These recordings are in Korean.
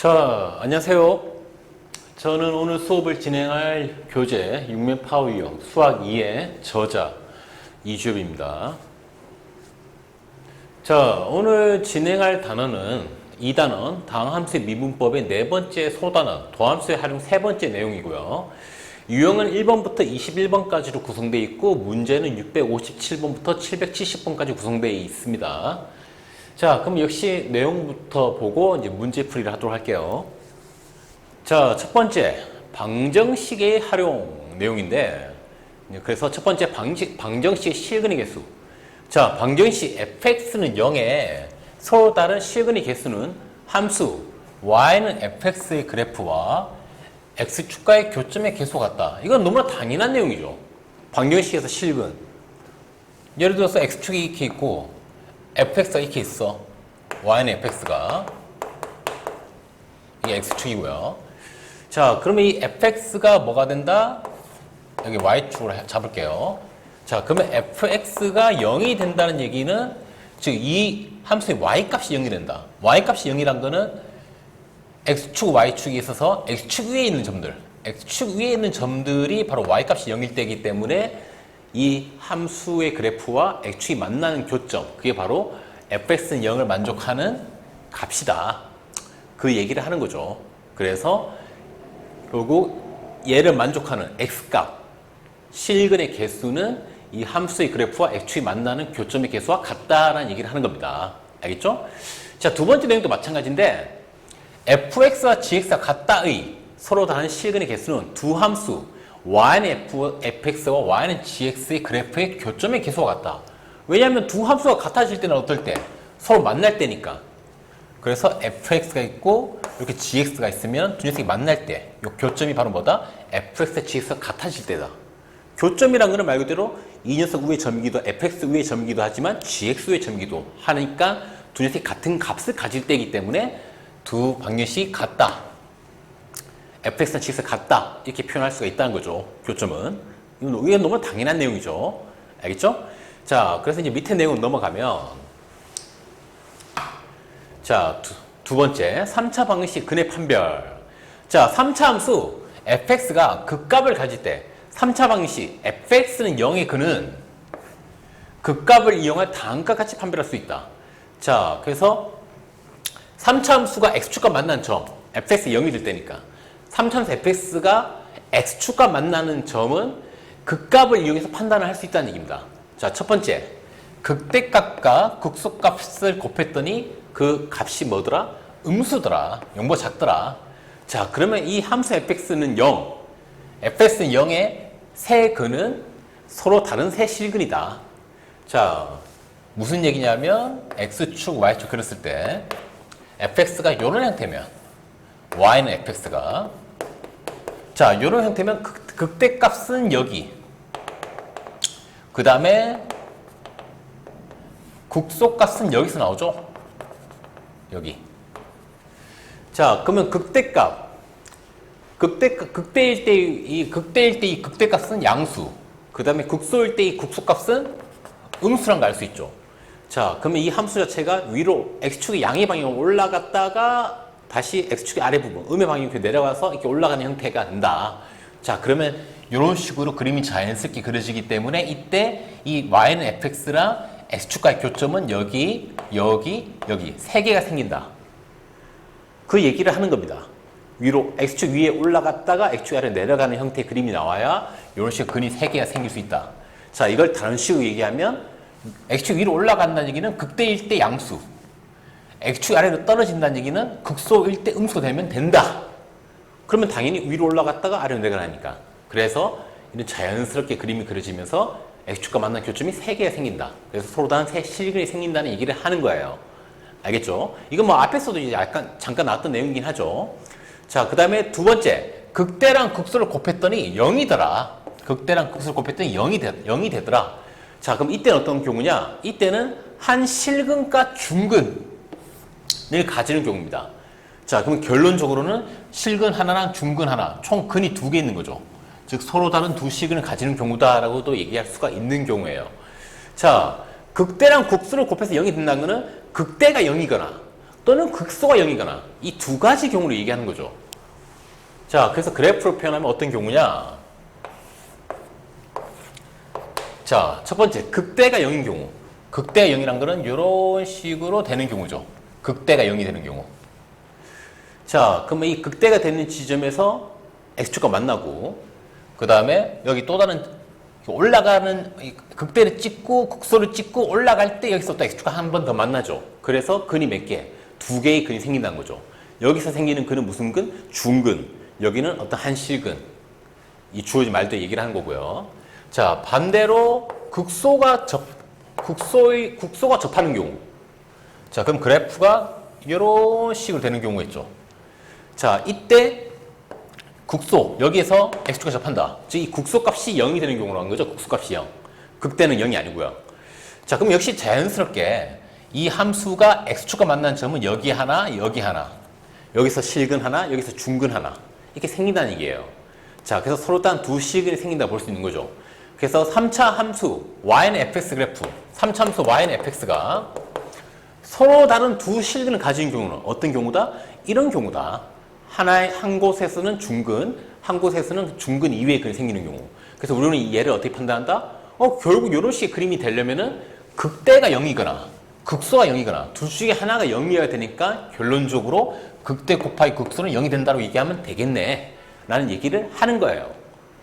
자, 안녕하세요. 저는 오늘 수업을 진행할 교재 육면 파워유형 수학 2의 저자 이주엽입니다. 자, 오늘 진행할 단어는 이 단원 다항함수의 미분법의 네 번째 소단원 도함수의 활용 세 번째 내용이고요. 유형은 1번부터 21번까지로 구성되어 있고 문제는 657번부터 770번까지 구성되어 있습니다. 자, 그럼 역시 내용부터 보고 이제 문제풀이를 하도록 할게요. 자, 첫 번째 방정식의 활용 내용인데, 그래서 첫 번째 방정식의 실근의 개수. 자, 방정식 fx는 0에 서로 다른 실근의 개수는 함수 y는 fx의 그래프와 x축과의 교점의 개수가 같다. 이건 너무나 당연한 내용이죠. 방정식에서 실근. 예를 들어서 x축이 이렇게 있고 fx가 이렇게 있어. y는 fx가. 이게 x축이고요. 자, 그러면 이 fx가 뭐가 된다? 여기 y축으로 잡을게요. 자, 그러면 fx가 0이 된다는 얘기는 즉 이 함수의 y값이 0이 된다. y값이 0이란 거는 x축, y축이 있어서 x축 위에 있는 점들, x축 위에 있는 점들이 바로 y값이 0일 때이기 때문에 이 함수의 그래프와 x축이 만나는 교점, 그게 바로 fx는 0을 만족하는 값이다. 그 얘기를 하는 거죠. 그래서 결국 얘를 만족하는 x값, 실근의 개수는 이 함수의 그래프와 x축이 만나는 교점의 개수와 같다라는 얘기를 하는 겁니다. 알겠죠? 자, 두 번째 내용도 마찬가지인데 fx와 gx가 같다의 서로 다른 실근의 개수는 두 함수 y는 fx와 y는 gx의 그래프의 교점의 개수가 같다. 왜냐하면 두 함수가 같아질 때는 어떨 때? 서로 만날 때니까. 그래서 fx가 있고 이렇게 gx가 있으면 두 녀석이 만날 때 이 교점이 바로 뭐다? fx와 gx가 같아질 때다. 교점이란 거는 말 그대로 이 녀석 위의 점이기도 fx 위의 점이기도 하지만 gx 위의 점이기도 하니까 두 녀석이 같은 값을 가질 때이기 때문에 두 방정식이 같다. fx랑 gx가 같다. 이렇게 표현할 수가 있다는 거죠. 교점은. 이건 너무 당연한 내용이죠. 알겠죠? 자, 그래서 이제 밑에 내용 넘어가면 자, 두 번째 3차 방정식 근의 판별. 자, 3차 함수 fx가 극값을 가질 때 3차 방정식 fx는 0의 근은 극값을 이용할 다음과 같이 판별할 수 있다. 자, 그래서 3차 함수가 x축과 만난 점, fx가 0이 될 때니까 3차 함수 fx가 x축과 만나는 점은 극값을 이용해서 판단을 할 수 있다는 얘기입니다. 자, 첫 번째 극대값과 극소값을 곱했더니 그 값이 뭐더라? 음수더라. 0보다 작더라. 자, 그러면 이 함수 fx는 0, fx는 0의 세 근은 서로 다른 세 실근이다. 자, 무슨 얘기냐면 x축, y축 그렸을 때 fx가 이런 형태면 y는 fx가 자, 이런 형태면 극대값은 여기, 그 다음에 극소값은 여기서 나오죠. 여기. 자, 그러면 극대값, 극대일 때 이 극대값은 양수, 그 다음에 극소일 때 이 극소값은 음수란 걸 알 수 있죠. 자, 그러면 이 함수 자체가 위로 x축의 양의 방향으로 올라갔다가 다시 x축의 아래 부분, 음의 방향으로 내려가서 이렇게 올라가는 형태가 된다. 자, 그러면 이런 식으로 그림이 자연스럽게 그려지기 때문에 이때 이 y는 fx랑 x축과의 교점은 여기, 여기, 여기 세 개가 생긴다. 그 얘기를 하는 겁니다. 위로 x축 위에 올라갔다가 x축 아래 내려가는 형태의 그림이 나와야 이런 식으로 근이 세 개가 생길 수 있다. 자, 이걸 다른 식으로 얘기하면 x축 위로 올라간다는 얘기는 극대일 때 양수, x축 아래로 떨어진다는 얘기는 극소일 때 음수가 되면 된다. 그러면 당연히 위로 올라갔다가 아래로 내려가니까. 그래서 이런 자연스럽게 그림이 그려지면서 x축과 만난 교점이 세 개가 생긴다. 그래서 서로 다른 세 실근이 생긴다는 얘기를 하는 거예요. 알겠죠? 이건 뭐 앞에서도 이제 약간 잠깐 나왔던 내용이긴 하죠. 자, 그 다음에 두 번째 극대랑 극소를 곱했더니 0이더라. 극대랑 극소를 곱했더니 0이 되더라. 자, 그럼 이때는 어떤 경우냐? 이때는 한 실근과 중근을 가지는 경우입니다. 자, 그럼 결론적으로는 실근 하나랑 중근 하나, 총 근이 두 개 있는 거죠. 즉 서로 다른 두 실근을 가지는 경우다라고도 얘기할 수가 있는 경우예요. 자, 극대랑 극소를 곱해서 0이 된다는 거는 극대가 0이거나 또는 극소가 0이거나 이 두 가지 경우를 얘기하는 거죠. 자, 그래서 그래프로 표현하면 어떤 경우냐? 자, 첫 번째, 극대가 0인 경우. 극대가 0이란 거는 이런 식으로 되는 경우죠. 극대가 0이 되는 경우. 자, 그러면 이 극대가 되는 지점에서 x축과 만나고, 그 다음에 여기 또 다른 올라가는 극대를 찍고 극소를 찍고 올라갈 때 여기서 또 x축과 한 번 더 만나죠. 그래서 근이 몇 개? 두 개의 근이 생긴다는 거죠. 여기서 생기는 근은 무슨 근? 중근. 여기는 어떤 한실근. 이 주어진 말도 얘기를 하는 거고요. 자, 반대로 극소가 접하는 경우. 자, 그럼 그래프가 이런 식으로 되는 경우가 있죠. 자, 이때 극소, 여기에서 x축과 접한다. 즉, 이 극소 값이 0이 되는 경우라는 거죠. 극소 값이 0. 극대는 0이 아니고요. 자, 그럼 역시 자연스럽게 이 함수가 x축과 만난 점은 여기 하나, 여기 하나. 여기서 실근 하나, 여기서 중근 하나. 이렇게 생긴다는 얘기예요. 자, 그래서 서로 단 두 실근이 생긴다 볼 수 있는 거죠. 그래서 3차 함수 y는 fx 그래프, 3차 함수 y는 fx가 서로 다른 두 실근을 가진 경우는 어떤 경우다? 이런 경우다. 한 곳에서는 중근, 한 곳에서는 중근 이외의 근이 생기는 경우. 그래서 우리는 이 얘를 어떻게 판단한다? 결국 이런 식의 그림이 되려면은 극대가 0이거나 극소가 0이거나 둘 중에 하나가 0이어야 되니까 결론적으로 극대 곱하기 극소는 0이 된다고 얘기하면 되겠네 라는 얘기를 하는 거예요.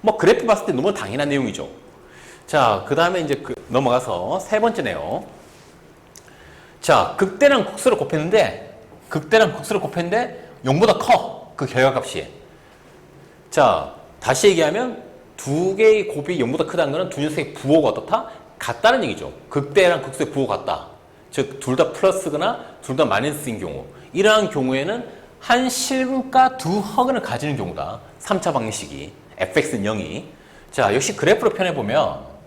뭐 그래프 봤을 때 너무 당연한 내용이죠. 자, 그 다음에 이제 넘어가서 세 번째 내용. 자, 극대랑 극소를 곱했는데 0보다 커. 그 결과값이. 자, 다시 얘기하면 두 개의 곱이 0보다 크다는 것은 두 녀석의 부호가 어떻다? 같다는 얘기죠. 극대랑 극소의 부호가 같다. 즉, 둘 다 플러스거나 둘 다 마이너스인 경우. 이러한 경우에는 한 실근과 두 허근을 가지는 경우다. 3차 방정식이. fx는 0이. 자, 역시 그래프로 표현해보면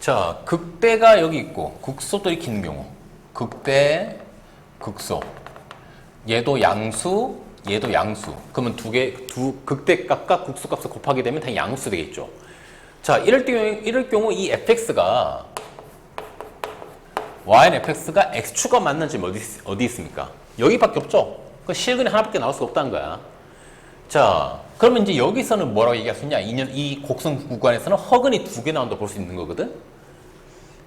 자, 극대가 여기 있고 극소도 이렇게 있는 경우. 극대, 극소. 얘도 양수, 얘도 양수. 그러면 두 극대 값과 극소 값을 곱하게 되면 다 양수 되겠죠. 자, 이럴 경우 이 fx가 y는 fx가 x축과 만난 점이 어디 있습니까? 여기밖에 없죠. 그 실근이 하나밖에 나올 수가 없다는 거야. 자, 그러면 이제 여기서는 뭐라고 얘기할 수 있냐? 이 곡선 구간에서는 허근이 두 개 나온다고 볼 수 있는 거거든.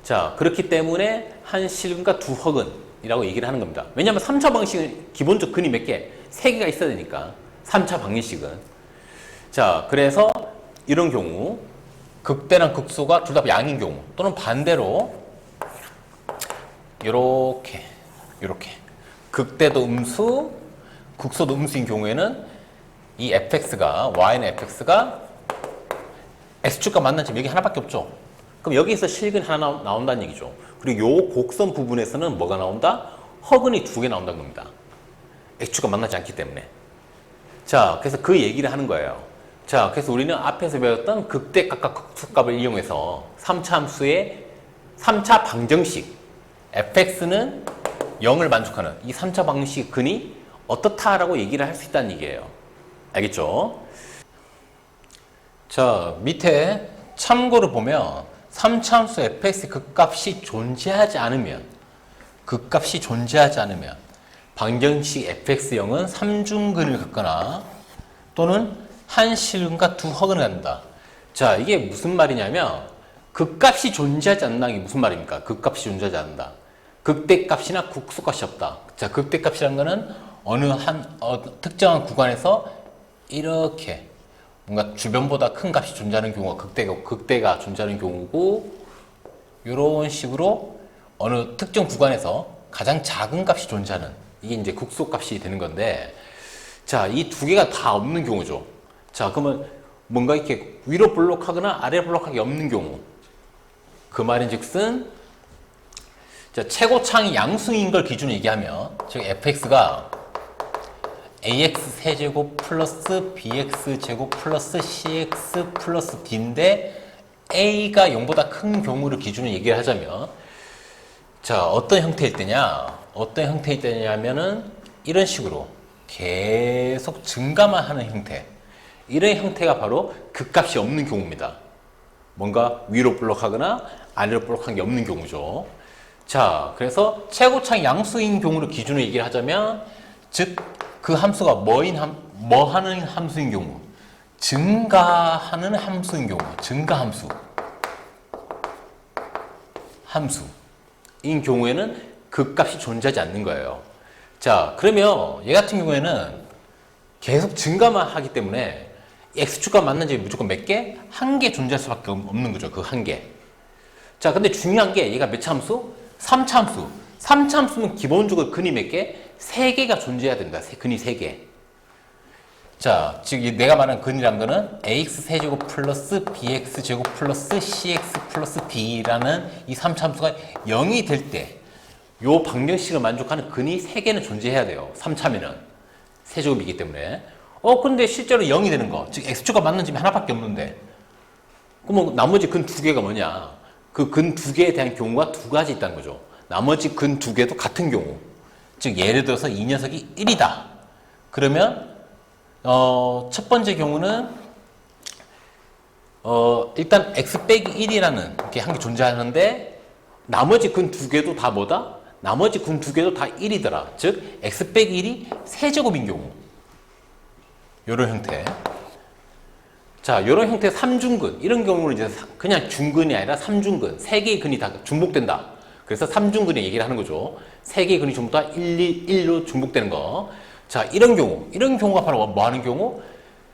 자, 그렇기 때문에 한 실근과 두 허근이라고 얘기를 하는 겁니다. 왜냐하면 3차 방정식은 기본적 근이 몇 개? 3개가 있어야 되니까. 3차 방정식은. 자, 그래서 이런 경우 극대랑 극소가 둘 다 양인 경우 또는 반대로 요렇게 극대도 음수, 극소도 음수인 경우에는 이 y는 fx가 x축과 만난 점 여기 하나밖에 없죠. 그럼 여기서 실근 하나 나온다는 얘기죠. 그리고 요 곡선 부분에서는 뭐가 나온다? 허근이 두 개 나온다는 겁니다. x축과 만나지 않기 때문에. 자, 그래서 그 얘기를 하는 거예요. 자, 그래서 우리는 앞에서 배웠던 극대값과 극소값을 이용해서 3차 함수의 3차 방정식 fx는 0을 만족하는 이 3차 방정식 근이 어떻다라고 얘기를 할 수 있다는 얘기예요. 알겠죠? 자, 밑에 참고를 보면 3차 함수 fx의 극값이 존재하지 않으면 방정식 fx0은 3중근을 갖거나 또는 한 실근과 두 허근을 갖는다. 자, 이게 무슨 말이냐면 극값이 존재하지 않는다는 게 무슨 말입니까? 극값이 존재하지 않는다. 극대값이나 극소값이 없다. 자, 극대값이라는 거는 어느 특정한 구간에서 이렇게 뭔가 주변보다 큰 값이 존재하는 경우가 극대가 존재하는 경우고, 이런 식으로 어느 특정 구간에서 가장 작은 값이 존재하는 이게 이제 극소값이 되는 건데, 자, 이 두 개가 다 없는 경우죠. 자, 그러면 뭔가 이렇게 위로 블록하거나 아래 블록하기 없는 경우, 그 말인즉슨 자, 최고창이 양수인 걸 기준으로 얘기하면, 즉 fx가 ax 세제곱 플러스 bx 제곱 플러스 cx 플러스 d인데 a가 0보다 큰 경우를 기준으로 얘기를 하자면, 자, 어떤 형태일 때냐면은 이런 식으로 계속 증가만 하는 형태. 이런 형태가 바로 극값이 없는 경우입니다. 뭔가 위로 블록하거나 아래로 블록한 게 없는 경우죠. 자, 그래서 최고차이 양수인 경우를 기준으로 얘기를 하자면, 즉, 그 함수가 뭐 하는 함수인 경우, 증가하는 함수인 경우, 증가함수. 함수인 경우에는 극값이 존재하지 않는 거예요. 자, 그러면 얘 같은 경우에는 계속 증가만 하기 때문에 x축과 만난 점이 무조건 몇 개? 한 개 존재할 수밖에 없는 거죠. 그 한 개. 자, 근데 중요한 게 얘가 몇 차 함수? 3차 함수. 3차 함수는 기본적으로 근이 몇 개? 3개가 존재해야 된다. 근이 3개. 자, 즉 내가 말하는 근이란 거는 ax 세제곱 플러스 bx 제곱 플러스 cx 플러스 d라는 이 3차 함수가 0이 될 때 요 방정식을 만족하는 근이 3개는 존재해야 돼요. 3차면은 세제곱이기 때문에. 근데 실제로 0이 되는 거, 즉 x축과 맞는 점이 하나밖에 없는데 그럼 나머지 근 2개가 뭐냐? 그 근 2개에 대한 경우가 2가지 있다는 거죠. 나머지 근 2개도 같은 경우, 즉 예를 들어서 이 녀석이 1이다. 그러면 첫 번째 경우는 일단 x 빼기 1이라는 게 한 개 존재하는데 나머지 근 2개도 다 뭐다? 나머지 근 2개도 다 1이더라. 즉 x 빼기 1이 세제곱인 경우. 요런 형태. 자, 요런 형태의 3중근. 이런 경우는 이제 그냥 중근이 아니라 3중근. 3개의 근이 다 중복된다. 그래서 3중근의 얘기를 하는 거죠. 3개의 근이 전부 다 1로 중복되는 거. 자, 이런 경우가 바로 뭐 하는 경우?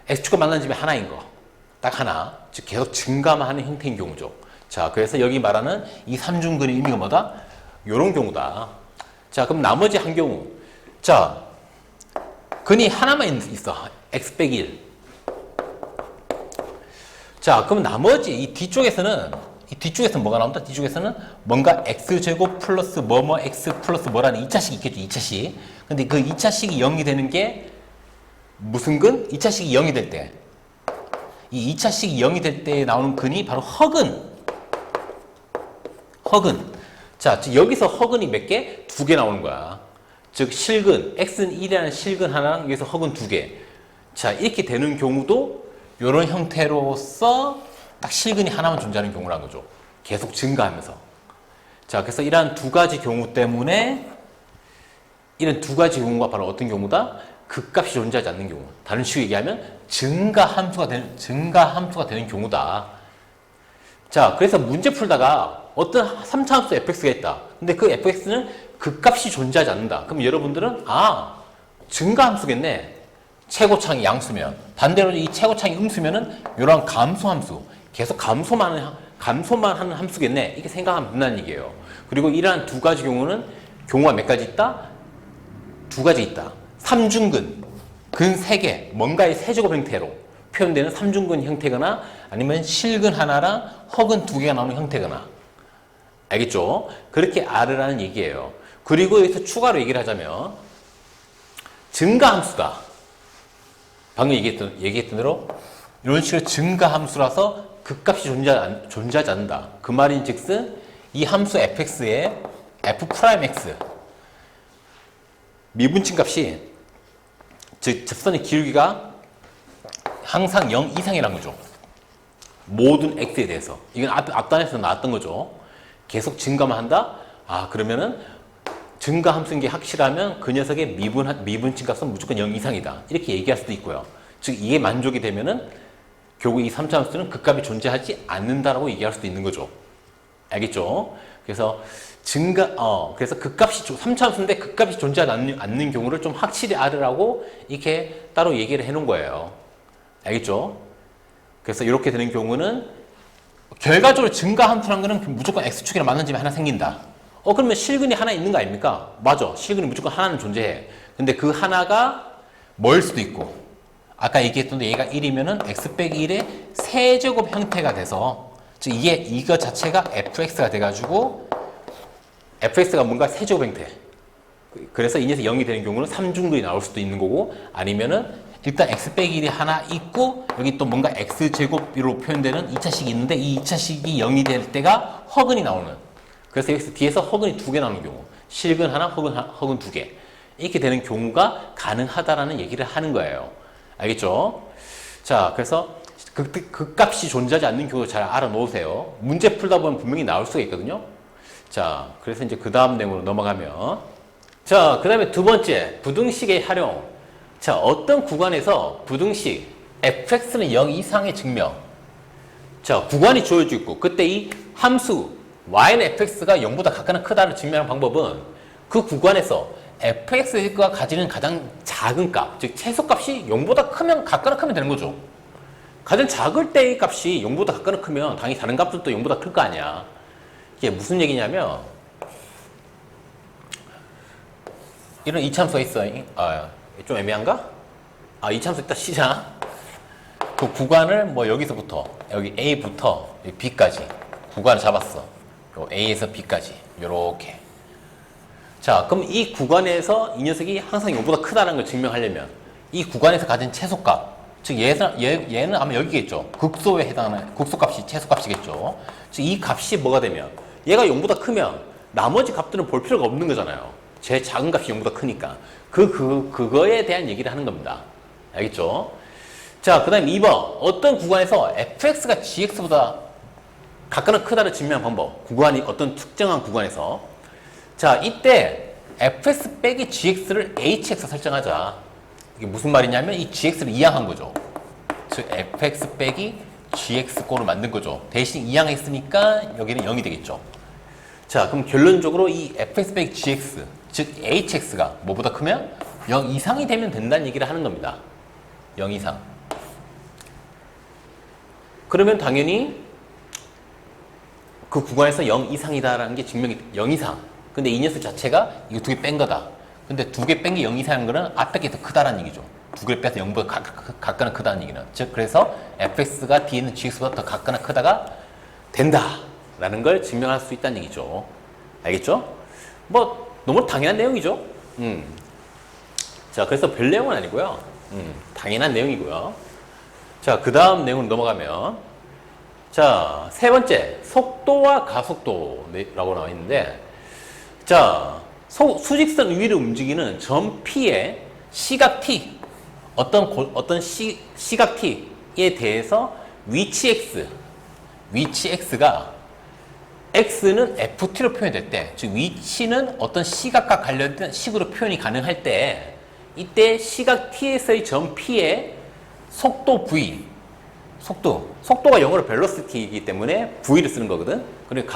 x축과 만나는 점이 하나인 거. 딱 하나. 즉, 계속 증가만 하는 형태인 경우죠. 자, 그래서 여기 말하는 이 3중근의 의미가 뭐다? 요런 경우다. 자, 그럼 나머지 한 경우. 자, 근이 하나만 있어. x 빼기 1. 자, 그럼 나머지 이 뒤쪽에서는 뭐가 나온다? 뒤쪽에서는 뭔가 x제곱 플러스 뭐뭐 x 플러스 뭐라는 2차식이 있겠죠. 2차식. 근데 그 2차식이 0이 되는 게 무슨 근? 2차식이 0이 될 때. 이 2차식이 0이 될 때 나오는 근이 바로 허근. 자, 즉 여기서 허근이 몇 개? 2개 나오는 거야. 즉 실근, x는 1이라는 실근 하나랑 여기서 허근 2개. 자, 이렇게 되는 경우도 이런 형태로서 딱 실근이 하나만 존재하는 경우라는 거죠. 계속 증가하면서. 자, 그래서 이러한 2가지 경우 때문에 이런 2가지 경우가 바로 어떤 경우다? 극값이 존재하지 않는 경우. 다른 식으로 얘기하면 증가함수가 되는 경우다. 자, 그래서 문제 풀다가 어떤 3차 함수 fx가 있다. 근데 그 fx는 극값이 존재하지 않는다. 그럼 여러분들은 증가함수겠네. 최고차이 양수면. 반대로 이 최고차이 음수면은 이런 감소함수. 계속 감소만 하는 함수겠네. 이렇게 생각하면 된다는 얘기예요. 그리고 이러한 2가지 경우는 경우가 몇 가지 있다? 2가지 있다. 3중근, 근 3개, 뭔가의 세제곱 형태로 표현되는 3중근 형태거나 아니면 실근 하나랑 허근 2개가 나오는 형태거나. 알겠죠? 그렇게 알으라는 얘기예요. 그리고 여기서 추가로 얘기를 하자면 증가함수다. 방금 얘기했던 대로 이런 식으로 증가함수라서 극값이 존재하지 않는다. 그 말인 즉슨 이 함수 fx의 f'x 미분칭 값이 즉 접선의 기울기가 항상 0 이상이라는 거죠. 모든 x에 대해서. 이건 앞단에서 나왔던 거죠. 계속 증가만 한다? 그러면은 증가 함수인 게 확실하면 그 녀석의 미분칭 값은 무조건 0 이상이다. 이렇게 얘기할 수도 있고요. 즉 이게 만족이 되면은 결국 이 3차 함수는 극값이 존재하지 않는다라고 얘기할 수도 있는 거죠. 알겠죠? 그래서 그래서 극값이 3차 함수인데 극값이 존재하지 않는 경우를 좀 확실히 알으라고 이렇게 따로 얘기를 해 놓은 거예요. 알겠죠? 그래서 이렇게 되는 경우는 결과적으로 증가 함수라는 거는 무조건 x축이랑 맞는 점이 하나 생긴다. 그러면 실근이 하나 있는 거 아닙니까? 맞아. 실근이 무조건 하나는 존재해. 근데 그 하나가 뭐일 수도 있고, 아까 얘기했던 데 얘가 1이면은 x 빼기 1의 세제곱 형태가 돼서, 즉 이거 자체가 fx가 돼가지고 fx가 뭔가 세제곱 형태. 그래서 이 녀석 0이 되는 경우는 3중근이 나올 수도 있는 거고, 아니면은 일단 x 빼기 1이 하나 있고 여기 또 뭔가 x제곱으로 표현되는 2차식이 있는데 이 2차식이 0이 될 때가 허근이 나오는. 그래서 여기서 뒤에서 허근이 2개 나오는 경우, 실근 하나, 허근 2개 이렇게 되는 경우가 가능하다라는 얘기를 하는 거예요. 알겠죠? 자, 그래서 극값이 존재하지 않는 경우도 잘 알아놓으세요. 문제 풀다 보면 분명히 나올 수가 있거든요. 자, 그래서 이제 그 다음 내용으로 넘어가면, 자, 그 다음에 두 번째, 부등식의 활용. 자, 어떤 구간에서 부등식 fx는 0 이상의 증명. 자, 구간이 주어져 있고, 그때 이 함수 y는 fx가 0보다 각각은 크다를 증명하는 방법은 그 구간에서 fx가 가지는 가장 작은 값, 즉 최소값이 0보다 크면 각각은 크면 되는 거죠. 가장 작을 때의 값이 0보다 각각은 크면 당연히 다른 값도 또 0보다 클 거 아니야. 이게 무슨 얘기냐면, 이런 이참수가 있어. 좀 애매한가? 이참수 있다 시자. 그 구간을 뭐 여기서부터 여기 A부터 B까지 구간을 잡았어. 요 A에서 B까지 요렇게. 자, 그럼 이 구간에서 이 녀석이 항상 0보다 크다는 걸 증명하려면 이 구간에서 가진 최소값, 즉 얘는 아마 여기겠죠. 극소에 해당하는 극소값이 최소값이겠죠. 즉 이 값이 뭐가 되면 얘가 0보다 크면 나머지 값들은 볼 필요가 없는 거잖아요. 제일 작은 값이 0보다 크니까. 그거에 대한 얘기를 하는 겁니다. 알겠죠? 자, 그 다음 2번. 어떤 구간에서 fx가 gx보다 각각은 크다를 증명한 방법. 구간이 어떤 특정한 구간에서. 자, 이때 fx 빼기 gx를 hx 설정하자. 이게 무슨 말이냐면 이 gx를 이항한 거죠. 즉 fx 빼기 gx 꼴을 만든 거죠. 대신 이항했으니까 여기는 0이 되겠죠. 자, 그럼 결론적으로 이 fx 빼기 gx, 즉 hx가 뭐보다 크면 0 이상이 되면 된다는 얘기를 하는 겁니다. 0 이상. 그러면 당연히 그 구간에서 0 이상이다라는 게 증명이 0 이상. 근데 이 녀석 자체가 이거 두 개 뺀 거다. 근데 두 개 뺀 게 0 이상인 거는 앞에 게 더 크다라는 얘기죠. 두 개를 빼서 0보다 각각은 크다는 얘기는. 즉 그래서 fx가 뒤에 있는 gx보다 더 각각은 크다가 된다라는 걸 증명할 수 있다는 얘기죠. 알겠죠? 뭐 너무 당연한 내용이죠. 자, 그래서 별 내용은 아니고요. 당연한 내용이고요. 자, 그 다음 내용으로 넘어가면, 자, 세 번째, 속도와 가속도라고 나와 있는데, 자, 수직선 위를 움직이는 점 P의 시각 T, 어떤 시각 T에 대해서 위치 X가 X는 FT로 표현될 때, 즉 위치는 어떤 시각과 관련된 식으로 표현이 가능할 때, 이때 시각 T에서의 점 P의 속도 V, 속도가 영어로 velocity이기 때문에 V를 쓰는 거거든. 그리고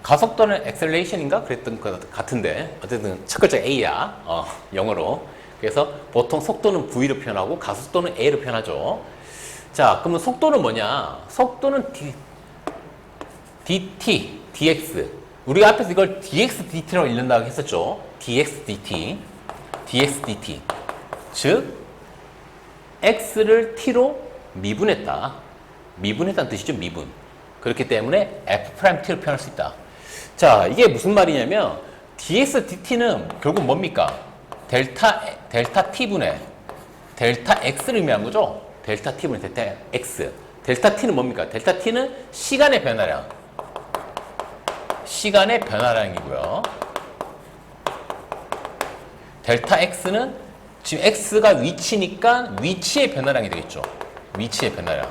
가속도는 acceleration인가 그랬던 것 같은데 어쨌든 첫 글자가 A야, 영어로. 그래서 보통 속도는 V로 표현하고 가속도는 A로 표현하죠. 자, 그러면 속도는 뭐냐? 속도는 dt, dx. 우리가 앞에서 이걸 dx, dt라고 읽는다고 했었죠. dx, dt. 즉 x를 t로 미분했다는 뜻이죠. 미분. 그렇기 때문에 f't로 표현할 수 있다. 자, 이게 무슨 말이냐면 dx, dt는 결국 뭡니까? 델타 t분의 델타 x를 의미한 거죠. 델타 t분의 델타 x. 델타 t는 뭡니까? 델타 t는 시간의 변화량이고요. 델타 x는 지금 x가 위치니까 위치의 변화량이 되겠죠. 위치의 변화량.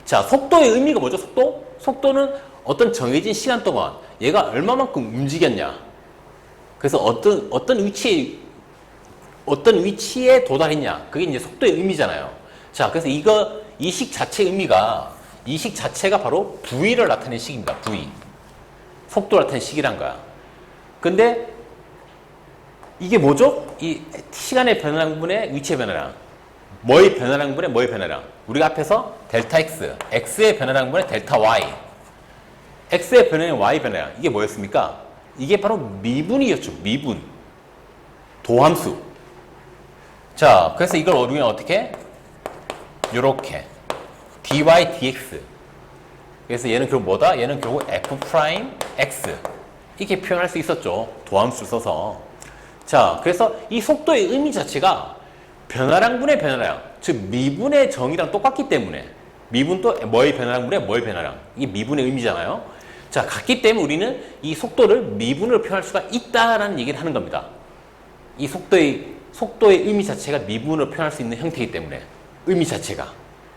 자, 속도의 의미가 뭐죠? 속도는 어떤 정해진 시간 동안 얘가 얼마만큼 움직였냐. 그래서 어떤 위치에 도달했냐. 그게 이제 속도의 의미잖아요. 자, 그래서 이 식 자체가 바로 V를 나타내는 식입니다. V. 속도를 나타내는 식이란 거야. 근데 이게 뭐죠? 이 시간의 변화량분의 위치의 변화량. 뭐의 변화량분의 뭐의 변화량. 우리가 앞에서 델타 X, X의 변화량분의 델타 Y. X의 변화량, Y 변화량. 이게 뭐였습니까? 이게 바로 미분이었죠. 미분. 도함수. 자, 그래서 이걸 우리는 어떻게? 요렇게. dy, dx. 그래서 얘는 결국 뭐다? 얘는 결국 f 프라임 x. 이렇게 표현할 수 있었죠. 도함수를 써서. 자, 그래서 이 속도의 의미 자체가 변화량분의 변화량, 즉 미분의 정의랑 똑같기 때문에 미분도 뭐의 변화량분의 뭐의 변화량. 이게 미분의 의미잖아요. 자, 같기 때문에 우리는 이 속도를 미분으로 표현할 수가 있다라는 얘기를 하는 겁니다. 이 속도의 의미 자체가 미분으로 표현할 수 있는 형태이기 때문에 의미 자체가.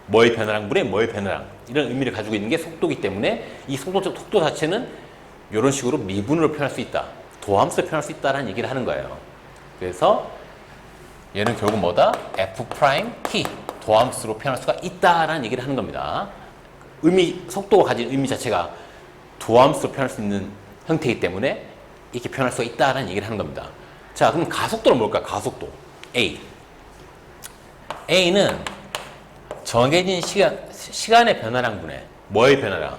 뭐의 변화량분의 뭐의 변화량 이런 의미를 가지고 있는 게 속도이기 때문에 이 속도 자체는 이런 식으로 미분으로 표현할 수 있다. 도함수로 표현할 수 있다라는 얘기를 하는 거예요. 그래서 얘는 결국 뭐다? f 프라임 t 도함수로 표현할 수가 있다라는 얘기를 하는 겁니다. 속도가 가진 의미 자체가 도함수로 표현할 수 있는 형태이기 때문에 이렇게 표현할 수가 있다라는 얘기를 하는 겁니다. 자, 그럼 가속도는 뭘까? 가속도 A. A는 정해진 시간의 변화량분의 뭐의 변화량?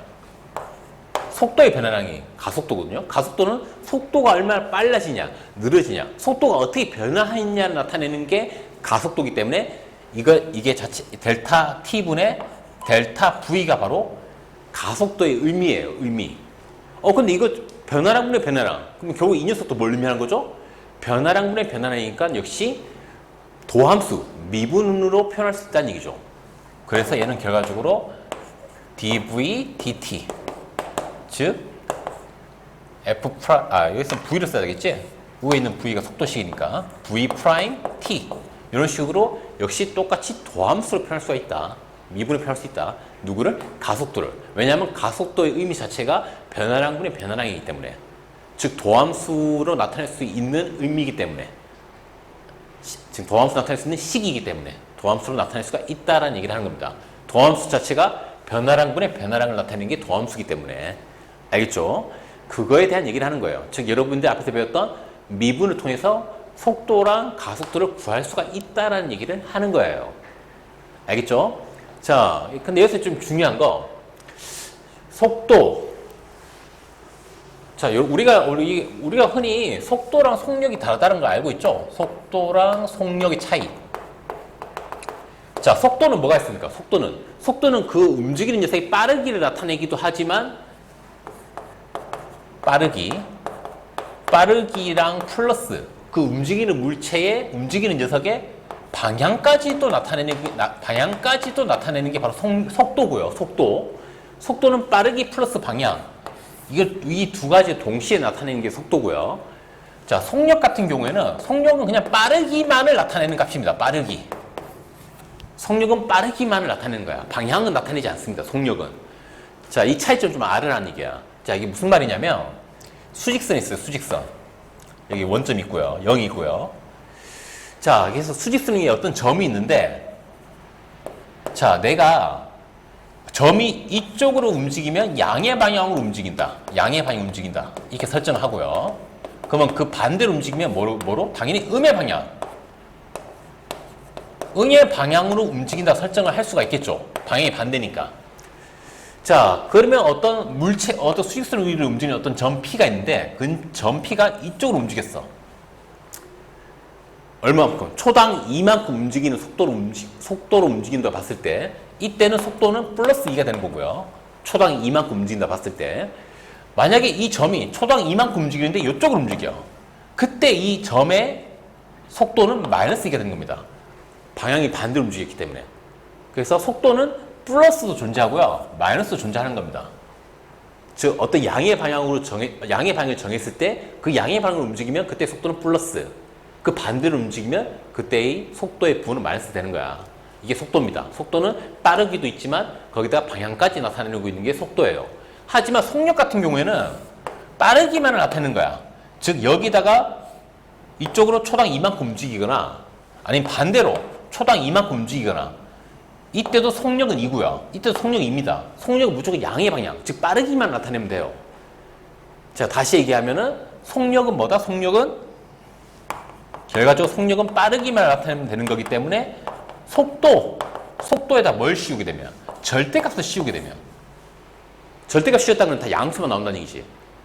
속도의 변화량이 가속도거든요. 가속도는 속도가 얼마나 빨라지냐, 느려지냐, 속도가 어떻게 변화했냐를 나타내는 게 가속도이기 때문에 이게 자체 델타 T분의 델타 V가 바로 가속도의 의미예요. 의미. 근데 이거 변화량분의 변화량. 그럼 결국 이 녀석도 뭘 의미하는 거죠? 변화량분의 변화량이니까 역시 도함수, 미분으로 표현할 수 있다는 얘기죠. 그래서 얘는 결과적으로 dv, dt. 즉, 여기서 v를 써야 되겠지? 위에 있는 v가 속도식이니까 v 프라임 t. 이런 식으로 역시 똑같이 도함수로 표현할 수가 있다. 미분을 표현할 수 있다. 누구를? 가속도를. 왜냐하면 가속도의 의미 자체가 변화량분의 변화량이기 때문에. 즉 도함수로 나타낼 수 있는 의미이기 때문에. 지금 도함수로 나타낼 수 있는 식이기 때문에 도함수로 나타낼 수가 있다라는 얘기를 하는 겁니다. 도함수 자체가 변화량분의 변화량을 나타내는 게 도함수이기 때문에. 알겠죠? 그거에 대한 얘기를 하는 거예요. 즉 여러분들 앞에서 배웠던 미분을 통해서 속도랑 가속도를 구할 수가 있다라는 얘기를 하는 거예요. 알겠죠? 자, 근데 여기서 좀 중요한 거 속도. 자, 우리가 흔히 속도랑 속력이 다르다는 걸 알고 있죠? 속도랑 속력의 차이. 자, 속도는 뭐가 있습니까? 속도는 그 움직이는 녀석이 빠르기를 나타내기도 하지만 빠르기랑 플러스 그 움직이는 물체의 움직이는 녀석의 방향까지도 나타내는 게 바로 속도고요. 속도는 빠르기 플러스 방향. 이 두 가지 동시에 나타내는 게 속도고요. 자, 속력 같은 경우에는 속력은 그냥 빠르기만을 나타내는 값입니다. 빠르기. 속력은 빠르기만을 나타내는 거야. 방향은 나타내지 않습니다. 속력은. 자, 이 차이점 좀 알으라는 얘기야. 자, 이게 무슨 말이냐면 수직선이 있어요. 수직선. 여기 원점 있고요. 0이 있고요. 자, 그래서 수직선에 어떤 점이 있는데 자, 내가 점이 이쪽으로 움직이면 양의 방향으로 움직인다. 양의 방향으로 움직인다. 이렇게 설정을 하고요. 그러면 그 반대로 움직이면 뭐로? 당연히 음의 방향. 음의 방향으로 움직인다 설정을 할 수가 있겠죠. 방향이 반대니까. 자, 그러면 어떤 수직선 위를 움직이는 어떤 점 P가 있는데 그 점 P가 이쪽으로 움직였어. 얼마만큼? 초당 2만큼 움직이는 속도로 움직인다 봤을 때 이때는 속도는 플러스 2가 되는 거고요. 초당 2만큼 움직인다 봤을 때 만약에 이 점이 초당 2만큼 움직이는데 이쪽으로 움직여. 그때 이 점의 속도는 마이너스 2가 되는 겁니다. 방향이 반대로 움직였기 때문에. 그래서 속도는 플러스도 존재하고요. 마이너스도 존재하는 겁니다. 즉 어떤 양의 방향을 정했을 때 그 양의 방향으로 움직이면 그때 속도는 플러스. 그 반대로 움직이면 그때의 속도의 부분은 마이너스 되는 거야. 이게 속도입니다. 속도는 빠르기도 있지만 거기다가 방향까지 나타내고 있는 게 속도예요. 하지만 속력 같은 경우에는 빠르기만을 나타내는 거야. 즉 여기다가 이쪽으로 초당 2만큼 움직이거나 아니면 반대로 초당 2만큼 움직이거나 이때도 속력은 2고요. 이때도 속력이 2입니다. 속력은 무조건 양의 방향, 즉 빠르기만 나타내면 돼요. 자, 다시 얘기하면은 속력은 뭐다? 결과적으로 속력은 빠르기만 나타내면 되는 거기 때문에 속도에다 뭘 씌우게 되면 절대값을 씌우게 되면 절대값 씌웠다는 건 다 양수만 나온다는 얘기지.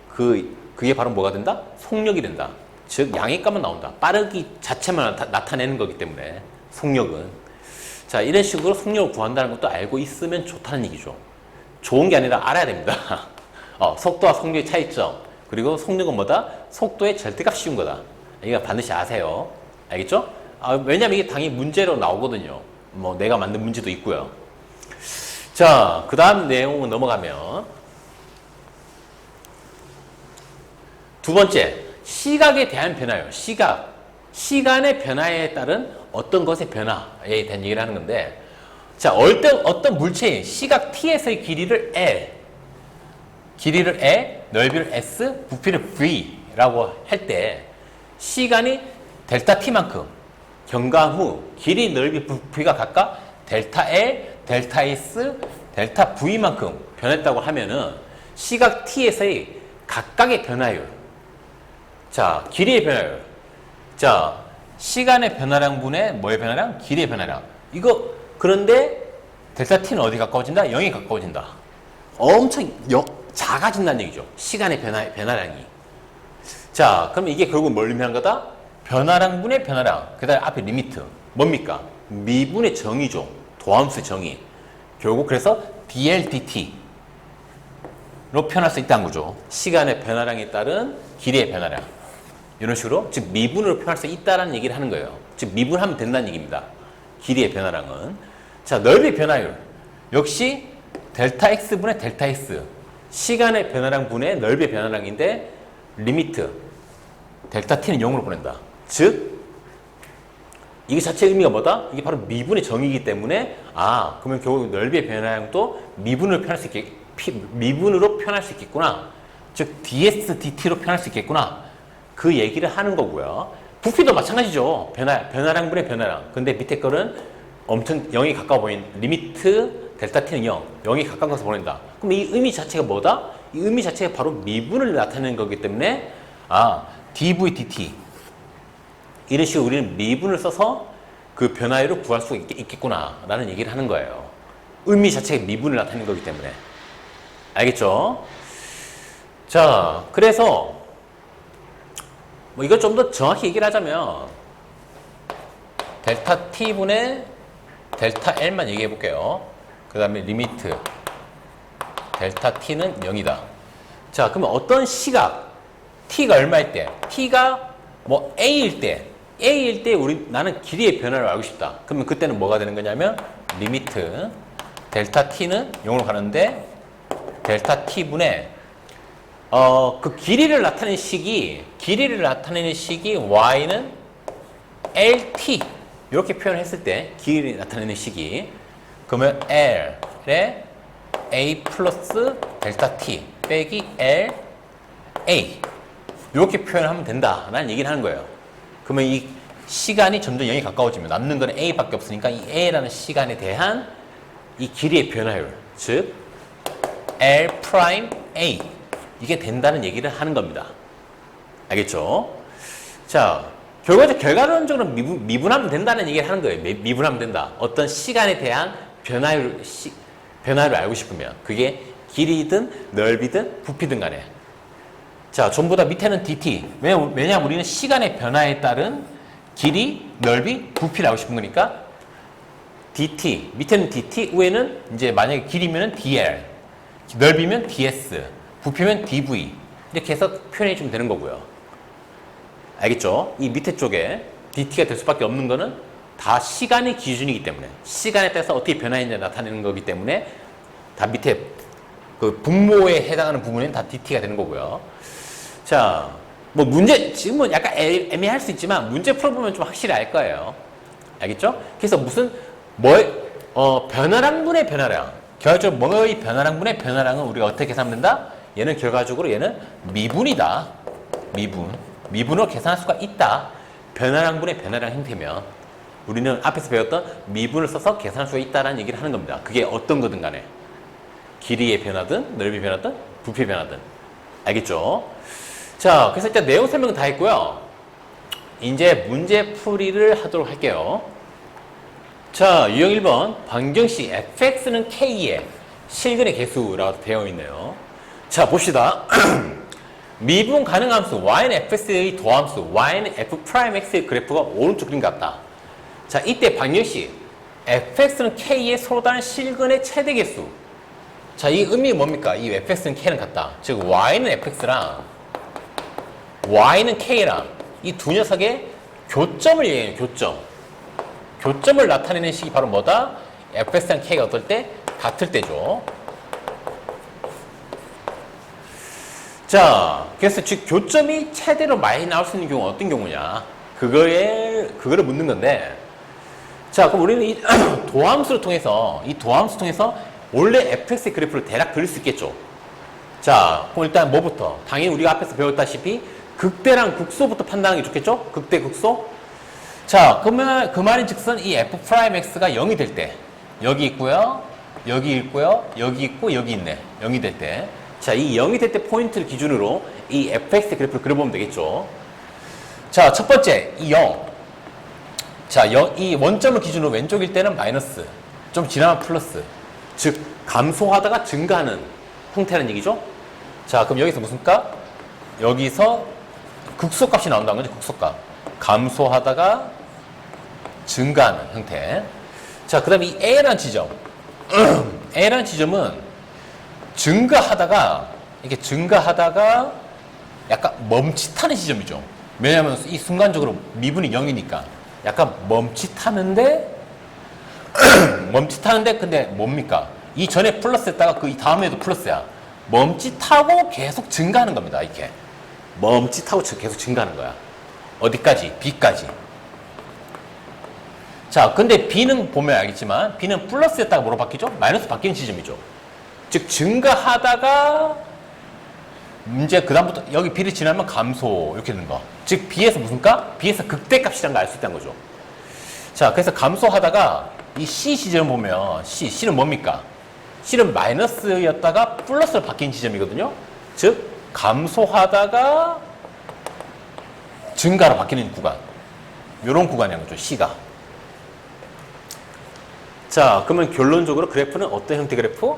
그게 바로 뭐가 된다? 속력이 된다. 즉 양의 값만 나온다. 빠르기 자체만 나타내는 거기 때문에 속력은. 자, 이런 식으로 속력을 구한다는 것도 알고 있으면 좋다는 얘기죠. 좋은 게 아니라 알아야 됩니다. 속도와 속력의 차이점. 그리고 속력은 뭐다? 속도의 절대값 씌운 거다. 이거 반드시 아세요. 알겠죠? 왜냐면 이게 당연히 문제로 나오거든요. 뭐 내가 만든 문제도 있고요. 자, 그 다음 내용을 넘어가면 두 번째, 시각에 대한 변화예요. 시간의 변화에 따른 어떤 것의 변화에 대한 얘기를 하는 건데 자, 어떤 물체의 시각 t에서의 길이를 L, 넓이를 S, 부피를 V라고 할 때 시간이 델타 t만큼 경과한 후 길이, 넓이, 부피가 각각 델타 L, 델타 S, 델타 V만큼 변했다고 하면은 시각 t에서의 각각의 변화율, 자, 길이의 변화율, 자, 시간의 변화량분의 뭐의 변화량? 길이의 변화량. 이거 그런데 델타 t는 어디 가까워진다? 0에 가까워진다. 엄청 작아진다는 얘기죠. 시간의 변화량이. 자, 그럼 이게 결국 뭘 의미하는 거다? 변화량분의 변화량. 그 다음에 앞에 리미트. 뭡니까? 미분의 정의죠. 도함수의 정의. 결국 그래서 dl, dt로 표현할 수 있다는 거죠. 시간의 변화량에 따른 길이의 변화량. 이런 식으로 즉 미분으로 표현할 수 있다는 얘기를 하는 거예요. 즉 미분하면 된다는 얘기입니다. 길이의 변화량은. 자, 넓이의 변화율. 역시 델타 x분의 델타 x. 시간의 변화량 분의 넓이의 변화량인데 리미트. 델타 t는 0으로 보낸다. 즉 이게 자체 의미가 뭐다? 이게 바로 미분의 정의이기 때문에 그러면 결국 넓이의 변화량도 미분으로 표현할 수 있겠구나. 즉 ds, dt로 표현할 수 있겠구나. 그 얘기를 하는 거고요. 부피도 마찬가지죠. 변화량분의 변화량. 근데 밑에 거는 엄청 0이 가까워 보이는 리미트 델타 t는 0이 가까운 것을 보낸다. 그럼 이 의미 자체가 뭐다? 이 의미 자체가 바로 미분을 나타내는 거기 때문에 dv, dt 이런 식으로 우리는 미분을 써서 그 변화율을 구할 수 있겠구나 라는 얘기를 하는 거예요. 의미 자체가 미분을 나타내는 거기 때문에. 알겠죠? 자, 그래서 이거 좀 더 정확히 얘기를 하자면 델타 t분의 델타 l만 얘기해 볼게요. 그 다음에 리미트 델타 t는 0이다. 자, 그러면 어떤 시각 t가 얼마일 때, t가 뭐 a일 때 나는 길이의 변화를 알고 싶다. 그러면 그때는 뭐가 되는 거냐면 리미트 델타 t는 0으로 가는데 델타 t분의 그 길이를 나타내는 시기 y는 lt 이렇게 표현했을 때 길이를 나타내는 시기 그러면 l에 a 플러스 델타 t 빼기 l a 이렇게 표현하면 된다라는 얘기를 하는 거예요. 그러면 이 시간이 점점 0이 가까워지면 남는 건 a밖에 없으니까 이 a라는 시간에 대한 이 길이의 변화율 즉 l 프라임 a 이게 된다는 얘기를 하는 겁니다. 알겠죠? 자, 결과론적으로 미분하면 된다는 얘기를 하는 거예요. 미분하면 된다. 어떤 시간에 대한 변화율을 알고 싶으면 그게 길이든 넓이든 부피든 간에. 자, 전부 다 밑에는 dt. 왜냐하면 우리는 시간의 변화에 따른 길이, 넓이, 부피를 알고 싶은 거니까 dt. 밑에는 dt, 위에는 이제 만약에 길이면 dl, 넓이면 ds, 부피면 dv. 이렇게 해서 표현해 주면 되는 거고요. 알겠죠? 이 밑에 쪽에 dt가 될 수밖에 없는 거는 다 시간의 기준이기 때문에 시간에 따라서 어떻게 변화했냐 나타내는 거기 때문에 다 밑에 그 분모에 해당하는 부분은 다 dt가 되는 거고요. 자, 뭐 지금은 약간 애매할 수 있지만 문제 풀어보면 좀 확실히 알 거예요. 알겠죠? 그래서 변화량분의 변화량. 결과적으로 뭐의 변화량분의 변화량은 우리가 어떻게 계산하면 된다? 얘는 결과적으로 얘는 미분이다. 미분으로 계산할 수가 있다. 변화량분의 변화량 형태면 우리는 앞에서 배웠던 미분을 써서 계산할 수가 있다는 얘기를 하는 겁니다. 그게 어떤 거든 간에 길이의 변화든 넓이 변화든 부피의 변화든. 알겠죠? 자, 그래서 일단 내용 설명은 다 했고요. 이제 문제 풀이를 하도록 할게요. 자, 유형 1번 방정식 fx는 k의 실근의 개수라고 되어 있네요. 자, 봅시다. 미분 가능 함수 y는 fx의 도함수 y는 f'x의 그래프가 오른쪽 그림 같다. 자, 이때 방정식 fx는 k의 서로 다른 실근의 최대 개수. 자, 이 의미가 뭡니까? 이 fx는 k는 같다. 즉 y는 fx랑 y는 k랑 이 두 녀석의 교점을 얘기해요. 교점을 나타내는 식이 바로 뭐다? fx랑 k가 어떨 때? 같을 때죠. 자, 그래서 즉 교점이 최대로 많이 나올 수 있는 경우는 어떤 경우냐? 그거를 묻는 건데, 자, 그럼 우리는 이 도함수를 통해서, 원래 fx의 그래프를 대략 그릴 수 있겠죠. 자, 그럼 일단 뭐부터? 당연히 우리가 앞에서 배웠다시피 극대랑 극소부터 판단하는 게 좋겠죠? 극대, 극소. 자, 그러면 그 말인 즉슨 이 f'x가 0이 될 때, 여기 있고요, 여기 있고요, 여기 있고, 여기 있네. 0이 될 때. 자, 이 0이 될 때 포인트를 기준으로 이 fx의 그래프를 그려보면 되겠죠. 자, 첫 번째, 이 0. 자, 이 원점을 기준으로 왼쪽일 때는 마이너스, 좀 지나면 플러스. 즉, 감소하다가 증가하는 형태라는 얘기죠. 자, 그럼 여기서 무슨 값? 여기서 극소값이 나온다는 거죠, 극소값. 감소하다가 증가하는 형태. 자, 그 다음에 이 A라는 지점. A라는 지점은 증가하다가 약간 멈칫하는 지점이죠. 왜냐하면 이 순간적으로 미분이 0이니까 약간 멈칫하는데 근데 뭡니까? 이 전에 플러스였다가 그 다음에도 플러스야. 멈칫하고 계속 증가하는 겁니다. 이렇게 멈칫하고 계속 증가하는 거야. 어디까지? B까지. 자, 근데 B는 보면 알겠지만 B는 플러스였다가 뭐로 바뀌죠? 마이너스 바뀌는 지점이죠. 즉 증가하다가 문제 그 다음부터 여기 B를 지나면 감소 이렇게 되는 거. 즉 B에서 무슨 값? B에서 극대값이라는 걸 알 수 있다는 거죠. 자, 그래서 감소하다가 이 C 지점 보면 C는 뭡니까? C는 마이너스였다가 플러스로 바뀐 지점이거든요. 즉 감소하다가 증가로 바뀌는 구간. 이런 구간이라는 거죠. C가. 자, 그러면 결론적으로 그래프는 어떤 형태 그래프?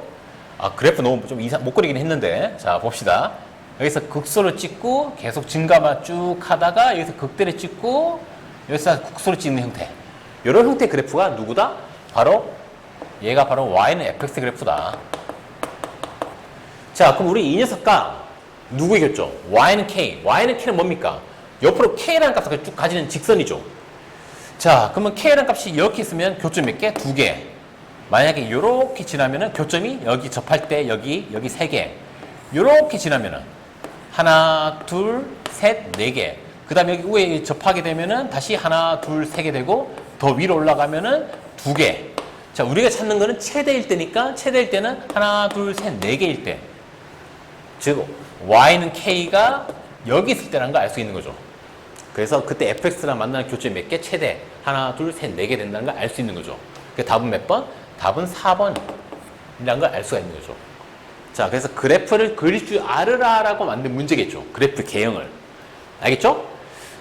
그래프 너무 좀 못 그리긴 했는데. 자, 봅시다. 여기서 극소를 찍고 계속 증가만 쭉 하다가 여기서 극대를 찍고 여기서 극소를 찍는 형태. 이런 형태의 그래프가 누구다? 얘가 바로 y는 fx 그래프다. 자, 그럼 우리 이 녀석과 누구 이겼죠? y는 k는 뭡니까? 옆으로 k라는 값을 쭉 가지는 직선이죠. 자, 그러면 k라는 값이 이렇게 있으면 교점 몇 개? 2개. 만약에 이렇게 지나면은 교점이 여기 접할 때 여기 3개. 이렇게 지나면은 하나, 둘, 셋, 4개. 그 다음에 여기 위에 접하게 되면은 다시 하나, 둘, 3개 되고 더 위로 올라가면은 2개. 자, 우리가 찾는 거는 최대일 때니까 최대일 때는 하나, 둘, 셋, 4개일 때. 즉, y는 k가 여기 있을 때라는 걸 알 수 있는 거죠. 그래서 그때 fx랑 만나는 교점이 몇 개? 최대. 하나, 둘, 셋, 4개 된다는 걸 알 수 있는 거죠. 그 답은 몇 번? 답은 4번이라는 걸 알 수가 있는 거죠. 자, 그래서 그래프를 그릴 줄 알으라라고 만든 문제겠죠. 그래프 개형을. 알겠죠?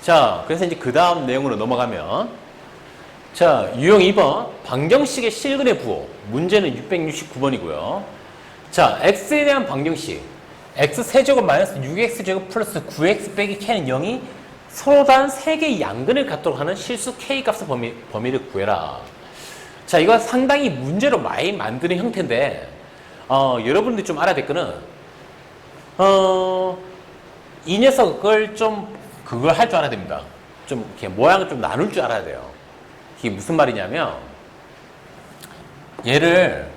자, 그래서 이제 그 다음 내용으로 넘어가면, 자, 유형 2번. 방정식의 실근의 부호. 문제는 669번이고요. 자, x에 대한 방정식. x세제곱 마이너스 6x제곱 플러스 9x 빼기 k는 0이 서로 단 3개의 양근을 갖도록 하는 실수 k 값의 범위를 구해라. 자, 이거 상당히 문제로 많이 만드는 형태인데, 여러분들이 좀 알아야 될 거는, 이 녀석을 그걸 할 줄 알아야 됩니다. 좀, 이렇게 모양을 좀 나눌 줄 알아야 돼요. 이게 무슨 말이냐면, 얘를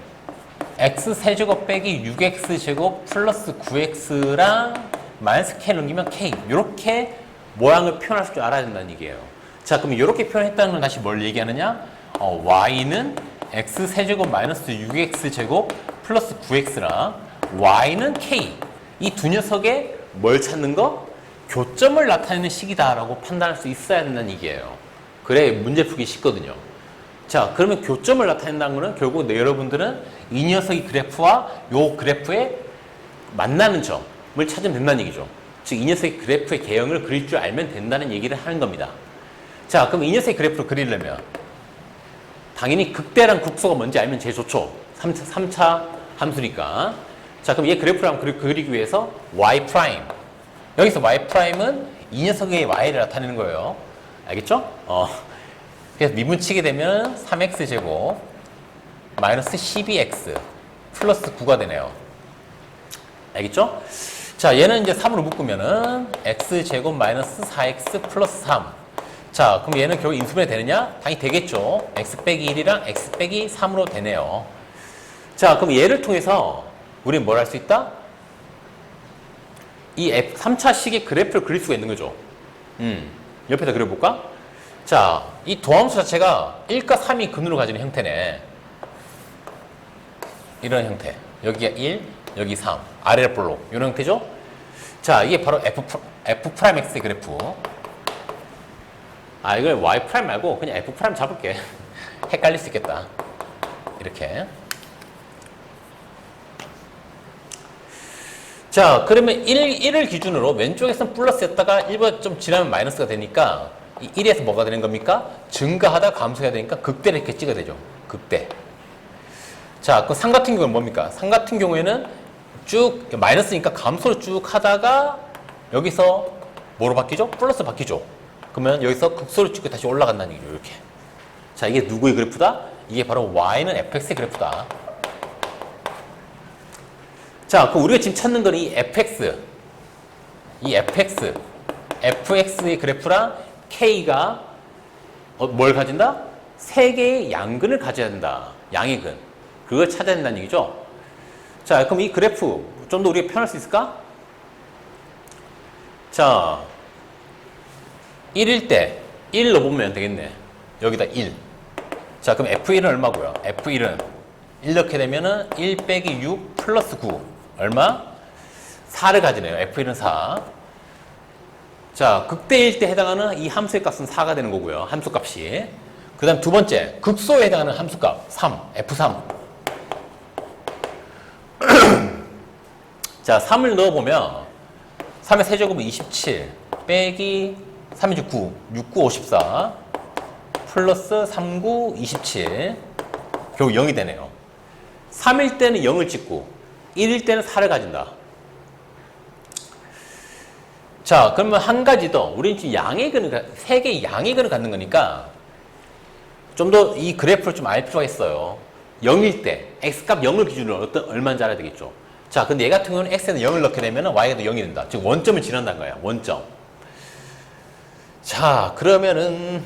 x세제곱 빼기 6x제곱 플러스 9x랑 마이너스 k를 넘기면 k. 이렇게 모양을 표현할 줄 알아야 된다는 얘기예요. 자, 그럼 이렇게 표현했다는 건 다시 뭘 얘기하느냐? y는 x세제곱 마이너스 6x제곱 플러스 9x랑 y는 k. 이 두 녀석의 뭘 찾는 거? 교점을 나타내는 식이다라고 판단할 수 있어야 된다는 얘기예요. 그래 문제 풀기 쉽거든요. 자, 그러면 교점을 나타낸다는 거는 결국 여러분들은 이 녀석의 그래프와 요 그래프의 만나는 점을 찾으면 된다는 얘기죠. 즉, 이 녀석의 그래프의 개형을 그릴 줄 알면 된다는 얘기를 하는 겁니다. 자, 그럼 이 녀석의 그래프를 그리려면 당연히 극대랑 극소가 뭔지 알면 제일 좋죠. 3차 함수니까. 자, 그럼 얘 그래프를 한번 그리기 위해서 y'. 여기서 y''은 이 녀석의 y를 나타내는 거예요. 알겠죠? 그래서 미분치게 되면 3x제곱 마이너스 12x 플러스 9가 되네요. 알겠죠? 자, 얘는 이제 3으로 묶으면은 x제곱 마이너스 4x 플러스 3. 자, 그럼 얘는 결국 인수분해 되느냐? 당연히 되겠죠. x 빼기 1이랑 x 빼기 3으로 되네요. 자, 그럼 얘를 통해서 우리는 뭘 할 수 있다? 이 3차식의 그래프를 그릴 수가 있는 거죠. 옆에다 그려볼까? 자, 이 도함수 자체가 1과 3이 근으로 가지는 형태네. 이런 형태. 여기가 1, 여기 3. 아래로 볼록. 이런 형태죠? 자, 이게 바로 F'X의 그래프. 아, 이걸 Y' 말고 그냥 F' 잡을게. 헷갈릴 수 있겠다. 이렇게. 자, 그러면 1을 기준으로 왼쪽에서는 플러스였다가 1보다 좀 지나면 마이너스가 되니까 이 1에서 뭐가 되는 겁니까? 증가하다 감소해야 되니까 극대를 이렇게 찍어야 되죠. 극대. 자, 그 상 같은 경우는 뭡니까? 상 같은 경우에는 쭉 마이너스니까 감소를 쭉 하다가 여기서 뭐로 바뀌죠? 플러스 바뀌죠. 그러면 여기서 극소를 찍고 다시 올라간다는 얘기죠. 이렇게. 자, 이게 누구의 그래프다? 이게 바로 Y는 fx의 그래프다. 자, 그럼 우리가 지금 찾는 건 이 fx, fx의 그래프랑 k가 뭘 가진다? 세 개의 양근을 가져야 된다. 양의 근. 그걸 찾아야 된다는 얘기죠. 자, 그럼 이 그래프 좀 더 우리가 표현할 수 있을까? 자, 1일 때 1 넣어보면 되겠네. 여기다 1. 자, 그럼 F1은 얼마고요? F1은 1 넣게 되면은 1 빼기 6 플러스 9. 얼마? 4를 가지네요. F1은 4. 자, 극대일 때 해당하는 이 함수의 값은 4가 되는 거고요. 함수 값이. 그 다음 두 번째, 극소에 해당하는 함수 값 3. F3. 자, 3을 넣어보면 3의 세제곱은 27 빼기 39, 69, 54 플러스 39, 27 결국 0이 되네요. 3일 때는 0을 찍고 1일 때는 4를 가진다. 자, 그러면 한 가지 더. 우리는 지금 양의 근을, 세 개의 양의 근을 갖는 거니까 좀 더 이 그래프를 좀 알 필요가 있어요. 0일 때 x값 0을 기준으로 얼마인지 알아야 되겠죠. 자, 근데 얘 같은 경우는 x에는 0을 넣게 되면 y가 또 0이 된다. 즉 원점을 지난다는 거야. 원점. 자, 그러면은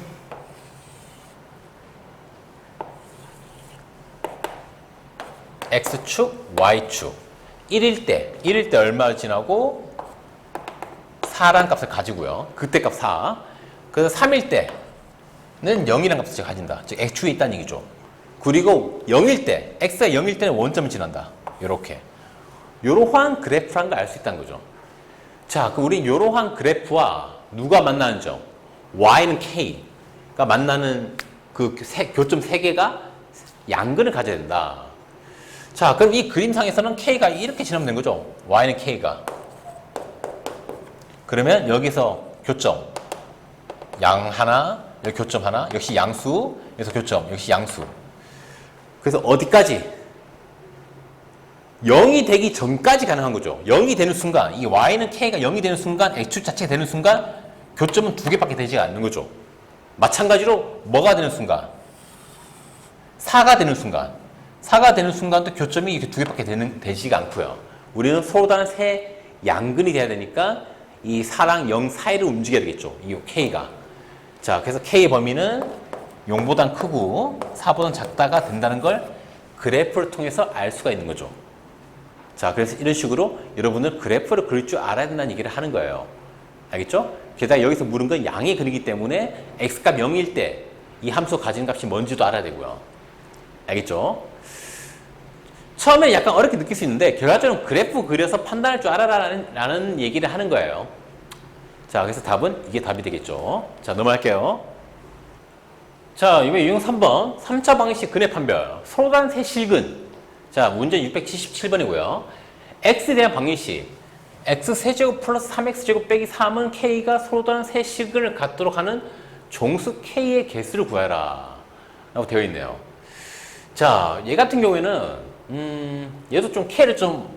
x축, y축 1일 때 얼마 지나고 4라는 값을 가지고요. 그때 값 4. 그래서 3일 때는 0이라는 값을 가진다. 즉 x축에 있다는 얘기죠. 그리고 0일 때, x가 0일 때는 원점을 지난다. 요렇게. 요러한 그래프란 걸 알 수 있다는 거죠. 자, 그럼 우리 요러한 그래프와 누가 만나는 점? y는 k가 만나는 그 교점 3개가 양근을 가져야 된다. 자, 그럼 이 그림상에서는 k가 이렇게 지나면 되는 거죠. y는 k가. 그러면 여기서 교점 양 하나, 여기 교점 하나, 역시 양수, 여기서 교점, 역시 양수. 그래서 어디까지? 0이 되기 전까지 가능한 거죠. 0이 되는 순간, 이 y는 k가 0이 되는 순간, x축 자체가 되는 순간 교점은 2개밖에 되지 않는 거죠. 마찬가지로 뭐가 되는 순간? 4가 되는 순간. 4가 되는 순간도 교점이 이렇게 2개밖에 되지가 않고요. 우리는 서로 다른 세 양근이 돼야 되니까 이 4랑 0 사이를 움직여야 되겠죠. 이 k가. 자, 그래서 k의 범위는 0보단 크고 4보단 작다가 된다는 걸 그래프를 통해서 알 수가 있는 거죠. 자, 그래서 이런 식으로 여러분은 그래프를 그릴 줄 알아야 된다는 얘기를 하는 거예요. 알겠죠? 게다가 여기서 물은 건 양의 근이기 때문에 x값 0일 때 이 함수 가진 값이 뭔지도 알아야 되고요. 알겠죠? 처음에 약간 어렵게 느낄 수 있는데 결과적으로 그래프 그려서 판단할 줄 알아라는 얘기를 하는 거예요. 자, 그래서 답은 이게 답이 되겠죠. 자, 넘어갈게요. 자, 이번에 유형 3번 3차 방정식 근의 판별 서로 다른 세 실근. 자, 문제 677번이고요. x에 대한 방정식 x세제곱 플러스 3x제곱 빼기 3은 k가 서로 다른 세 실근을 갖도록 하는 종수 k의 개수를 구해라 라고 되어 있네요. 자, 얘 같은 경우에는 얘도 좀 k를 좀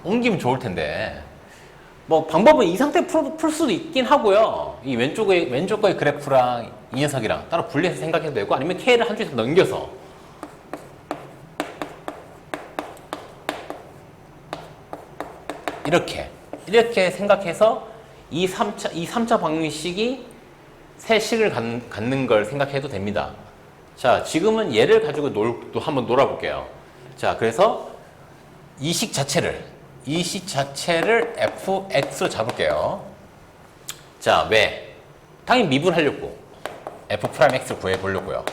옮기면 좋을 텐데 뭐 방법은 이 상태에 풀 수도 있긴 하고요. 이 왼쪽 거의 그래프랑 이 녀석이랑 따로 분리해서 생각해도 되고 아니면 k를 한 줄에서 넘겨서 이렇게 생각해서 이 3차 방정식이 세 식을 갖는 걸 생각해도 됩니다. 자, 지금은 얘를 가지고 또 한번 놀아볼게요. 자, 그래서 이 식 자체를 fx로 잡을게요. 자, 왜? 당연히 미분하려고. f'x를 구해보려고요.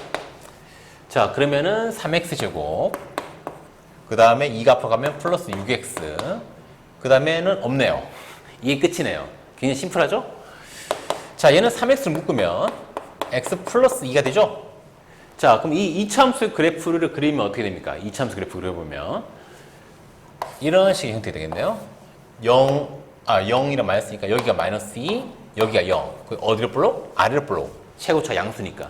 자, 그러면은 3x제곱, 그 다음에 2가 앞으로 가면 플러스 6x, 그 다음에는 없네요. 이게 끝이네요. 굉장히 심플하죠? 자, 얘는 3x를 묶으면 x 플러스 2가 되죠? 자, 그럼 이 이차함수의 그래프를 그리면 어떻게 됩니까? 이차함수 그래프 그려보면 이런 식의 형태가 되겠네요. 0이랑 마이너스니까 여기가 마이너스 2, 여기가 0. 어디로 불러? 아래로 불러. 최고차 양수니까.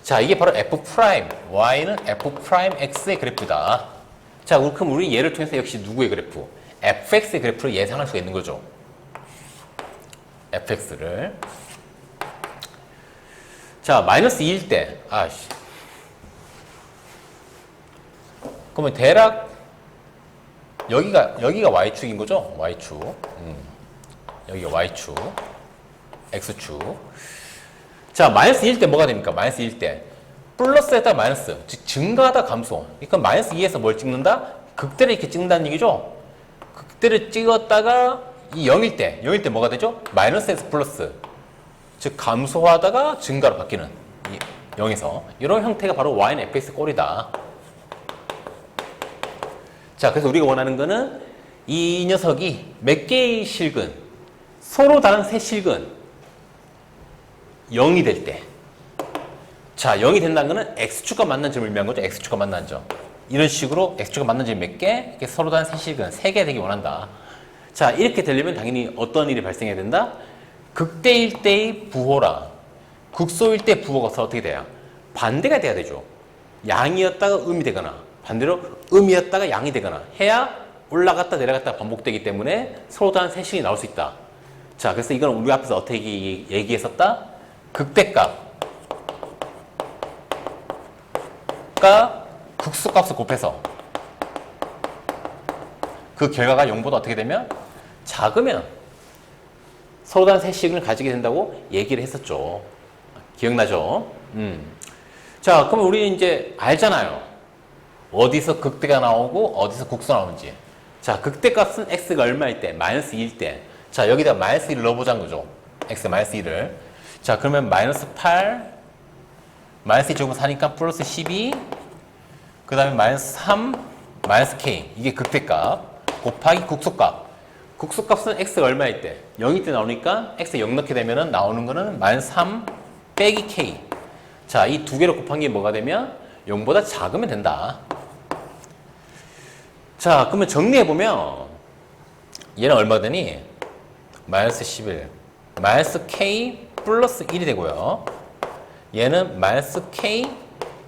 자, 이게 바로 f 프라임, y는 f 프라임 x의 그래프다. 자, 그럼 우리 얘를 통해서 역시 누구의 그래프? fx의 그래프를 예상할 수가 있는 거죠. fx를. 자, 마이너스 2일 때, 그러면 대략 여기가 y축인 거죠? y축. 여기가 y축, x축. 자, 마이너스 2일 때 뭐가 됩니까? 마이너스 2일 때 플러스에다 마이너스, 즉 증가하다 감소. 그러니까 마이너스 2에서 뭘 찍는다? 극대를 이렇게 찍는다는 얘기죠. 극대를 찍었다가 이 0일 때 뭐가 되죠? 마이너스에서 플러스, 즉 감소하다가 증가로 바뀌는 이 0에서 이런 형태가 바로 y는 fx 꼴이다. 자, 그래서 우리가 원하는 거는 이 녀석이 몇 개의 실근, 서로 다른 세 실근 0이 될 때, 자, 0이 된다는 거는 x축과 만난 점을 의미한 거죠. x축과 만난 점. 이런 식으로 x축과 만난 점이 몇 개? 이렇게 서로 다른 세 실근 3개 되기 원한다. 자, 이렇게 되려면 당연히 어떤 일이 발생해야 된다? 극대일 때의 부호랑 극소일 때 부호가 어떻게 돼야? 반대가 돼야 되죠. 양이었다가 음이 되거나 반대로 음이었다가 양이 되거나 해야 올라갔다 내려갔다 반복되기 때문에 서로 다른 세 실이 나올 수 있다. 자, 그래서 이건 우리 앞에서 어떻게 얘기했었다? 극대값과 극소값을 곱해서 그 결과가 0보다 어떻게 되면 작으면 서로 다른 세 식을 가지게 된다고 얘기를 했었죠. 기억나죠? 자, 그럼 우리 이제 알잖아요. 어디서 극대가 나오고 어디서 극소 나오는지. 자, 극대값은 x가 얼마일 때? 마이너스 2일 때. 자, 여기다 마이너스 1을 넣어보자는 거죠. x 마이너스 1을. 자, 그러면 마이너스 8, 마이너스 2 제곱은 4니까 플러스 12, 그 다음에 마이너스 3, 마이너스 k. 이게 극대값 곱하기 극소값. 극소값은 x가 얼마일 때? 0일 때 나오니까 x 0 넣게 되면 나오는 거는 마이너스 3 빼기 k. 자, 이 두 개를 곱한 게 뭐가 되면 0보다 작으면 된다. 자, 그러면 정리해보면 얘는 얼마 되니? 마이너스 11, 마이너스 k 플러스 1이 되고요. 얘는 마이너스 k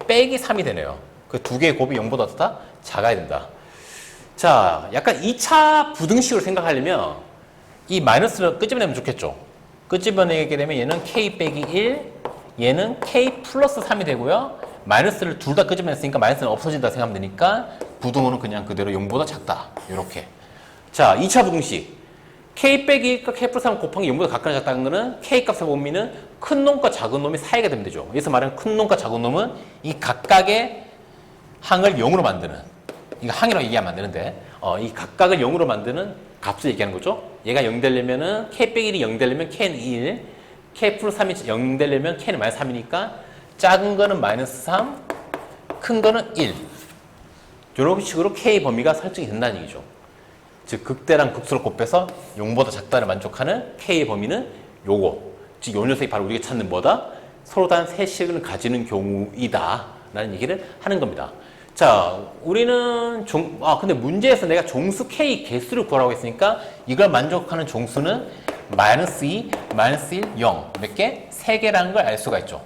빼기 3이 되네요. 그 두 개의 곱이 0보다 어떻다? 작아야 된다. 자, 약간 2차 부등식으로 생각하려면 이 마이너스를 끄집어내면 좋겠죠. 끄집어내게 되면 얘는 k 빼기 1, 얘는 k 플러스 3이 되고요. 마이너스를 둘 다 끄집어냈으니까 마이너스는 없어진다 생각하면 되니까 부등호는 그냥 그대로 0보다 작다. 이렇게. 자, 2차 부등식. k 빼기 1과 k 플러스 3 곱한 게 0보다 각각 작다는 거는 k 값의 범위는 큰 놈과 작은 놈이 사이가 되면 되죠. 여기서 말하는 큰 놈과 작은 놈은 이 각각의 항을 0으로 만드는, 이거 항이라고 얘기하면 안 되는데, 이 각각을 0으로 만드는 값을 얘기하는 거죠. 얘가 0 되려면은 k 빼기 1이 0 되려면 k는 1, k 플러스 3이 0 되려면 k는 마이너스 3이니까 작은 거는 마이너스 3, 큰 거는 1. 이런 식으로 k 범위가 설정이 된다는 얘기죠. 즉 극대랑 극소를 곱해서 0보다 작다를 만족하는 k의 범위는 요거. 즉 요 녀석이 바로 우리가 찾는 뭐다? 서로 다른 세 식을 가지는 경우이다 라는 얘기를 하는 겁니다. 자, 우리는 근데 문제에서 내가 종수 k 개수를 구하라고 했으니까 이걸 만족하는 종수는 마이너스 2, 마이너스 1, 0 몇 개? 3개라는 걸 알 수가 있죠.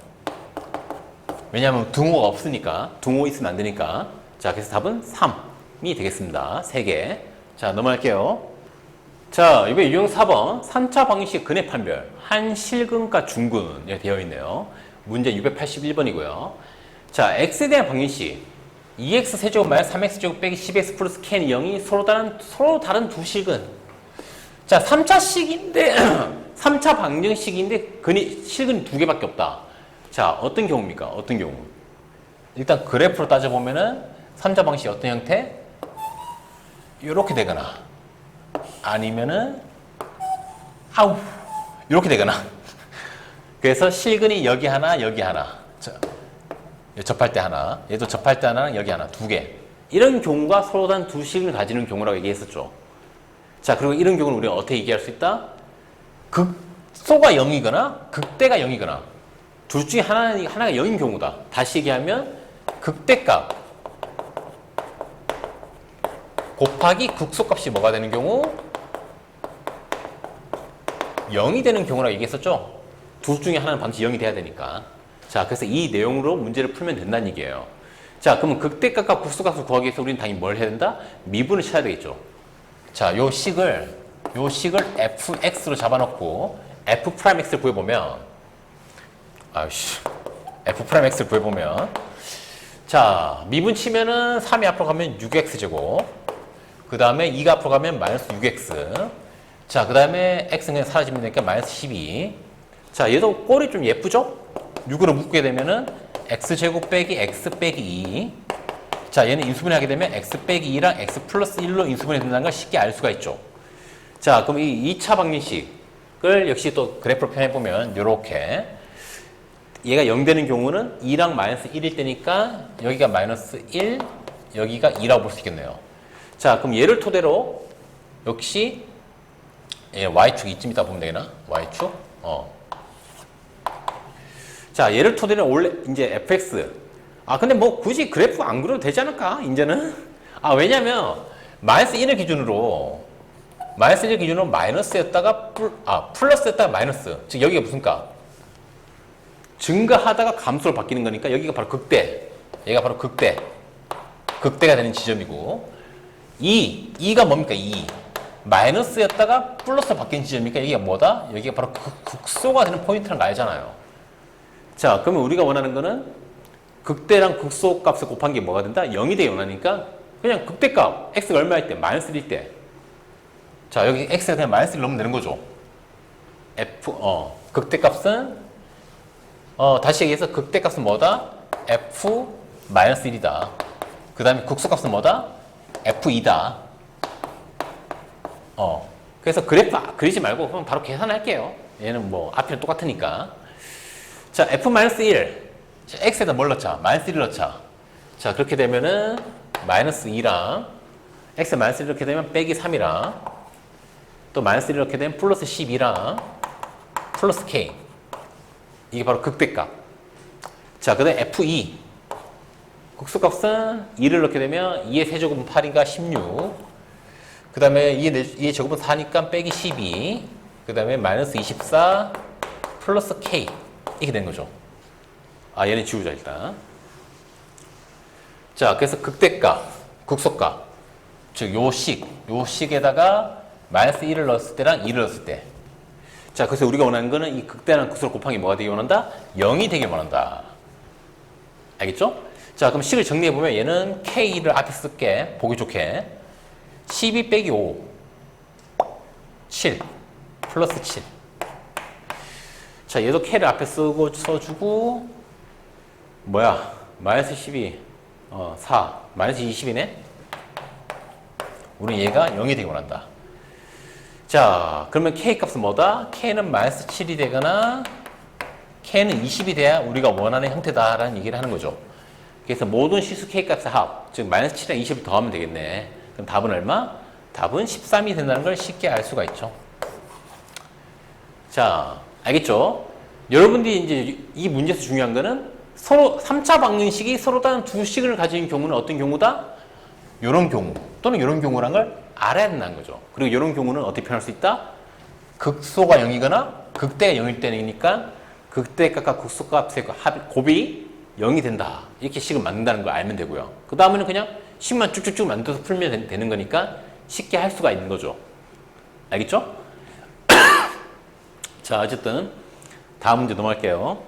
왜냐하면 등호가 없으니까, 등호 있으면 안 되니까. 자, 그래서 답은 3이 되겠습니다. 3개. 자, 넘어갈게요. 자, 이번에 유형 4번 3차 방정식 근해 판별 한 실근과 중근 이렇게 되어 있네요. 문제 681번이고요. 자, x에 대한 방정식 2x 세제곱 마이너스 3x 제곱 빼기 10x 플러스 k는 0이 서로 다른 두 실근. 자, 3차식인데 3차 방정식인데 실근이 두 개밖에 없다. 자, 어떤 경우입니까? 어떤 경우? 일단 그래프로 따져보면은 3차 방정식이 어떤 형태? 이렇게 되거나 아니면은 이렇게 되거나 그래서 실근이 여기 하나, 여기 하나. 접할 때 하나. 얘도 접할 때 하나는 여기 하나. 두 개. 이런 경우가 서로 다른 두 실근을 가지는 경우라고 얘기했었죠. 자, 그리고 이런 경우는 우리가 어떻게 얘기할 수 있다? 극소가 0이거나 극대가 0이거나 둘 중에 하나가 0인 경우다. 다시 얘기하면 극대값 곱하기 극소값이 뭐가 되는 경우? 0이 되는 경우라고 얘기했었죠. 둘 중에 하나는 반드시 0이 돼야 되니까. 자, 그래서 이 내용으로 문제를 풀면 된다는 얘기예요. 자, 그러면 극대값과 극소값을 구하기 위해서 우리는 당연히 뭘 해야 된다? 미분을 쳐야 되겠죠. 자, 요 식을 fx로 잡아놓고 f'x를 구해보면 f'x를 구해보면 자, 미분 치면은 3이 앞으로 가면 6x제곱 그 다음에 2가 앞으로 가면 마이너스 6x 자, 그 다음에 x는 그냥 사라지면 되니까 마이너스 12 자, 얘도 꼴이 좀 예쁘죠? 6으로 묶게 되면은 x제곱 빼기 x 빼기 2 자, 얘는 인수분해 하게 되면 x 빼기 2랑 x 플러스 1로 인수분해 된다는 걸 쉽게 알 수가 있죠. 자, 그럼 이 2차 방정식을 역시 또 그래프로 표현해보면 요렇게 얘가 0 되는 경우는 2랑 마이너스 1일 때니까 여기가 마이너스 1, 여기가 2라고 볼 수 있겠네요. 자, 그럼 얘를 토대로 역시 y축 이쯤 있다 보면 되나? y축? 자, 얘를 토대로 원래 이제 fx 근데 뭐 굳이 그래프 안 그려도 되지 않을까? 이제는 왜냐면 마이너스 1을 기준으로 마이너스였다가 플러스였다가 마이너스 즉 여기가 무슨 값? 증가하다가 감소로 바뀌는 거니까 여기가 바로 극대 얘가 바로 극대가 되는 지점이고 2가 뭡니까? 2 마이너스였다가 플러스로 바뀌는 지점이니까 여기가 뭐다? 여기가 바로 극소가 되는 포인트라는 거 알잖아요. 자, 그러면 우리가 원하는 거는 극대랑 극소 값을 곱한 게 뭐가 된다? 0이 돼 원하니까 그냥 극대값 x가 얼마일 때? 마이너스 1일 때. 자, 여기 x가 그냥 마이너스 1 넣으면 되는 거죠. 극대값은 다시 얘기해서 극대값은 뭐다? f 마이너스 1이다. 그 다음에 극소값은 뭐다? f2다. 그래서 그래프 그리지 말고 그럼 바로 계산할게요. 얘는 뭐 앞이랑 똑같으니까. 자, f-1 x에다 뭘 넣자? 마이너스 1을 넣자. 자, 그렇게 되면은 마이너스 2랑 x 마이너스 1 이렇게 되면 빼기 3이랑 또 마이너스 1 이렇게 되면 플러스 12랑 플러스 k 이게 바로 극대값. 자, 그 다음에 f2 극소값은 2를 넣게 되면 2의 세제곱은 8이니까 16 그 다음에 2의 제곱은 4니까 빼기 12 그 다음에 마이너스 24 플러스 k 이렇게 된 거죠. 얘는 지우자 일단. 자, 그래서 극대값, 극소값 즉 요식에다가 마이너스 1을 넣었을 때랑 2를 넣었을 때 자, 그래서 우리가 원하는 거는 이 극대랑 극소를 곱한 게 뭐가 되길 원한다? 0이 되길 원한다. 알겠죠? 자, 그럼 식을 정리해보면 얘는 K를 앞에 쓸게. 보기 좋게. 12 빼기 5. 7. 플러스 7. 자, 얘도 K를 앞에 써주고, 마이너스 12. 4. 마이너스 20이네? 우리 얘가 0이 되길 원한다. 자, 그러면 K 값은 뭐다? K는 마이너스 7이 되거나, K는 20이 돼야 우리가 원하는 형태다라는 얘기를 하는 거죠. 그래서 모든 실수 K값의 합, 즉 마이너스 7이랑 20을 더하면 되겠네. 그럼 답은 얼마? 답은 13이 된다는 걸 쉽게 알 수가 있죠. 자, 알겠죠? 여러분들이 이제 이 문제에서 중요한 거는 서로 3차 방정식이 서로 다른 두 식을 가진 경우는 어떤 경우다? 이런 경우 또는 이런 경우라는 걸 알아야 된다는 거죠. 그리고 이런 경우는 어떻게 표현할 수 있다? 극소가 0이거나 극대가 0일 때니까 극대값과 극소값의 곱이 0이 된다. 이렇게 식을 만든다는 걸 알면 되고요. 그 다음에는 그냥 식만 쭉쭉쭉 만들어서 풀면 되는 거니까 쉽게 할 수가 있는 거죠. 알겠죠? 자, 어쨌든 다음 문제 넘어갈게요.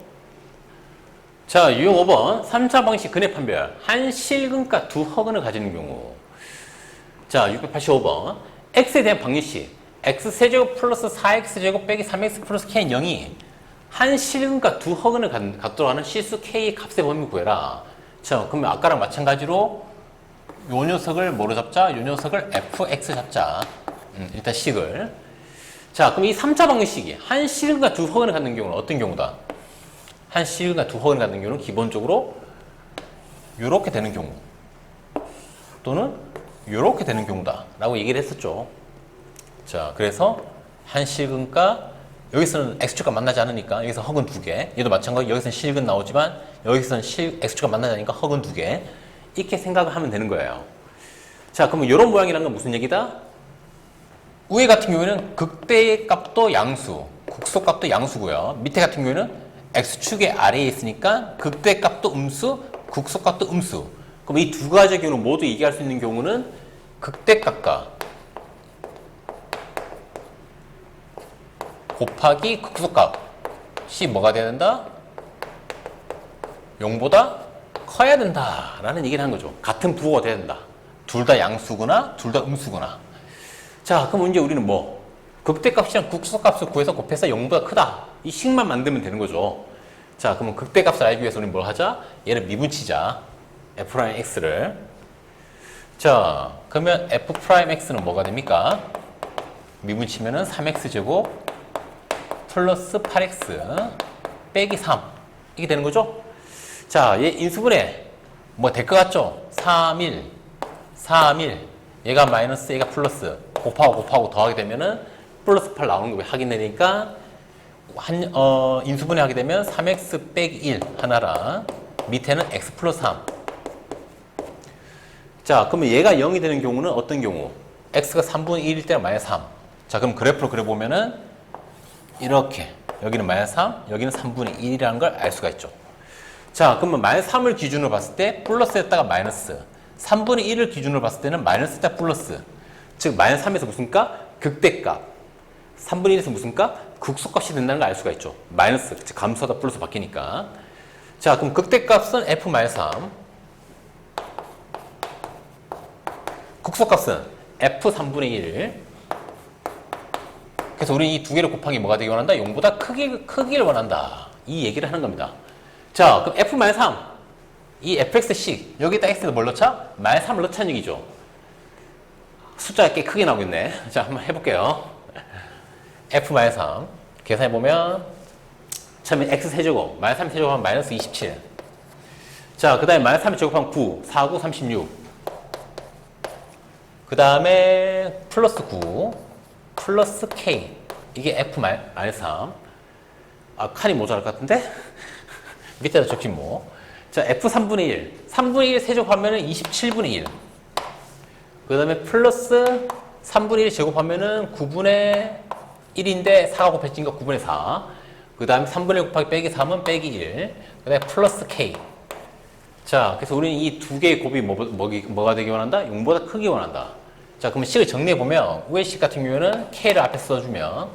자, 유형 5번 3차 방식 근해 판별 한 실근과 두 허근을 가지는 경우. 자, 685번 x에 대한 방정식 x세제곱 플러스 4x제곱 빼기 3x 플러스 k는 0이 한 실근과 두 허근을 갖도록 하는 실수 k의 값의 범위 구해라. 자, 그러면 아까랑 마찬가지로 요 녀석을 뭐로 잡자? 요 녀석을 fx 잡자. 일단 식을. 자, 그럼 이 3차 방정식이 한 실근과 두 허근을 갖는 경우는 어떤 경우다? 한 실근과 두 허근 같은 경우는 기본적으로 이렇게 되는 경우 또는 이렇게 되는 경우다 라고 얘기를 했었죠. 자, 그래서 한 실근과 여기서는 x축가 만나지 않으니까 여기서 허근 두 개, 얘도 마찬가지로 여기서는 실근 나오지만 여기서는 x축가 만나지 않으니까 허근 두 개, 이렇게 생각을 하면 되는 거예요. 자, 그러면 이런 모양이라는 건 무슨 얘기다? 위에 같은 경우에는 극대의 값도 양수, 극소 값도 양수고요. 밑에 같은 경우에는 x축의 아래에 있으니까 극대 값도 음수, 극소 값도 음수. 그럼 이 두 가지 경우는 모두 얘기할 수 있는 경우는 극대 값과 곱하기 극소 값이 뭐가 돼야 된다? 0보다 커야 된다 라는 얘기를 하는 거죠. 같은 부호가 돼야 된다. 둘 다 양수구나 둘 다 음수구나. 자, 그럼 이제 우리는 뭐 극대값이랑 극소값을 구해서 곱해서 0보다 크다 이 식만 만들면 되는 거죠. 자, 그러면 극대값을 알기 위해서 우리는 뭘 하자? 얘를 미분치자. f'x를. 자, 그러면 f'x는 뭐가 됩니까? 미분치면은 3x제곱 플러스 8x 빼기 3 이게 되는 거죠. 자, 얘 인수분해 뭐 될 것 같죠? 3, 1, 3, 1 얘가 마이너스 얘가 플러스 곱하고 더하게 되면은 플러스 8 나오는 거 확인되니까 인수분해 하게 되면 3x 빼기 1 하나랑 밑에는 x 플러스 3. 자, 그러면 얘가 0이 되는 경우는 어떤 경우? x가 3분의 1일 때는 마이너스 3. 자, 그럼 그래프로 그려보면은 이렇게 여기는 마이너스 3, 여기는 3분의 1이라는 걸 알 수가 있죠. 자, 그러면 마이너스 3을 기준으로 봤을 때 플러스였다가 마이너스, 3분의 1을 기준으로 봤을 때는 마이너스였다가 플러스. 즉 마이너스 3에서 무슨 값? 극대값. 3분의 1에서 무슨 값? 극소값이 된다는 걸 알 수가 있죠. 마이너스, 즉 감소하다 플러스 바뀌니까. 자, 그럼 극대값은 f-3, 극소값은 f3분의 1. 그래서 우리 이 두 개를 곱하기 뭐가 되기 원한다? 0보다 크기를 원한다. 이 얘기를 하는 겁니다. 자, 그럼 f-3 이 fx씩 여기다 x에서 뭘 넣자? -3을 넣자는 얘기죠. 숫자가 꽤 크게 나오겠네. 자, 한번 해볼게요. f-3 계산해보면 처음에 x 세제곱 -3 세제곱하면 마이너스 27. 자, 그 다음에 -3 제곱하면 9, 4, 9, 36. 그 다음에 플러스 9 플러스 k 이게 f-3. 아, 칸이 모자랄 것 같은데? 밑에다 적지 뭐. 자, f3분의 1 3분의 1 세제곱하면 27분의 1. 그 다음에 플러스 3분의 1 제곱하면은 9분의 1인데 4가 곱해지니까 9분의 4. 그 다음에 3분의 1 곱하기 빼기 3은 빼기 1. 그 다음에 플러스 k. 자, 그래서 우리는 이 두 개의 곱이 뭐가 되기 원한다? 0보다 크기 원한다. 자, 그러면 식을 정리해보면 위의 식 같은 경우에는 k를 앞에 써주면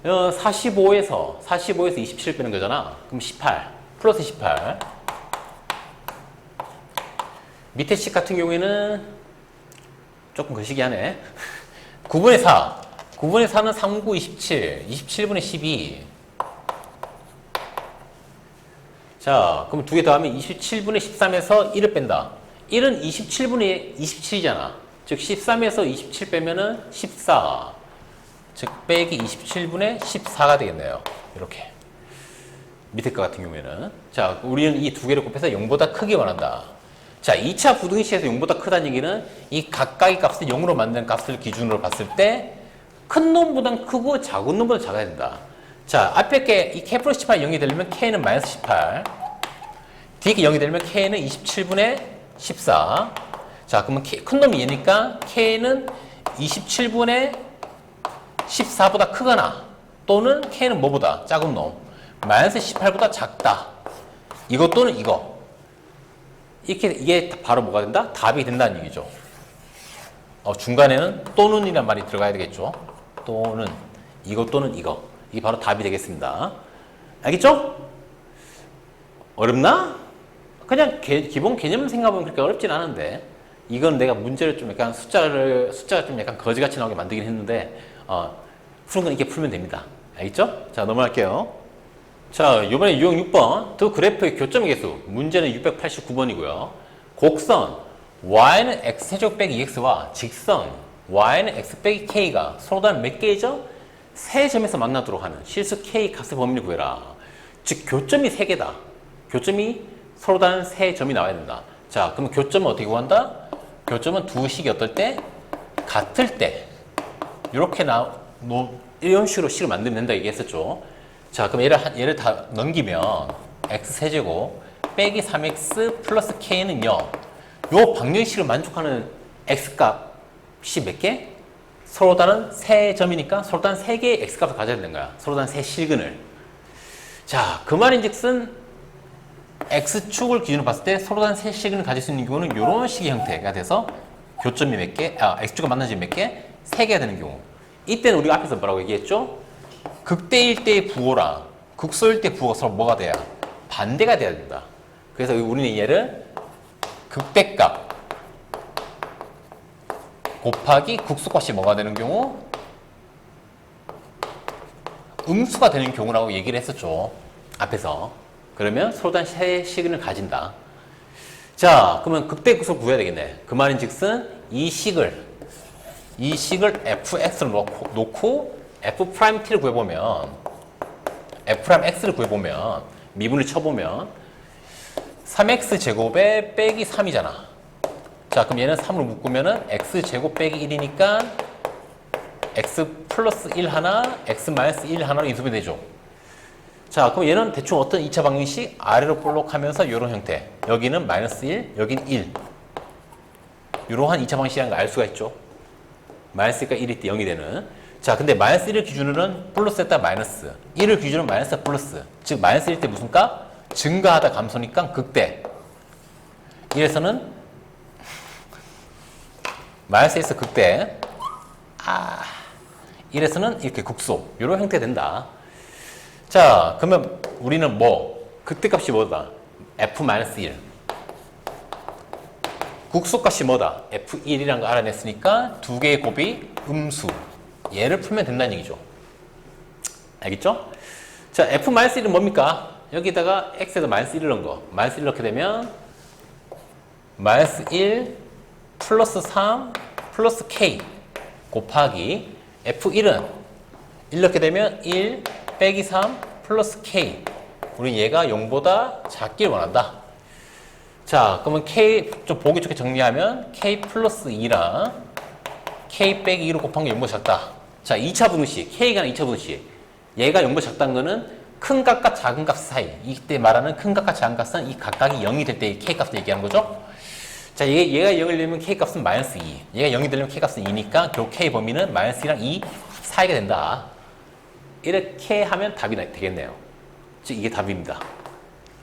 45에서 27 빼는 거잖아. 그럼 18 플러스 18. 밑에 식 같은 경우에는 조금 거시기하네. 9분의 4 9분의 4는 3, 9, 27 27분의 12. 자, 그럼 두 개 더하면 27분의 13에서 1을 뺀다. 1은 27분의 27이잖아. 즉 13에서 27 빼면은 14. 즉 빼기 27분의 14가 되겠네요. 이렇게. 밑에 거 같은 경우에는. 자, 우리는 이 두 개를 곱해서 0보다 크게 원한다. 자, 2차 부등식에서 0보다 크다는 얘기는 이 각각의 값을 0으로 만드는 값을 기준으로 봤을 때 큰 놈보다 크고 작은 놈보다 작아야 된다. 자, 앞에 게 이 k 플러스 18이 0이 되려면 k는 마이너스 18. 뒤에 게 0이 되려면 k는 27분의 14. 자, 그러면 큰 놈이 얘니까 k는 27분의 14보다 크거나 또는 k는 뭐보다 작은 놈 마이너스 18보다 작다. 이거 또는 이거. 이게 바로 뭐가 된다? 답이 된다는 얘기죠. 중간에는 또는이란 말이 들어가야 되겠죠. 또는 이거 또는 이거. 이게 바로 답이 되겠습니다. 알겠죠? 어렵나? 그냥 기본 개념을 생각하면 그렇게 어렵진 않은데 이건 내가 문제를 좀 약간 숫자가 좀 약간 거지같이 나오게 만들긴 했는데 푸는 건 이렇게 풀면 됩니다. 알겠죠? 자, 넘어갈게요. 자, 이번에 유형 6번 두 그래프의 교점의 개수. 문제는 689번이고요. 곡선 y는 x제곱 빼기 2x와 직선 y는 x 빼기 k가 서로 다른 몇 개이죠? 세 점에서 만나도록 하는 실수 k 값의 범위를 구해라. 즉 교점이 3개다. 교점이 서로 다른 3점이 나와야 된다. 자, 그러면 교점은 어떻게 구한다? 교점은 두 식이 어떨 때? 같을 때. 이렇게 이런 식으로 식을 만들면 된다 얘기했었죠. 자, 그럼 얘를 다 넘기면 x세제곱 빼기 3x 플러스 k는 0. 요 방정식을 만족하는 x값이 몇 개? 서로 다른 3점이니까 서로 다른 3개의 x값을 가져야 되는 거야. 서로 다른 3실근을. 자, 그 말인즉슨 x축을 기준으로 봤을 때 서로 다른 3실근을 가질 수 있는 경우는 이런 식의 형태가 돼서 교점이 몇 개? x축과 만난 점이 몇 개? 3개가 되는 경우. 이때는 우리가 앞에서 뭐라고 얘기했죠? 극대일 때의 부호랑 극소일 때 부호가 서로 뭐가 돼야? 반대가 돼야 된다. 그래서 우리는 얘를 극대값 곱하기 극소값이 뭐가 되는 경우? 음수가 되는 경우라고 얘기를 했었죠. 앞에서. 그러면 서로 다른 세 식을 가진다. 자, 그러면 극대 극소를 구해야 되겠네. 그 말인즉슨 이 식을 fx로 놓고 f't를 구해보면 f'x를 구해보면 미분을 쳐보면 3x 제곱에 빼기 3이잖아. 자, 그럼 얘는 3으로 묶으면은 x 제곱 빼기 1이니까 x 플러스 1 하나, x 마이너스 1 하나로 인수분해 되죠. 자, 그럼 얘는 대충 어떤 2차 방정식 아래로 볼록하면서 이런 형태. 여기는 마이너스 1, 여기는 1. 이러한 2차 방정식이라는 걸 알 수가 있죠. 마이너스 1과 1이 때 0이 되는. 자, 근데 마이너스 1을 기준으로는 플러스에다 마이너스, 1을 기준으로 마이너스 플러스. 즉 마이너스 1 때 무슨 값? 증가하다 감소니까 극대. 이래서는 마이너스 1에서 극대. 이래서는 이렇게 극소. 이런 형태 된다. 자, 그러면 우리는 뭐? 극대값이 뭐다? f-1. 극소값이 뭐다? f1이라는 거 알아냈으니까 두 개의 곱이 음수. 얘를 풀면 된다는 얘기죠. 알겠죠? 자, f-1은 뭡니까? 여기다가 x에다 마이너스 1을 넣은 거. 마이너스 1 넣게 되면 마이너스 1 플러스 3 플러스 k 곱하기 f1은 1 넣게 되면 1 빼기 3 플러스 k. 우리 얘가 0보다 작길 원한다. 자, 그러면 k 좀 보기 좋게 정리하면 k 플러스 2랑 k 빼기 2로 곱한 게 0보다 작다. 자, 2차 분식, k가 2차 분식. 얘가 0보다 작다는 거는 큰 값과 작은 값 사이. 이때 말하는 큰 값과 작은 값은 이 각각이 0이 될 때 k 값을 얘기하는 거죠. 자, 얘가 0을 내면 k 값은 마이너스 2. 얘가 0이 되려면 k 값은 2니까 결국 k 범위는 마이너스 2랑 2 사이가 된다. 이렇게 하면 답이 되겠네요. 즉 이게 답입니다.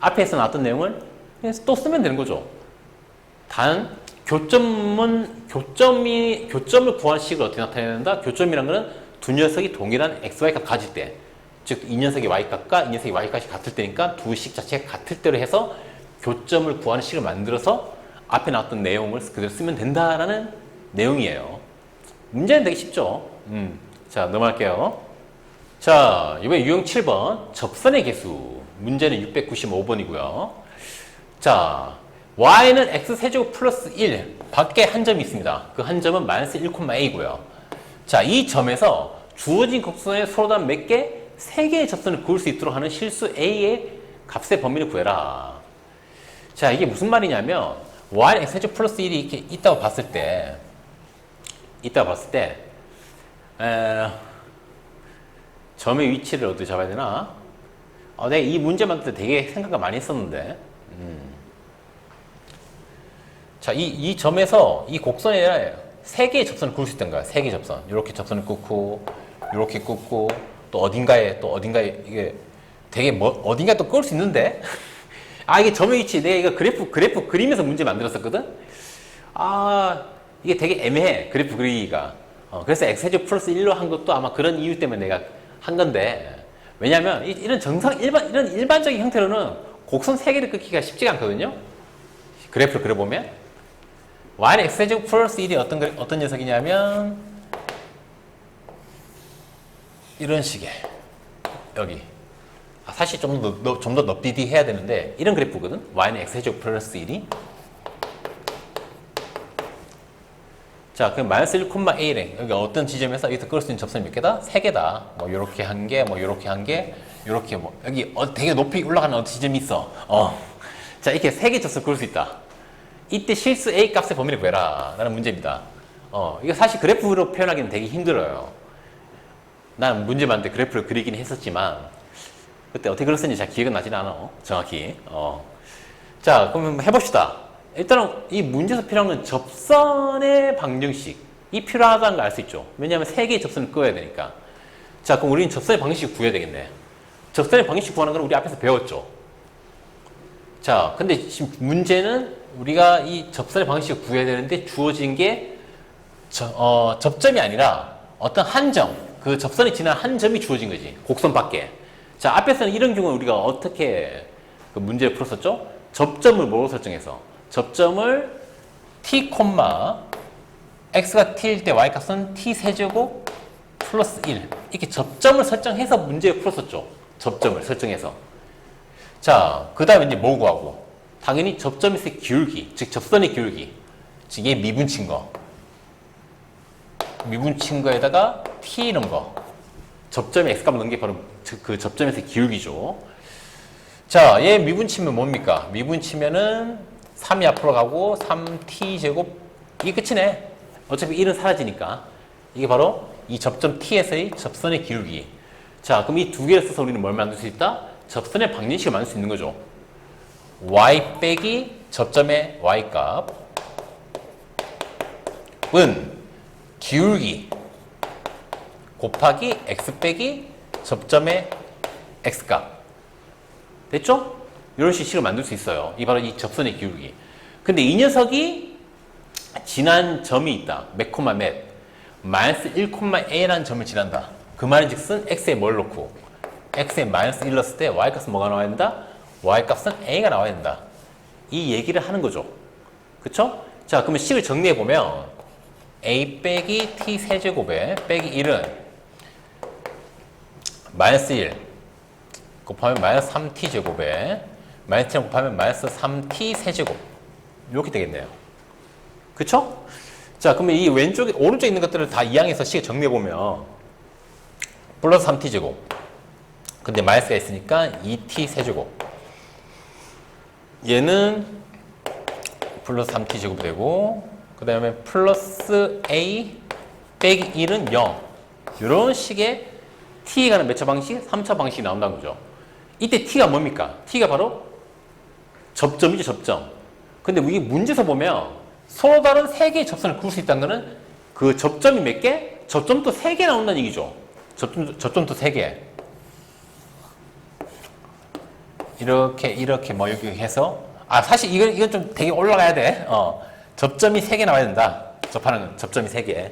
앞에서 나왔던 내용을 그냥 또 쓰면 되는 거죠. 단 교점을 구한 식을 어떻게 나타내야 된다? 교점이란 거는 두 녀석이 동일한 x, y 값 가질 때, 즉 이 녀석의 y 값과 이 녀석의 y 값이 같을 때니까 두 식 자체가 같을 때로 해서 교점을 구하는 식을 만들어서 앞에 나왔던 내용을 그대로 쓰면 된다라는 내용이에요. 문제는 되게 쉽죠. 자, 넘어갈게요. 자, 이번에 유형 7번 접선의 개수. 문제는 695번이고요. 자, y는 x세제곱 플러스 1 밖에 한 점이 있습니다. 그 한 점은 마이너스 1,a고요. 자, 이 점에서 주어진 곡선의 서로 다른 몇 개? 3개의 접선을 그을 수 있도록 하는 실수 a의 값의 범위를 구해라. 자, 이게 무슨 말이냐면 y는 x세제곱 플러스 1이 이렇게 있다고 봤을 때 점의 위치를 어떻게 잡아야 되나? 내가 이 문제 만들 때 되게 생각을 많이 했었는데. 자, 이 점에서 이 곡선에 3개의 접선을 그을 수 있다는 거야. 3개의 접선. 이렇게 접선을 끊고, 이렇게 끊고, 또 어딘가에 이게 되게 어딘가에 또 끌 수 있는데? 이게 점의 위치. 내가 이거 그래프 그리면서 문제 만들었었거든? 이게 되게 애매해. 그래프 그리기가. 그래서 x제곱 플러스 1로 한 것도 아마 그런 이유 때문에 내가 한 건데, 왜냐면 이런 이런 일반적인 형태로는 곡선 3개를 끊기가 쉽지가 않거든요. 그래프를 그려보면 y는 x제곱 플러스 1이 어떤 녀석이냐면 이런 식의 여기 사실 좀 더 넙디디 해야 되는데 이런 그래프거든. y는 x제곱 플러스 1이 자, 그럼 마이너스 1,a래. 여기 어떤 지점에서 여기서 끌 수 있는 접선이 몇 개다? 3개다. 뭐, 요렇게 한 개, 뭐, 요렇게 한 개, 요렇게 뭐, 여기 되게 높이 올라가는 어떤 지점이 있어. 자, 이렇게 3개 접선을 끌 수 있다. 이때 실수 a 값의 범위를 구해라. 라는 문제입니다. 이거 사실 그래프로 표현하기는 되게 힘들어요. 난 문제 만들 때 그래프를 그리긴 했었지만, 그때 어떻게 그렸었는지 잘 기억은 나진 않아. 정확히. 자, 그럼 해봅시다. 일단은 이 문제에서 필요한 건 접선의 방정식이 필요하다는 걸 알 수 있죠. 왜냐하면 3개의 접선을 그어야 되니까. 자, 그럼 우리는 접선의 방정식 구해야 되겠네. 접선의 방정식 구하는 건 우리 앞에서 배웠죠. 자, 근데 지금 문제는 우리가 이 접선의 방정식을 구해야 되는데 주어진 게 접점이 아니라 어떤 한 점, 그 접선이 지난 한 점이 주어진 거지. 곡선 밖에. 자, 앞에서는 이런 경우는 우리가 어떻게 그 문제를 풀었었죠? 접점을 뭐로 설정해서? 접점을 t, x가 t일 때 y값은 t 세제곱 플러스 1 이렇게 접점을 설정해서 문제를 풀었었죠. 접점을 설정해서. 자, 그 다음에 이제 뭐 구하고? 당연히 접점에서의 기울기, 즉 접선의 기울기. 즉 이게 미분친 거. 미분친 거에다가 t 이런 거. 접점에 x값을 넣은 게 바로 그 접점에서의 기울기죠. 자, 얘 미분치면 뭡니까? 미분치면은 3이 앞으로 가고 3t제곱 이게 끝이네. 어차피 1은 사라지니까. 이게 바로 이 접점 t에서의 접선의 기울기. 자, 그럼 이 두 개를 써서 우리는 뭘 만들 수 있다? 접선의 방정식을 만들 수 있는 거죠. y 빼기 접점의 y값은 기울기 곱하기 x 빼기 접점의 x값. 됐죠? 이런 식으로 만들 수 있어요. 이 바로 이 접선의 기울기. 근데 이 녀석이 지난 점이 있다. 몇 콤마 몇. 마이너스 1,a라는 점을 지난다. 그 말인즉슨 x에 뭘 넣고 x에 마이너스 1 넣었을 때 y값은 뭐가 나와야 된다? y값은 a가 나와야 된다. 이 얘기를 하는 거죠. 그쵸? 자, 그러면 식을 정리해 보면 a 빼기 t 세제곱에 빼기 1은 마이너스 1 곱하면 마이너스 3t 제곱에 마이너스 1 곱하면 마이너스 3t 세제곱 이렇게 되겠네요. 그쵸? 자, 그러면 이 왼쪽에 오른쪽에 있는 것들을 다 이항해서 식을 정리해보면 플러스 3t 제곱 근데 마이너스가 있으니까 2t 세제곱 얘는 플러스 3t 제곱이 되고 그 다음에 플러스 a 빼기 1은 0 이런 식의 t에 관한 몇 차 방식? 3차 방식이 나온다는 거죠. 이때 t가 뭡니까? t가 바로 접점이죠, 접점. 근데 이게 문제에서 보면 서로 다른 3개의 접선을 그을 수 있다는 거는 그 접점이 몇 개? 접점도 3개 나온다는 얘기죠. 접점도 3개. 이렇게 뭐 여기 해서 사실 이건 좀 되게 올라가야 돼. 접점이 3개 나와야 된다. 접하는 건 접점이 3개.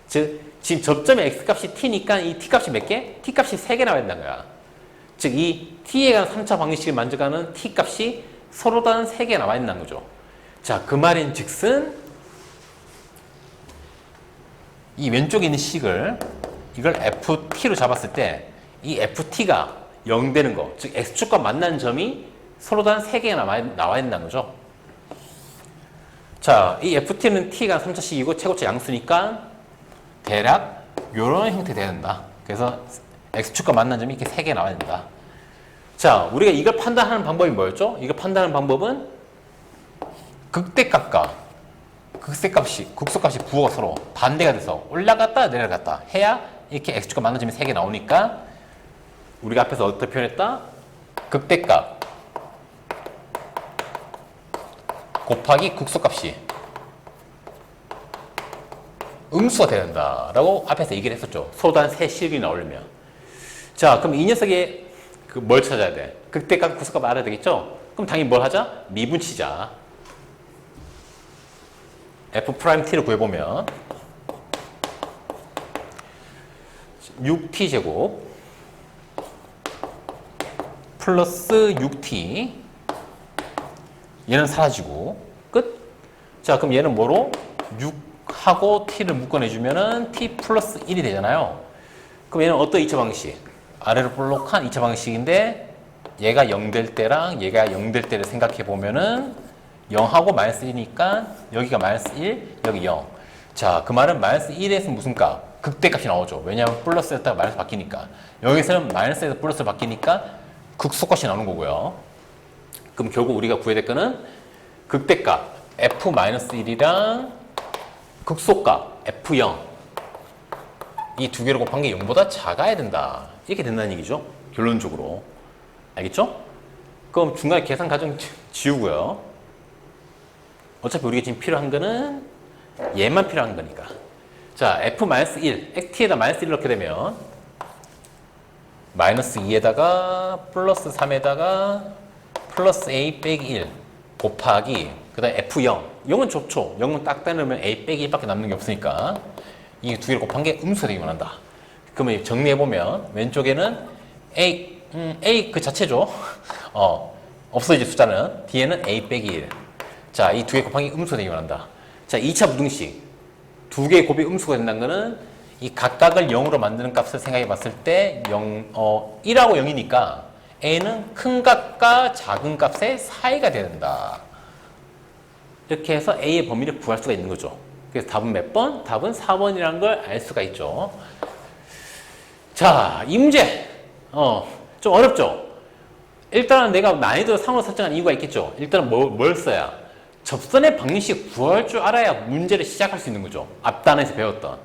즉 지금 접점의 x값이 t니까 이 t값이 몇 개? t값이 3개 나와야 된다는 거야. 즉 이 t에 관한 3차 방정식을 만족하는 t값이 서로 다른 3개 나와야 된다는 거죠. 자, 그 말인 즉슨 이 왼쪽에 있는 식을 이걸 ft로 잡았을 때 이 ft가 0 되는 거, 즉 x축과 만나는 점이 서로 다른 3개가 나와야 된다는 거죠. 자, 이 ft는 t가 3차식이고 최고차 양수니까 대략 이런 형태 돼야 된다. 그래서 x축과 만난 점이 이렇게 3개 나와야 된다. 자, 우리가 이걸 판단하는 방법이 뭐였죠? 이걸 판단하는 방법은 극대값과 극소값이 부호가 서로 반대가 돼서 올라갔다 내려갔다 해야 이렇게 x축과 만난 점이 3개 나오니까 우리가 앞에서 어떻게 표현했다? 극대값 곱하기 극소값이 음수가 돼야 된다라고 앞에서 얘기를 했었죠. 서로 다른 세 식이 나오려면. 자, 그럼 이 녀석의 뭘 찾아야 돼? 극대값, 극소값 알아야 되겠죠? 그럼 당연히 뭘 하자? 미분치자. f't를 구해보면 6t제곱 플러스 6t 얘는 사라지고 끝. 자, 그럼 얘는 뭐로? 6하고 t를 묶어내주면은 t 플러스 1이 되잖아요. 그럼 얘는 어떤 2차 방식? 아래로 볼록한 2차 방식인데 얘가 0 될 때랑 얘가 0 될 때를 생각해 보면은 0하고 마이너스 1이니까 여기가 마이너스 1, 여기 0. 자, 그 말은 마이너스 1에서 무슨 값? 극대값이 나오죠. 왜냐하면 플러스였다가 마이너스 바뀌니까. 여기서는 마이너스에서 플러스 바뀌니까 극소값이 나오는 거고요. 그럼 결국 우리가 구해야 될 거는 극대값 f-1이랑 극소값 f0 이 두 개를 곱한 게 0보다 작아야 된다. 이렇게 된다는 얘기죠. 결론적으로. 알겠죠? 그럼 중간에 계산 과정 지우고요. 어차피 우리가 지금 필요한 거는 얘만 필요한 거니까. 자, f-1, t에다 -1을 넣게 되면 -2에다가 플러스 3에다가 플러스 a 빼기 1 곱하기 그 다음에 f0. 0은 좋죠. 0은 딱 빼놓으면 a 빼기 1밖에 남는 게 없으니까 이 두 개를 곱한 게 음수가 되기 원한다. 그러면 정리해보면 왼쪽에는 a 그 자체죠. 없어지지 숫자는. 뒤에는 a 빼기 1. 자, 이 두 개 곱한 게 음수가 되기 원한다. 자, 2차 부등식. 두 개의 곱이 음수가 된다는 거는 이 각각을 0으로 만드는 값을 생각해 봤을 때 1하고 0이니까 a는 큰 값과 작은 값의 사이가 돼야 된다. 이렇게 해서 a의 범위를 구할 수가 있는 거죠. 그래서 답은 몇 번? 답은 4번이라는 걸 알 수가 있죠. 자, 이 문제 좀 어렵죠? 일단은 내가 난이도 3으로 설정한 이유가 있겠죠. 일단은 뭘 써야? 접선의 방정식 구할 줄 알아야 문제를 시작할 수 있는 거죠. 앞단에서 배웠던.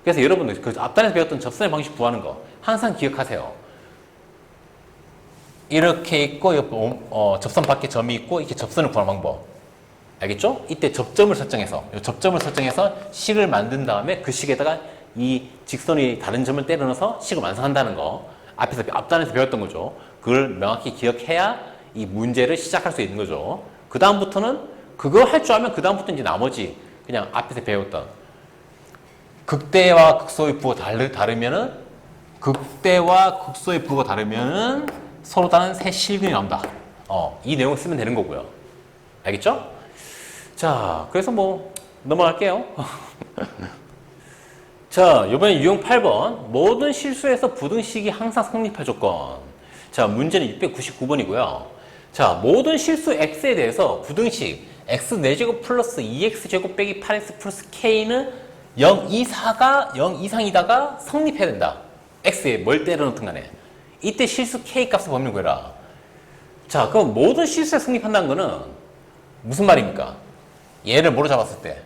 그래서 여러분들 그 앞단에서 배웠던 접선의 방정식 구하는 거 항상 기억하세요. 이렇게 있고 접선 밖에 점이 있고 이렇게 접선을 구하는 방법. 알겠죠? 이때 접점을 설정해서 식을 만든 다음에 그 식에다가 이 직선이 다른 점을 때려 넣어서 식을 완성한다는 거. 앞단에서 배웠던 거죠. 그걸 명확히 기억해야 이 문제를 시작할 수 있는 거죠. 그 다음부터는 그거 할 줄 알면 그 다음부터 이제 나머지 그냥 앞에서 배웠던 극대와 극소의 부호가 다르면은 극대와 극소의 부호가 다르면은 서로 다른 새 실근이 나온다. 이 내용을 쓰면 되는 거고요. 알겠죠? 자, 그래서 뭐 넘어갈게요. 자, 이번에 유형 8번 모든 실수에서 부등식이 항상 성립할 조건. 자, 문제는 699번이고요. 자, 모든 실수 x에 대해서 부등식 x 4제곱 플러스 2x제곱 빼기 8x 플러스 k는 0 이상이다가 성립해야 된다. x에 뭘 때려 넣든 간에. 이때 실수 k 값을 범위를 구해라. 자, 그럼 모든 실수에 성립한다는 거는 무슨 말입니까? 얘를 뭐로 잡았을 때?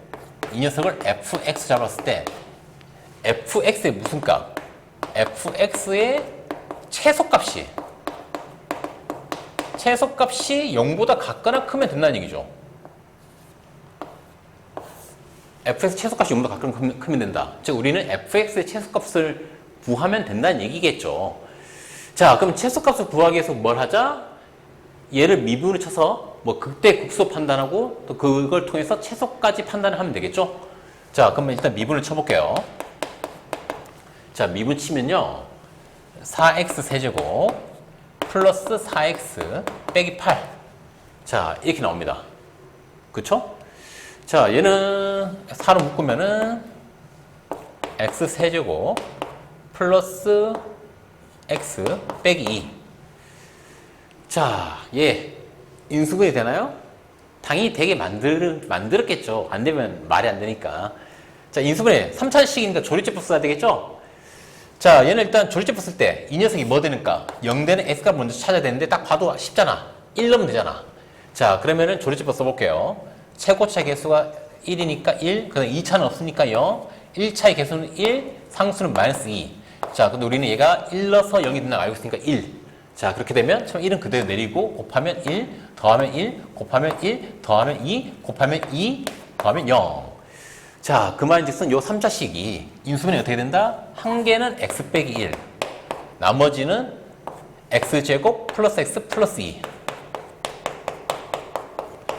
이 녀석을 fx 잡았을 때 fx의 무슨 값? fx의 최소값이 0보다 같거나 크면 된다는 얘기죠. fx의 최소값이 0보다 같거나 크면 된다. 즉 우리는 fx의 최소값을 구하면 된다는 얘기겠죠. 자, 그럼 최소값을 구하기 위해서 뭘 하자? 얘를 미분을 쳐서 뭐 극대 극소 판단하고 또 그걸 통해서 최소까지 판단을 하면 되겠죠. 자, 그러면 일단 미분을 쳐볼게요. 자, 미분 치면요 4x 세제곱 플러스 4x 빼기 8. 자, 이렇게 나옵니다. 그쵸? 자, 얘는 4로 묶으면은 x 세제곱 플러스 x 빼기 2. 자, 얘 인수분해 되나요? 당연히 되게 만들었겠죠. 안 되면 말이 안 되니까. 자, 인수분해 3차식이니까 조립제법 써야 되겠죠? 자, 얘는 일단 조립제법 쓸 때 이 녀석이 뭐 되는가? 0 되는 x값 먼저 찾아야 되는데 딱 봐도 쉽잖아. 1 넣으면 되잖아. 자, 그러면은 조립제법 써볼게요. 최고차 개수가 1이니까 1, 그 다음 2차는 없으니까 0, 1차의 개수는 1, 상수는 마이너스 2. 자, 근데 우리는 얘가 1 넣어서 0이 된다고 알고 있으니까 1. 자, 그렇게 되면 참 1은 그대로 내리고 곱하면 1, 더하면 1, 곱하면 1, 더하면 2, 곱하면 2, 더하면 0. 자, 그 말인즉슨 요 3차식이 인수분해 어떻게 된다? 한 개는 x 빼기 1, 나머지는 x제곱 플러스 x 플러스 2.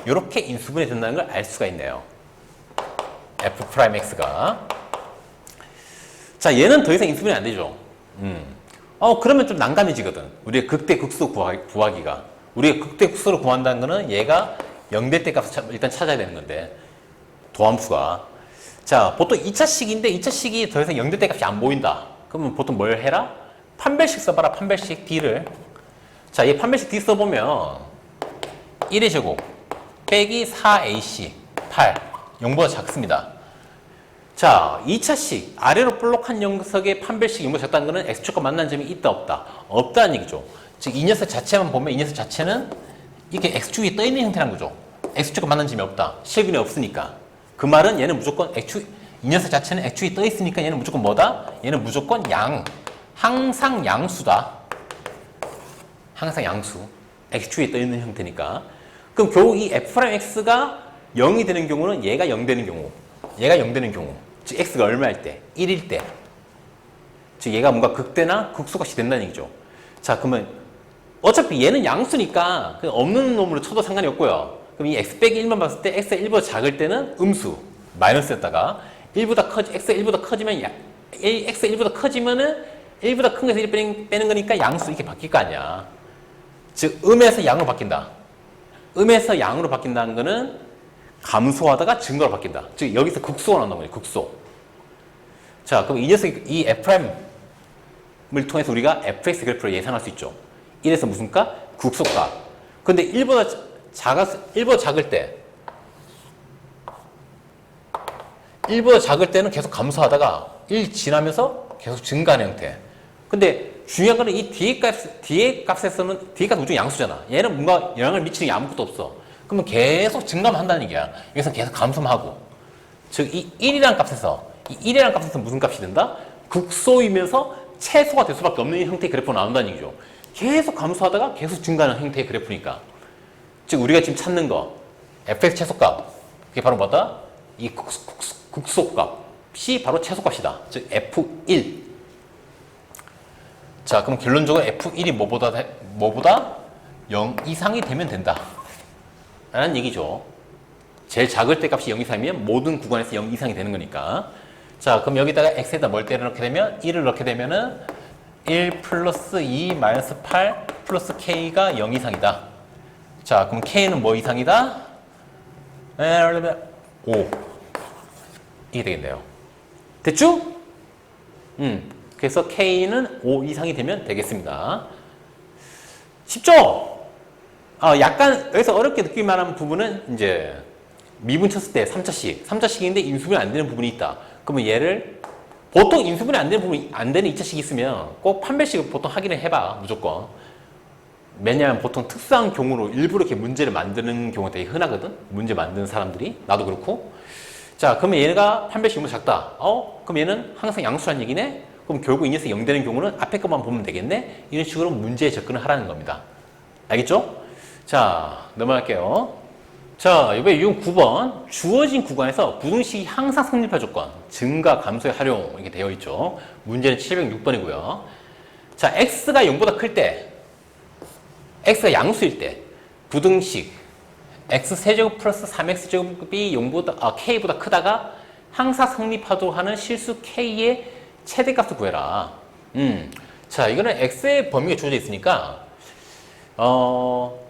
요렇게 인수분해 된다는 걸 알 수가 있네요. f'x가. 자, 얘는 더 이상 인수분해 안 되죠. 그러면 좀 난감해지거든. 우리의 극대 극소 구하기가. 우리가 극대 극소를 구한다는 거는 얘가 0될 때 값을 일단 찾아야 되는 건데, 도함수가. 자, 보통 2차식인데 2차식이 더 이상 0될 때 값이 안 보인다. 그러면 보통 뭘 해라? 판별식 써봐라. 판별식 D를. 자, 이 판별식 D 써보면 1의 제곱 빼기 4AC 8. 0보다 작습니다. 자, 2차식 아래로 볼록한 녀석의 판별식 유무 작다는 것은 x축과 만난 점이 있다 없다? 없다는 얘기죠. 즉 이 녀석 자체만 보면 이 녀석 자체는 이렇게 x축이 떠있는 형태란 거죠. x축과 만난 점이 없다. 실근이 없으니까. 그 말은 얘는 무조건 이 녀석 자체는 x축이 떠있으니까 얘는 무조건 뭐다? 얘는 무조건 항상 양수다. 항상 양수. x축이 떠있는 형태니까. 그럼 결국 이 f'x가 0이 되는 경우는 얘가 0 되는 경우. 얘가 0 되는 경우. 즉 x가 얼마일 때? 1일 때. 즉 얘가 뭔가 극대나 극소값이 된다는 얘기죠. 자, 그러면 어차피 얘는 양수니까 그냥 없는 놈으로 쳐도 상관이 없고요. 그럼 이 x 빼기 1만 봤을 때 x가 1보다 작을 때는 음수, 마이너스였다가 x가 1보다 커지면 x가 1보다 커지면은 1보다 큰 거에서 1 빼는 거니까 양수 이렇게 바뀔 거 아니야. 즉 음에서 양으로 바뀐다. 음에서 양으로 바뀐다는 거는 감소하다가 증가로 바뀐다. 즉 여기서 극소가 나온다는 거예요. 극소. 자, 그럼 이 녀석이 이 f'을 통해서 우리가 fx 그래프를 예상할 수 있죠. 이래서 무슨 값? 극소값. 근데 1보다 작을 때 1보다 작을 때는 계속 감소하다가 1 지나면서 계속 증가하는 형태. 근데 중요한 거는 이 뒤에 값에서는 뒤에 값은 무조건 양수잖아. 얘는 뭔가 영향을 미치는 게 아무것도 없어. 그러면 계속 증가만 한다는 얘기야. 여기서 계속 감소만 하고. 즉, 이 1이라는 값에서 무슨 값이 된다? 극소이면서 최소가 될 수밖에 없는 형태의 그래프가 나온다는 얘기죠. 계속 감소하다가 계속 증가하는 형태의 그래프니까. 즉, 우리가 지금 찾는 거, fx 최소값. 그게 바로 뭐다? 이 극소값이 바로 최소값이다. 즉, f1. 자, 그럼 결론적으로 f1이 뭐보다 0 이상이 되면 된다. 라는 얘기죠. 제일 작을 때 값이 0 이상이면 모든 구간에서 0 이상이 되는 거니까. 자, 그럼 여기다가 x에다 뭘 때려넣게 되면 1을 넣게 되면은 1 플러스 2 마이너스 8 플러스 k가 0 이상이다. 자, 그럼 k는 뭐 이상이다? 5. 이게 되겠네요. 됐죠? 그래서 k는 5 이상이 되면 되겠습니다. 쉽죠? 약간 여기서 어렵게 느낄만 한 부분은 이제 미분 쳤을 때 3차식인데 인수분이 안 되는 부분이 있다. 그러면 얘를 보통 인수분이 안 되는 부분이 안 되는 2차식이 있으면 꼭 판별식을 보통 확인을 해봐. 무조건. 왜냐하면 보통 특수한 경우로 일부러 이렇게 문제를 만드는 경우가 되게 흔하거든. 문제 만드는 사람들이. 나도 그렇고. 자, 그러면 얘가 판별식 너무 작다. 그럼 얘는 항상 양수란 얘기네. 그럼 결국 이 녀석이 0 되는 경우는 앞에 것만 보면 되겠네. 이런 식으로 문제에 접근을 하라는 겁니다. 알겠죠? 자, 넘어갈게요. 자, 이번에 유형 9번. 주어진 구간에서 부등식이 항상 성립할 조건. 증가, 감소의 활용. 이렇게 되어 있죠. 문제는 706번이고요. 자, x가 0보다 클 때, x가 양수일 때, 부등식, x세제곱 플러스 3x제곱이 k보다 크다가 항상 성립하도록 하는 실수 k의 최대값을 구해라. 자, 이거는 x의 범위가 주어져 있으니까,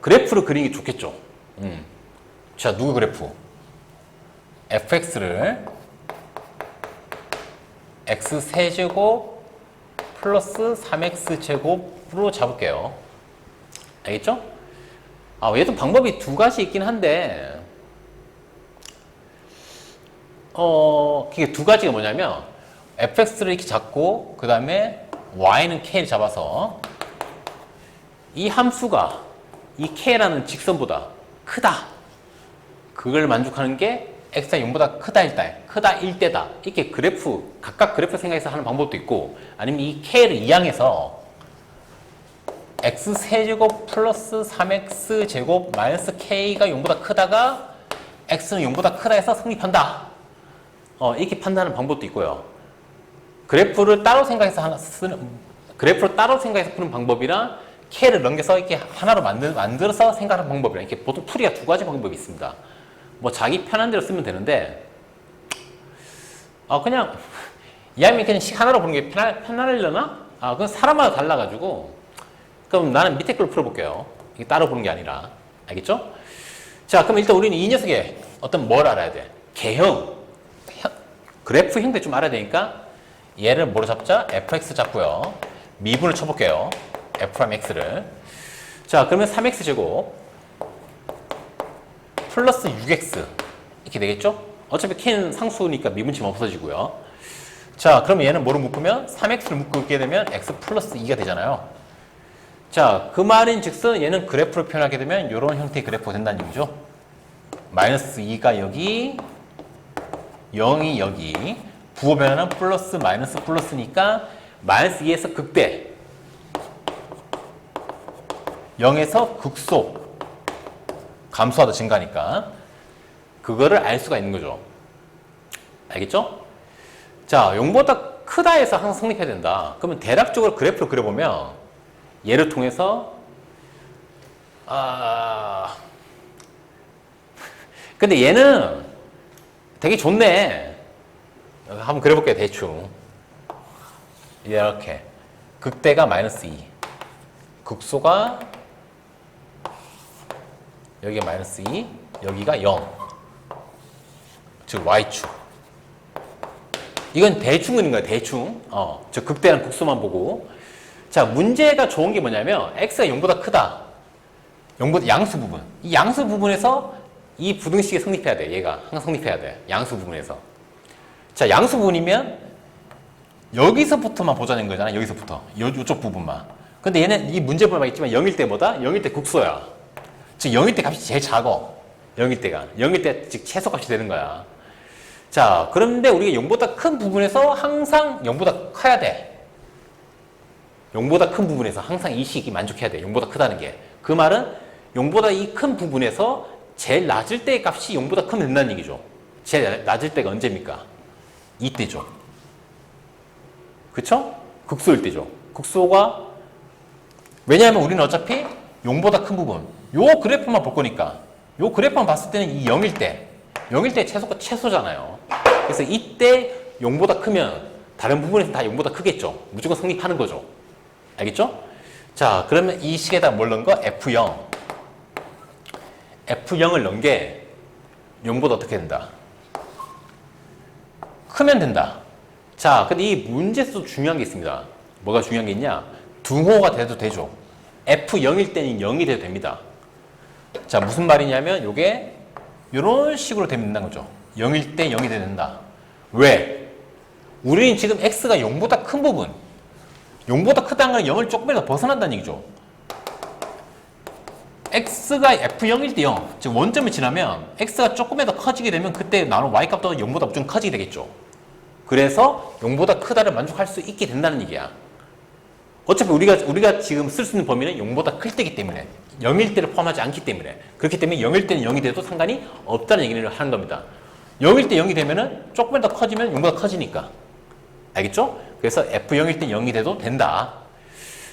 그래프를 그리는 게 좋겠죠. 자, 누구 그래프? fx를 x세제곱 플러스 3x제곱으로 잡을게요. 알겠죠? 얘도 방법이 두 가지 있긴 한데, 그게 두 가지가 뭐냐면, fx를 이렇게 잡고, 그 다음에 y는 k를 잡아서, 이 함수가 이 k라는 직선보다 크다. 그걸 만족하는 게 x가 0보다 크다 일 때다. 이렇게 각각 그래프 생각해서 하는 방법도 있고, 아니면 이 k를 이항해서 x세제곱 플러스 3x제곱 마이너스 k가 0보다 크다가 x는 0보다 크다 해서 성립한다. 이렇게 판단하는 방법도 있고요. 그래프를 따로 생각해서 푸는 방법이랑 k를 넘겨서 이렇게 하나로 만들어서 생각하는 방법이랑 이렇게 보통 풀이가 두 가지 방법이 있습니다. 뭐 자기 편한 대로 쓰면 되는데, 그냥 이해하면 그냥 하나로 보는 게 편하려나? 그건 사람마다 달라가지고, 그럼 나는 밑에 걸 풀어볼게요. 이게 따로 보는 게 아니라. 알겠죠? 자, 그럼 일단 우리는 이 녀석의 뭘 알아야 돼? 그래프 형태 좀 알아야 되니까 얘를 뭐로 잡자? fx 잡고요. 미분을 쳐볼게요. f'x를. 자, 그러면 3x제곱 플러스 6x 이렇게 되겠죠? 어차피 k는 상수니까 미분치면 없어지고요. 자, 그러면 얘는 뭐로 묶으면 3x를 묶게 되면 x 플러스 2가 되잖아요. 자, 그 말인 즉슨 얘는 그래프로 표현하게 되면 이런 형태의 그래프가 된다는 얘기죠. 마이너스 2가 여기, 0이 여기, 부호 변화는 플러스 마이너스 플러스니까 마이너스 2에서 극대, 0에서 극소, 감소하다 증가니까 그거를 알 수가 있는 거죠. 알겠죠? 자, 0보다 크다 해서 항상 성립해야 된다. 그러면 대략적으로 그래프를 그려보면 얘를 통해서 근데 얘는 되게 좋네. 한번 그려볼게요. 대충 이렇게 극대가 마이너스 2, 극소가 여기가 마이너스 2, 여기가 0, 즉 y축. 이건 대충 그린 거예요. 대충. 저 극대랑 극소만 보고. 자, 문제가 좋은 게 뭐냐면 x가 0보다 크다. 0보다 양수 부분. 이 양수 부분에서 이 부등식이 성립해야 돼. 얘가 항상 성립해야 돼. 양수 부분에서. 자, 양수 부분이면 여기서부터만 보자는 거잖아. 여기서부터. 이쪽 부분만. 근데 얘는 이 문제풀만 있지만 0일 때 뭐다? 0일 때 극소야. 즉 0일 때 값이 제일 작어. 0일 때가. 0일 때 즉 최소값이 되는 거야. 자, 그런데 우리가 0보다 큰 부분에서 항상 0보다 커야 돼. 0보다 큰 부분에서 항상 이 식이 만족해야 돼. 0보다 크다는 게. 그 말은 0보다 이 큰 부분에서 제일 낮을 때의 값이 0보다 크면 된다는 얘기죠. 제일 낮을 때가 언제입니까? 이때죠. 그쵸? 극소일 때죠. 극소가 왜냐하면 우리는 어차피 0보다 큰 부분 요 그래프만 볼 거니까 요 그래프만 봤을 때는 이 0일 때 최소가 최소잖아요. 그래서 이때 0보다 크면 다른 부분에서 다 0보다 크겠죠. 무조건 성립하는 거죠. 알겠죠? 자, 그러면 이 식에다 뭘 넣은 거? F0. F0을 넣은 게 0보다 어떻게 된다? 크면 된다. 자, 근데 이 문제에서도 중요한 게 있습니다. 뭐가 중요한 게 있냐? 등호가 돼도 되죠. F0일 때는 0이 돼도 됩니다. 자, 무슨 말이냐면 요게 이런 식으로 되면 된다는 거죠. 0일 때 0이 된다. 왜? 우리는 지금 x가 0보다 큰 부분 0보다 크다는 건 0을 조금이라도 벗어난다는 얘기죠. x가 f0일 때 0, 즉 원점을 지나면 x가 조금이라도 커지게 되면 그때 나오는 y값도 0보다 무조건 커지게 되겠죠. 그래서 0보다 크다를 만족할 수 있게 된다는 얘기야. 어차피 우리가 지금 쓸 수 있는 범위는 0보다 클 때이기 때문에 0일 때를 포함하지 않기 때문에 그렇기 때문에 0일 때는 0이 돼도 상관이 없다는 얘기를 하는 겁니다. 0일 때 0이 되면은 조금만 더 커지면 0보다 커지니까. 알겠죠? 그래서 F0일 때 0이 돼도 된다.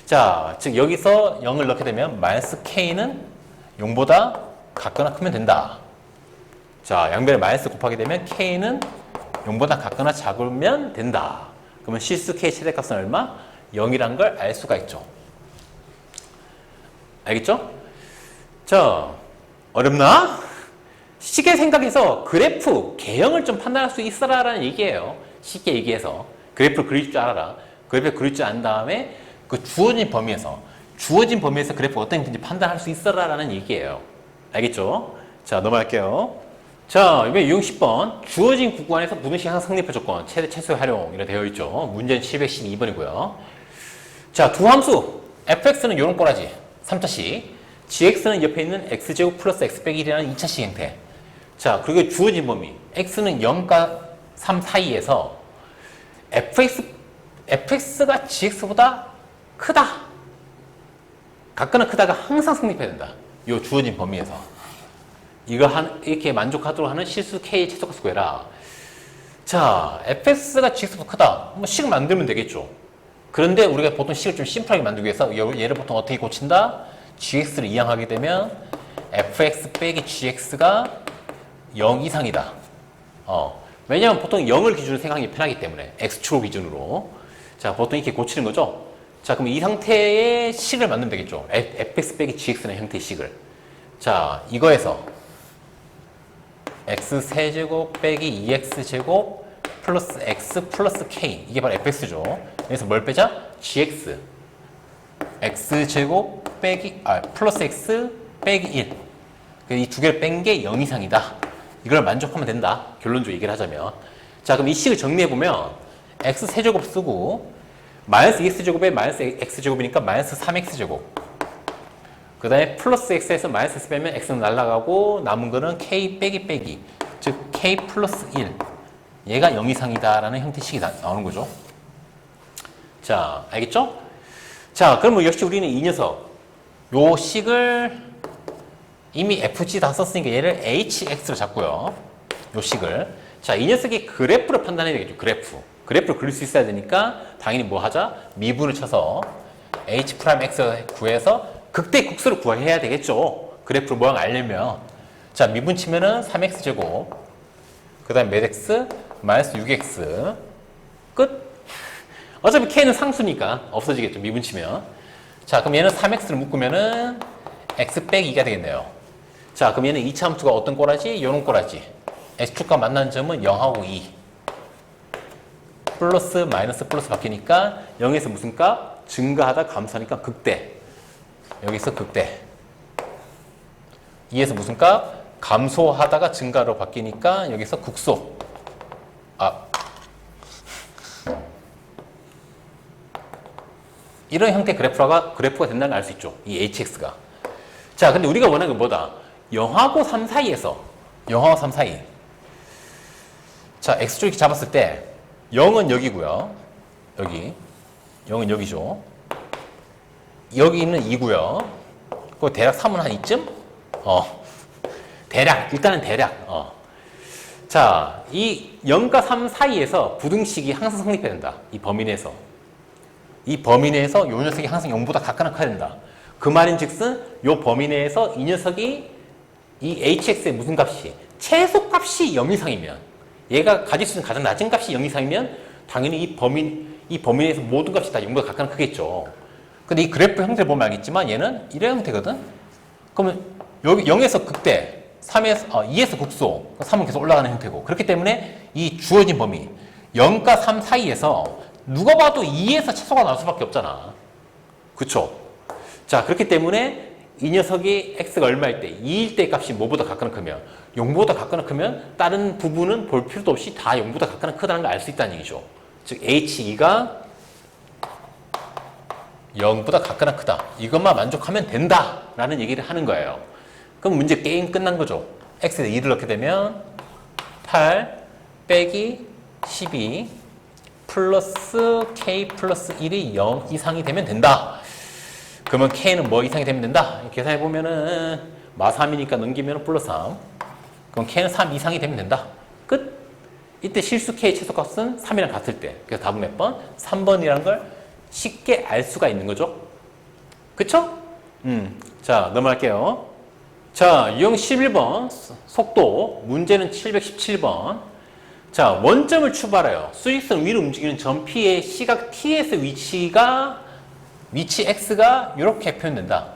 자, 즉 여기서 0을 넣게 되면 마이너스 K는 0보다 같거나 크면 된다. 자, 양변에 마이너스 곱하게 되면 K는 0보다 같거나 작으면 된다. 그러면 실수 K 최대값은 얼마? 0이란 걸 알 수가 있죠. 알겠죠? 자, 어렵나? 쉽게 생각해서 그래프, 개형을 좀 판단할 수 있어라라는 얘기예요. 쉽게 얘기해서. 그래프를 그릴 줄 알아라. 그래프를 그릴 줄 안 다음에 그 주어진 범위에서 그래프가 어떤 형태인지 판단할 수 있어라라는 얘기예요. 알겠죠? 자, 넘어갈게요. 자, 이번에 유형 10번. 주어진 구간에서 무등식 항상 성립할 조건, 최대 최소의 활용, 이렇게 되어 있죠. 문제는 712번이고요. 자, 두 함수. fx는 요런 꼬라지. 3차식. gx는 옆에 있는 x제곱 플러스 x 빼기 1이라는 2차식 형태. 자, 그리고 주어진 범위. x는 0과 3 사이에서 fx가 gx보다 크다. 같거나 크다가 항상 성립해야 된다. 요 주어진 범위에서. 이렇게 만족하도록 하는 실수 k의 최소값을 구해라. 자, fx가 gx보다 크다. 뭐 식을 만들면 되겠죠. 그런데 우리가 보통 식을 좀 심플하게 만들기 위해서 얘를 보통 어떻게 고친다? gx를 이항하게 되면 fx 빼기 gx가 0 이상이다. 왜냐하면 보통 0을 기준으로 생각하기 편하기 때문에 x축을 기준으로. 자, 보통 이렇게 고치는 거죠. 자, 그럼 이 상태의 식을 만들면 되겠죠. fx 빼기 gx는 형태의 식을. 자, 이거에서 x세제곱 빼기 2x제곱 플러스 x 플러스 k, 이게 바로 fx죠. 여기서 뭘 빼자? gx x제곱 빼기 플러스 x 빼기 1. 이 두 개를 뺀 게 0 이상이다. 이걸 만족하면 된다. 결론적으로 얘기를 하자면. 자, 그럼 이 식을 정리해보면 x 세제곱 쓰고 마이너스 2x제곱에 마이너스 x제곱이니까 마이너스 3x제곱. 그 다음에 플러스 x에서 마이너스 x 빼면 x는 날아가고 남은 거는 k 빼기 빼기. 즉 k 플러스 1. 얘가 0 이상이다라는 형태식이 나오는 거죠. 자, 알겠죠? 자, 그러면 역시 우리는 이 녀석 요 식을 이미 fg 다 썼으니까 얘를 hx로 잡고요. 요 식을. 자, 이 녀석이 그래프를 판단해야 되겠죠. 그래프를 그릴 수 있어야 되니까 당연히 뭐 하자? 미분을 쳐서 h'x 구해서 극대 국수를 구해야 되겠죠. 그래프 모양 알려면. 자, 미분 치면은 3x제곱. 그 다음에 몇 x? 마이너스 6x. 끝. 어차피 k는 상수니까 없어지겠죠. 미분 치면. 자, 그럼 얘는 3x를 묶으면은 x 빼기 2가 되겠네요. 자, 그럼 얘는 2차 함수가 어떤 꼬라지? 요런 꼬라지. x축과 만나는 점은 0하고 2. 플러스 마이너스 플러스 바뀌니까 0에서 무슨 값? 증가하다 감소하니까 극대. 여기서 극대. 2에서 무슨 값? 감소하다가 증가로 바뀌니까 여기서 극소. 이런 형태의 그래프가 된다는 걸 알 수 있죠. 이 hx가. 자, 근데 우리가 원하는 건 뭐다? 0하고 3 사이에서 0하고 3 사이. 자, x축 이렇게 잡았을 때 0은 여기고요. 여기. 0은 여기죠. 여기는 2고요. 그 대략 3은 한 이쯤? 대략. 일단은 대략. 자, 이 0과 3 사이에서 부등식이 항상 성립해야 된다. 이 범위 내에서. 이 범위 내에서 요 녀석이 항상 0보다 각각 커야 된다. 그 말인 즉슨 요 범위 내에서 이 녀석이 이 hx의 무슨 값이 최소값이 0 이상이면 얘가 가질 수 있는 가장 낮은 값이 0 이상이면 당연히 이 범위 내에서 모든 값이 다 0보다 각각 크겠죠. 근데 이 그래프 형태를 보면 알겠지만 얘는 이런 형태거든. 그러면 여기 0에서 극대, 2에서 극소, 3은 계속 올라가는 형태고. 그렇기 때문에 이 주어진 범위 0과 3 사이에서 누가 봐도 2에서 최소가 나올 수밖에 없잖아. 그쵸? 자, 그렇기 때문에 이 녀석이 x가 얼마일 때, 2일 때 값이 뭐보다 각각 크면, 0보다 각각 크면 다른 부분은 볼 필요도 없이 다 0보다 각각 크다는 걸 알 수 있다는 얘기죠. 즉 h2가 0보다 각각 크다. 이것만 만족하면 된다라는 얘기를 하는 거예요. 그럼 문제 게임 끝난 거죠. x에 2를 넣게 되면 8 빼기 12 플러스 k 플러스 1이 0 이상이 되면 된다. 그러면 k는 뭐 이상이 되면 된다? 계산해보면은 마3이니까 넘기면 플러스 3. 그럼 k는 3 이상이 되면 된다. 끝. 이때 실수 k 최소값은 3이랑 같을 때. 그래서 답은 몇 번? 3번이란 걸 쉽게 알 수가 있는 거죠. 그쵸? 자, 넘어갈게요. 자, 유형 11번 속도. 문제는 717번. 자, 원점을 출발해요. 수직선 위로 움직이는 점 P의 시각 T에서 위치 X가 이렇게 표현된다.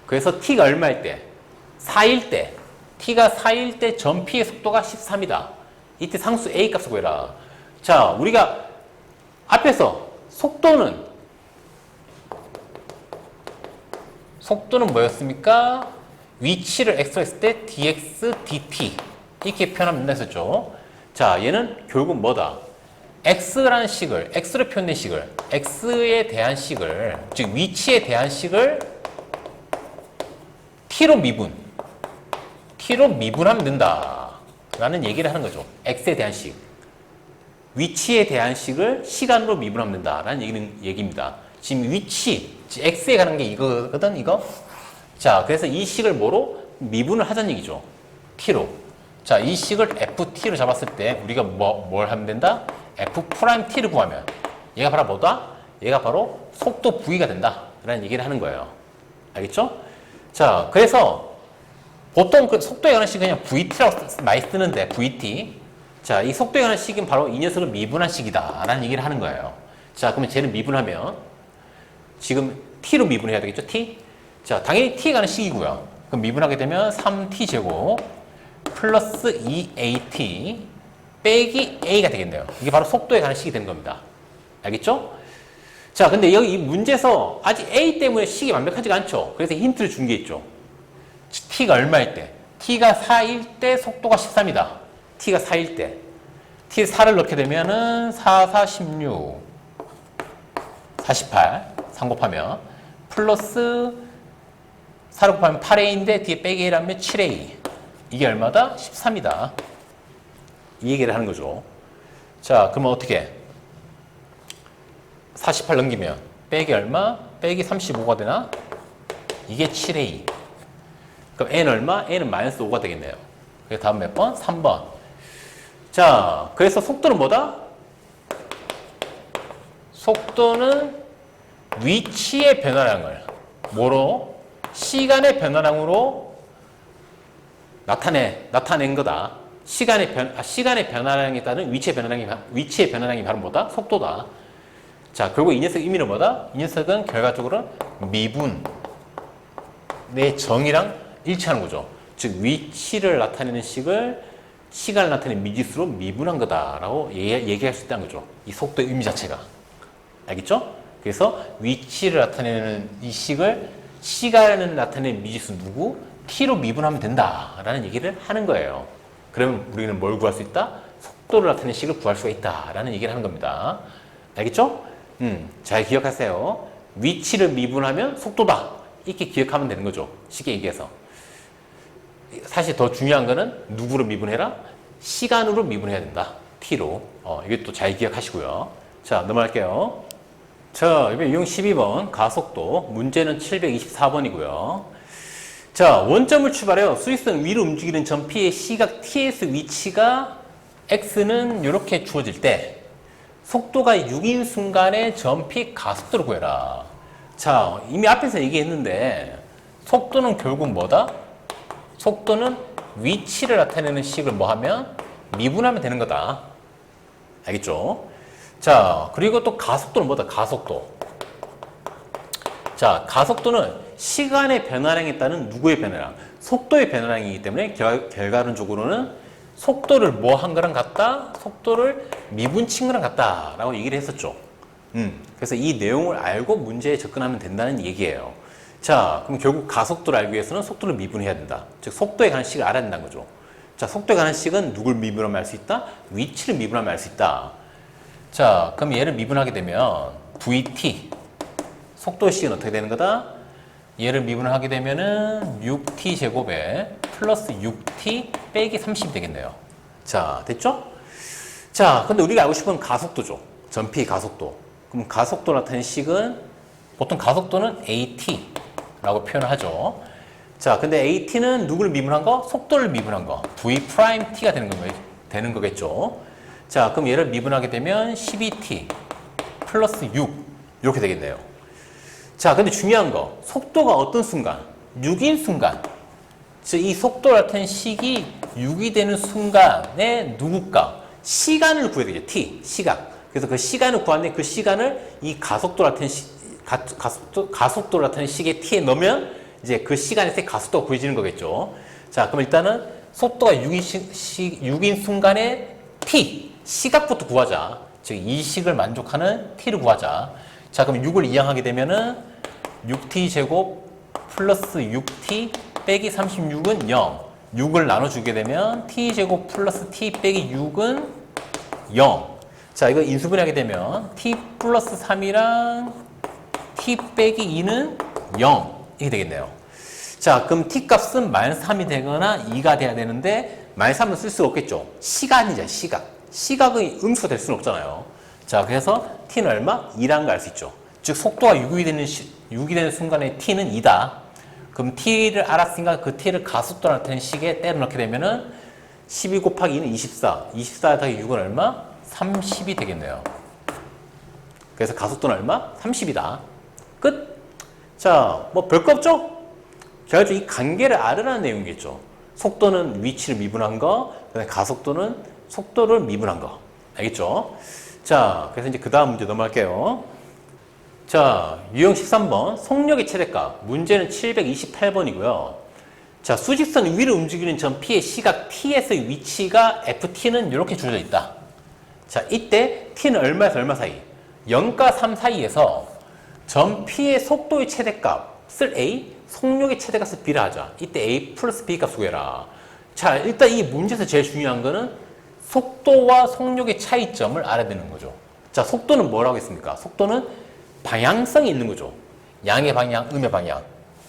그래서 T가 얼마일 때? 4일 때. T가 4일 때 점 P의 속도가 13이다. 이때 상수 A 값을 구해라. 자, 우리가 앞에서 속도는 뭐였습니까? 위치를 x로 했을 때 dx, dt 이렇게 표현하면 된다 했었죠. 자, 얘는 결국 뭐다? x라는 식을, x로 표현된 식을, x에 대한 식을, 즉 위치에 대한 식을 t로 미분하면 된다 라는 얘기를 하는 거죠. x에 대한 식, 위치에 대한 식을 시간으로 미분하면 된다 라는 얘기입니다. 지금 위치, 즉 x에 가는 게 이거거든, 이거. 자, 그래서 이 식을 뭐로? 미분을 하자는 얘기죠. t로. 자, 이 식을 ft로 잡았을 때 우리가 뭘 하면 된다? f't를 구하면 얘가 바로 뭐다? 얘가 바로 속도 v가 된다 라는 얘기를 하는 거예요. 알겠죠? 자, 그래서 보통 그 속도에 관한 식은 그냥 vt라고 많이 쓰는데 vt. 자, 이 속도에 관한 식은 바로 이 녀석을 미분한 식이다 라는 얘기를 하는 거예요. 자, 그러면 쟤를 미분하면 지금 t로 미분해야 되겠죠? t. 자, 당연히 t에 관한 식이고요. 그럼 미분하게 되면 3t제곱 플러스 2at 빼기 a가 되겠네요. 이게 바로 속도에 관한 식이 되는 겁니다. 알겠죠? 자, 근데 여기 이 문제에서 아직 a 때문에 식이 완벽하지가 않죠. 그래서 힌트를 준 게 있죠. t가 얼마일 때? t가 4일 때 속도가 13이다. t가 4일 때. t 4를 넣게 되면은 4, 4, 16, 48, 3 곱하면 플러스 4를 곱하면 8a인데 뒤에 빼기 1하면 7a. 이게 얼마다? 13이다. 이 얘기를 하는 거죠. 자, 그러면 어떻게? 48 넘기면 빼기 얼마? 빼기 35가 되나? 이게 7a. 그럼 n 얼마? n은 마이너스 5가 되겠네요. 그래서 다음 몇 번? 3번. 자, 그래서 속도는 뭐다? 속도는 위치의 변화량을 뭐로? 시간의 변화량으로 나타낸 거다. 시간의 변화량에 따른 위치의 변화량이 바로 뭐다? 속도다. 자, 결국 이 녀석 의미는 뭐다? 이 녀석은 결과적으로 미분의 정의랑 일치하는 거죠. 즉, 위치를 나타내는 식을 시간을 나타내는 미지수로 미분한 거다라고 얘기할 수 있다는 거죠. 이 속도의 의미 자체가. 알겠죠? 그래서 위치를 나타내는 이 식을 시간을 나타내는 미지수 누구? t로 미분하면 된다라는 얘기를 하는 거예요. 그러면 우리는 뭘 구할 수 있다? 속도를 나타내는 식을 구할 수가 있다라는 얘기를 하는 겁니다. 알겠죠? 잘 기억하세요. 위치를 미분하면 속도다. 이렇게 기억하면 되는 거죠. 쉽게 얘기해서. 사실 더 중요한 거는 누구로 미분해라? 시간으로 미분해야 된다. t로. 이것도 잘 기억하시고요. 자, 넘어갈게요. 자, 이번 유형 12번 가속도. 문제는 724번이고요. 자, 원점을 출발해요. 수직선 위로 움직이는 점 P의 시각 TS 위치가 X는 이렇게 주어질 때 속도가 6인 순간에 점 P 가속도를 구해라. 자, 이미 앞에서 얘기했는데 속도는 결국 뭐다? 속도는 위치를 나타내는 식을 뭐 하면? 미분하면 되는 거다. 알겠죠? 자, 그리고 또 가속도는 뭐다? 가속도. 자, 가속도는 시간의 변화량에 따른 누구의 변화량? 속도의 변화량이기 때문에 결과론적으로는 속도를 뭐 한 거랑 같다? 속도를 미분친 거랑 같다 라고 얘기를 했었죠. 그래서 이 내용을 알고 문제에 접근하면 된다는 얘기예요. 자, 그럼 결국 가속도를 알기 위해서는 속도를 미분해야 된다. 즉, 속도에 관한 식을 알아야 된다는 거죠. 자, 속도에 관한 식은 누굴 미분하면 알 수 있다? 위치를 미분하면 알 수 있다. 자, 그럼 얘를 미분하게 되면 vt 속도의 식은 어떻게 되는 거다? 얘를 미분하게 되면은 6t 제곱에 플러스 6t 빼기 30이 되겠네요. 자, 됐죠? 자, 근데 우리가 알고 싶은 가속도죠. 전피의 가속도. 그럼 가속도 나타내는 식은 보통 가속도는 at라고 표현을 하죠. 자, 근데 at는 누구를 미분한 거? 속도를 미분한 거. v't가 되는 거겠죠. 자, 그럼 얘를 미분하게 되면 12t 플러스 6 이렇게 되겠네요. 자, 근데 중요한 거 속도가 어떤 순간? 6인 순간. 즉, 이 속도를 나타내는 식이 6이 되는 순간에 누구까? 시간을 구해야 되죠. t, 시각. 그래서 그 시간을 구하는데 그 시간을 이 가속도를 나타내는 가속도를 나타내는 식의 t에 넣으면 이제 그 시간에서 가속도가 구해지는 거겠죠. 자, 그럼 일단은 속도가 6인 순간에 t, 시각부터 구하자. 즉, 이 식을 만족하는 t를 구하자. 자, 그럼 6을 이항하게 되면은 6t 제곱 플러스 6t 빼기 36은 0. 6을 나눠주게 되면 t 제곱 플러스 t 빼기 6은 0. 자, 이거 인수분해하게 되면 t 플러스 3이랑 t 빼기 2는 0. 이렇게 되겠네요. 자, 그럼 t 값은 마이너스 3이 되거나 2가 돼야 되는데 마이너스 3은 쓸 수가 없겠죠. 시간이잖아요, 시각. 시각의 음수가 될 수는 없잖아요. 자, 그래서 t는 얼마? 2라는 걸 알 수 있죠. 즉, 속도가 6이 되는 순간에 t는 2다. 그럼 t를 알았으니까 그 t를 가속도 나타내는 식에 때려 넣게 되면은 12 곱하기 2는 24. 24 더하기 6은 얼마? 30이 되겠네요. 그래서 가속도는 얼마? 30이다. 끝. 자, 뭐 별거 없죠? 결국 이 관계를 알으라는 내용이겠죠. 속도는 위치를 미분한 거, 그다음에 가속도는 속도를 미분한 거. 알겠죠? 자, 그래서 이제 그 다음 문제 넘어갈게요. 자, 유형 13번 속력의 최대값. 문제는 728번이고요. 자, 수직선 위로 움직이는 점 P의 시각 T에서의 위치가 FT는 이렇게 주어져 있다. 자, 이때 T는 얼마에서 얼마 사이? 0과 3 사이에서 점 P의 속도의 최대값을 A, 속력의 최대값을 B라 하자. 이때 A 플러스 B 값 구해라. 자, 일단 이 문제에서 제일 중요한 거는 속도와 속력의 차이점을 알아야 되는 거죠. 자, 속도는 뭐라고 했습니까? 속도는 방향성이 있는 거죠. 양의 방향, 음의 방향.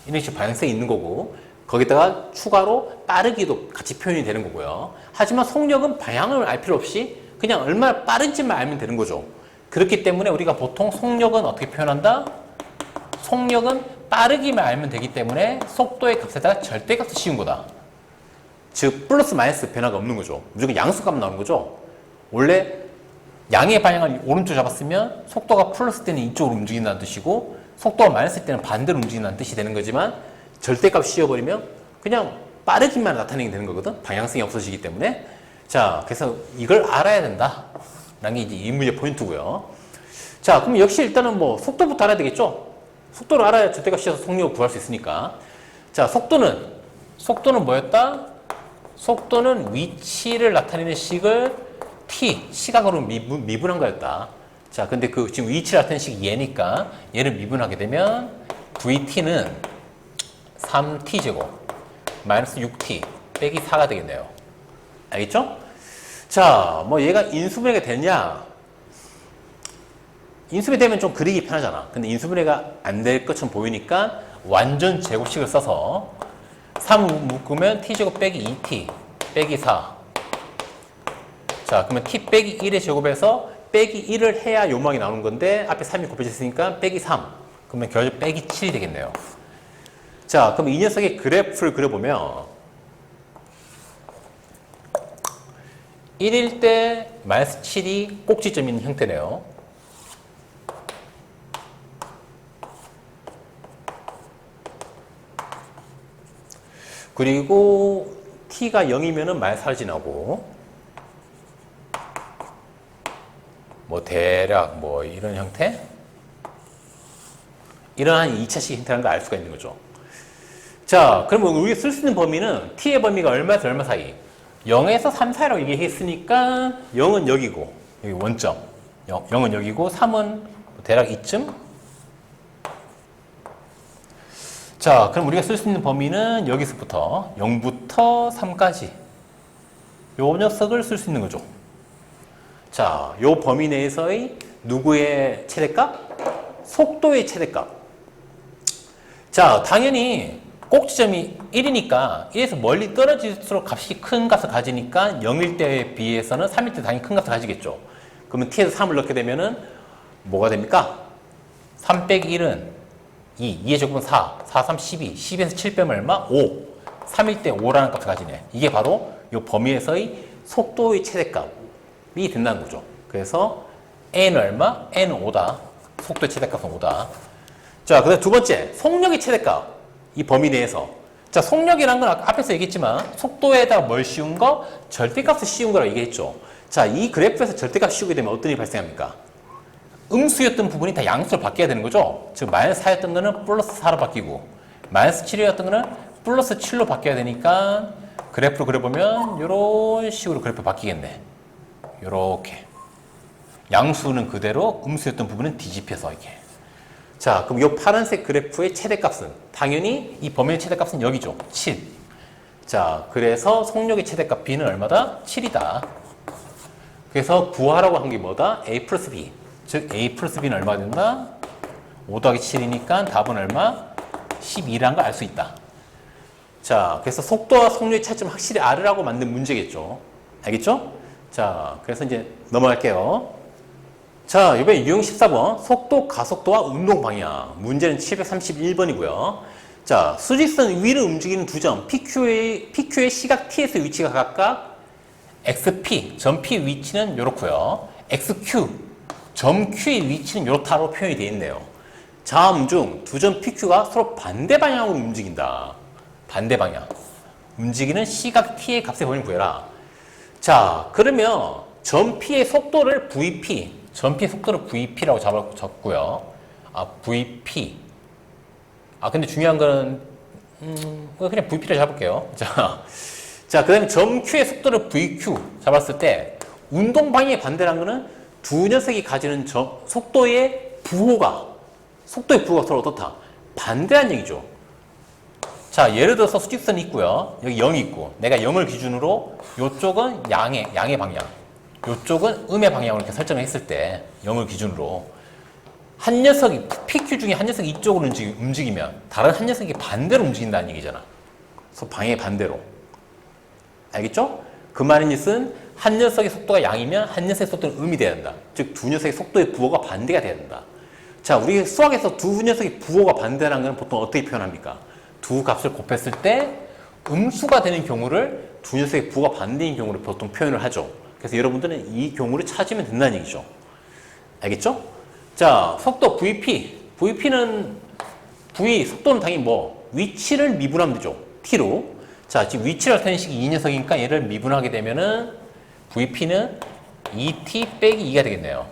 이런 식으로 방향성이 있는 거고, 거기다가 추가로 빠르기도 같이 표현이 되는 거고요. 하지만 속력은 방향을 알 필요 없이 그냥 얼마나 빠른지만 알면 되는 거죠. 그렇기 때문에 우리가 보통 속력은 어떻게 표현한다? 속력은 빠르기만 알면 되기 때문에 속도의 값에다가 절대값을 씌운 거다. 즉 플러스 마이너스 변화가 없는 거죠. 무조건 양수값 나오는 거죠. 원래 양의 방향을 오른쪽 잡았으면 속도가 플러스 때는 이쪽으로 움직인다는 뜻이고 속도가 마이너스 때는 반대로 움직인다는 뜻이 되는 거지만 절대값 씌워버리면 그냥 빠르기만 나타내게 되는 거거든. 방향성이 없어지기 때문에. 자, 그래서 이걸 알아야 된다 라는 게 이제 이 문제 포인트고요. 자, 그럼 역시 일단은 뭐 속도부터 알아야 되겠죠. 속도를 알아야 절대값 씌워서 속력을 구할 수 있으니까. 자, 속도는 뭐였다? 속도는 위치를 나타내는 식을 t, 시각으로 미분한 거였다. 자, 근데 그 지금 위치를 나타내는 식이 얘니까 얘를 미분하게 되면 vt는 3t제곱 마이너스 6t 빼기 4가 되겠네요. 알겠죠? 자, 뭐 얘가 인수분해가 되냐? 인수분해 되면 좀 그리기 편하잖아. 근데 인수분해가 안 될 것처럼 보이니까 완전 제곱식을 써서 3 묶으면 t제곱 빼기 2t 빼기 4. 자, 그러면 t 빼기 1의 제곱에서 빼기 1을 해야 요망이 나오는 건데 앞에 3이 곱해져 있으니까 빼기 3. 그러면 결국 빼기 7이 되겠네요. 자, 그럼 이 녀석의 그래프를 그려보면 1일 때 마이너스 7이 꼭지점이 있는 형태네요. 그리고 t가 0이면은 마이너스 4를 지나고 뭐 대략 뭐 이런 형태? 이러한 2차식 형태라는 걸 알 수가 있는 거죠. 자, 그러면 우리가 쓸 수 있는 범위는 t의 범위가 얼마에서 얼마 사이? 0에서 3 사이라고 얘기했으니까 0은 여기고 여기 원점 0은 여기고 3은 대략 이쯤. 자, 그럼 우리가 쓸 수 있는 범위는 여기서부터 0부터 3까지 요 녀석을 쓸 수 있는 거죠. 자, 요 범위 내에서의 누구의 최대값? 속도의 최대값. 자, 당연히 꼭지점이 1이니까 1에서 멀리 떨어질수록 값이 큰 값을 가지니까 0일 때에 비해서는 3일 때 당연히 큰 값을 가지겠죠. 그러면 t에서 3을 넣게 되면은 뭐가 됩니까? 3 빼기 1은 2, 2의 제곱은 4, 4, 3, 12, 12에서 7 빼면 얼마? 5. 3일 때 5라는 값을 가지네. 이게 바로 이 범위에서의 속도의 최대값이 된다는 거죠. 그래서 n은 얼마? n은 5다. 속도의 최대값은 5다. 자, 그 다음 두 번째, 속력의 최대값. 이 범위 내에서. 자, 속력이란 건 앞에서 얘기했지만 속도에다 뭘 씌운 거? 절대값을 씌운 거라고 얘기했죠. 자, 이 그래프에서 절대값 씌우게 되면 어떤 일이 발생합니까? 음수였던 부분이 다 양수로 바뀌어야 되는 거죠. 즉 마이너스 4였던 거는 플러스 4로 바뀌고 마이너스 7이었던 거는 플러스 7로 바뀌어야 되니까 그래프로 그려보면 이런 식으로 그래프 바뀌겠네. 요렇게. 양수는 그대로 음수였던 부분은 뒤집혀서 이렇게. 자, 그럼 이 파란색 그래프의 최대값은 당연히 이 범위의 최대값은 여기죠. 7. 자, 그래서 속력의 최대값 B는 얼마다? 7이다. 그래서 구하라고 한 게 뭐다? A 플러스 B. 즉 A 플러스 B는 얼마가 된다? 5 더하기 7이니까 답은 얼마? 12라는 걸 알 수 있다. 자, 그래서 속도와 속력의 차이점 확실히 알으라고 만든 문제겠죠. 알겠죠? 자, 그래서 이제 넘어갈게요. 자, 이번에 유형 14번 속도, 가속도와 운동 방향. 문제는 731번이고요. 자, 수직선 위를 움직이는 두 점 PQ의 시각 T에서 위치가 각각 XP, 점 P 위치는 이렇고요. XQ, 점 Q의 위치는 이렇다로 표현이 되어 있네요. 다음 중 두 점 PQ가 서로 반대 방향으로 움직인다. 반대 방향. 움직이는 시각 T의 값의 범위를 구해라. 자, 그러면 점 P의 속도를 VP, 점 P의 속도를 VP라고 잡고요. 아, VP. 아, 근데 중요한 거는, 그냥 VP를 잡을게요. 자, 그 다음에 점 Q의 속도를 VQ 잡았을 때, 운동 방향의 반대라는 거는 두 녀석이 가지는 속도의 부호가 서로 어떻다? 반대한 얘기죠. 자, 예를 들어서 수직선이 있고요. 여기 0이 있고, 내가 0을 기준으로 이쪽은 양의 방향, 이쪽은 음의 방향으로 이렇게 설정을 했을 때 0을 기준으로 한 녀석이, PQ 중에 한 녀석이 이쪽으로 움직이면 다른 한 녀석이 반대로 움직인다는 얘기잖아. 그래서 방향의 반대로. 알겠죠? 그 말인 뜻은 한 녀석의 속도가 양이면 한 녀석의 속도는 음이 돼야 된다. 즉, 두 녀석의 속도의 부호가 반대가 돼야 된다. 자, 우리 수학에서 두 녀석의 부호가 반대라는 건 보통 어떻게 표현합니까? 두 값을 곱했을 때 음수가 되는 경우를 두 녀석의 부호가 반대인 경우를 보통 표현을 하죠. 그래서 여러분들은 이 경우를 찾으면 된다는 얘기죠. 알겠죠? 자, 속도 VP. 속도는 당연히 위치를 미분하면 되죠. T로. 자, 지금 위치를 나타내는 식이 이 녀석이니까 얘를 미분하게 되면은 VP는 2T 빼기 2가 되겠네요.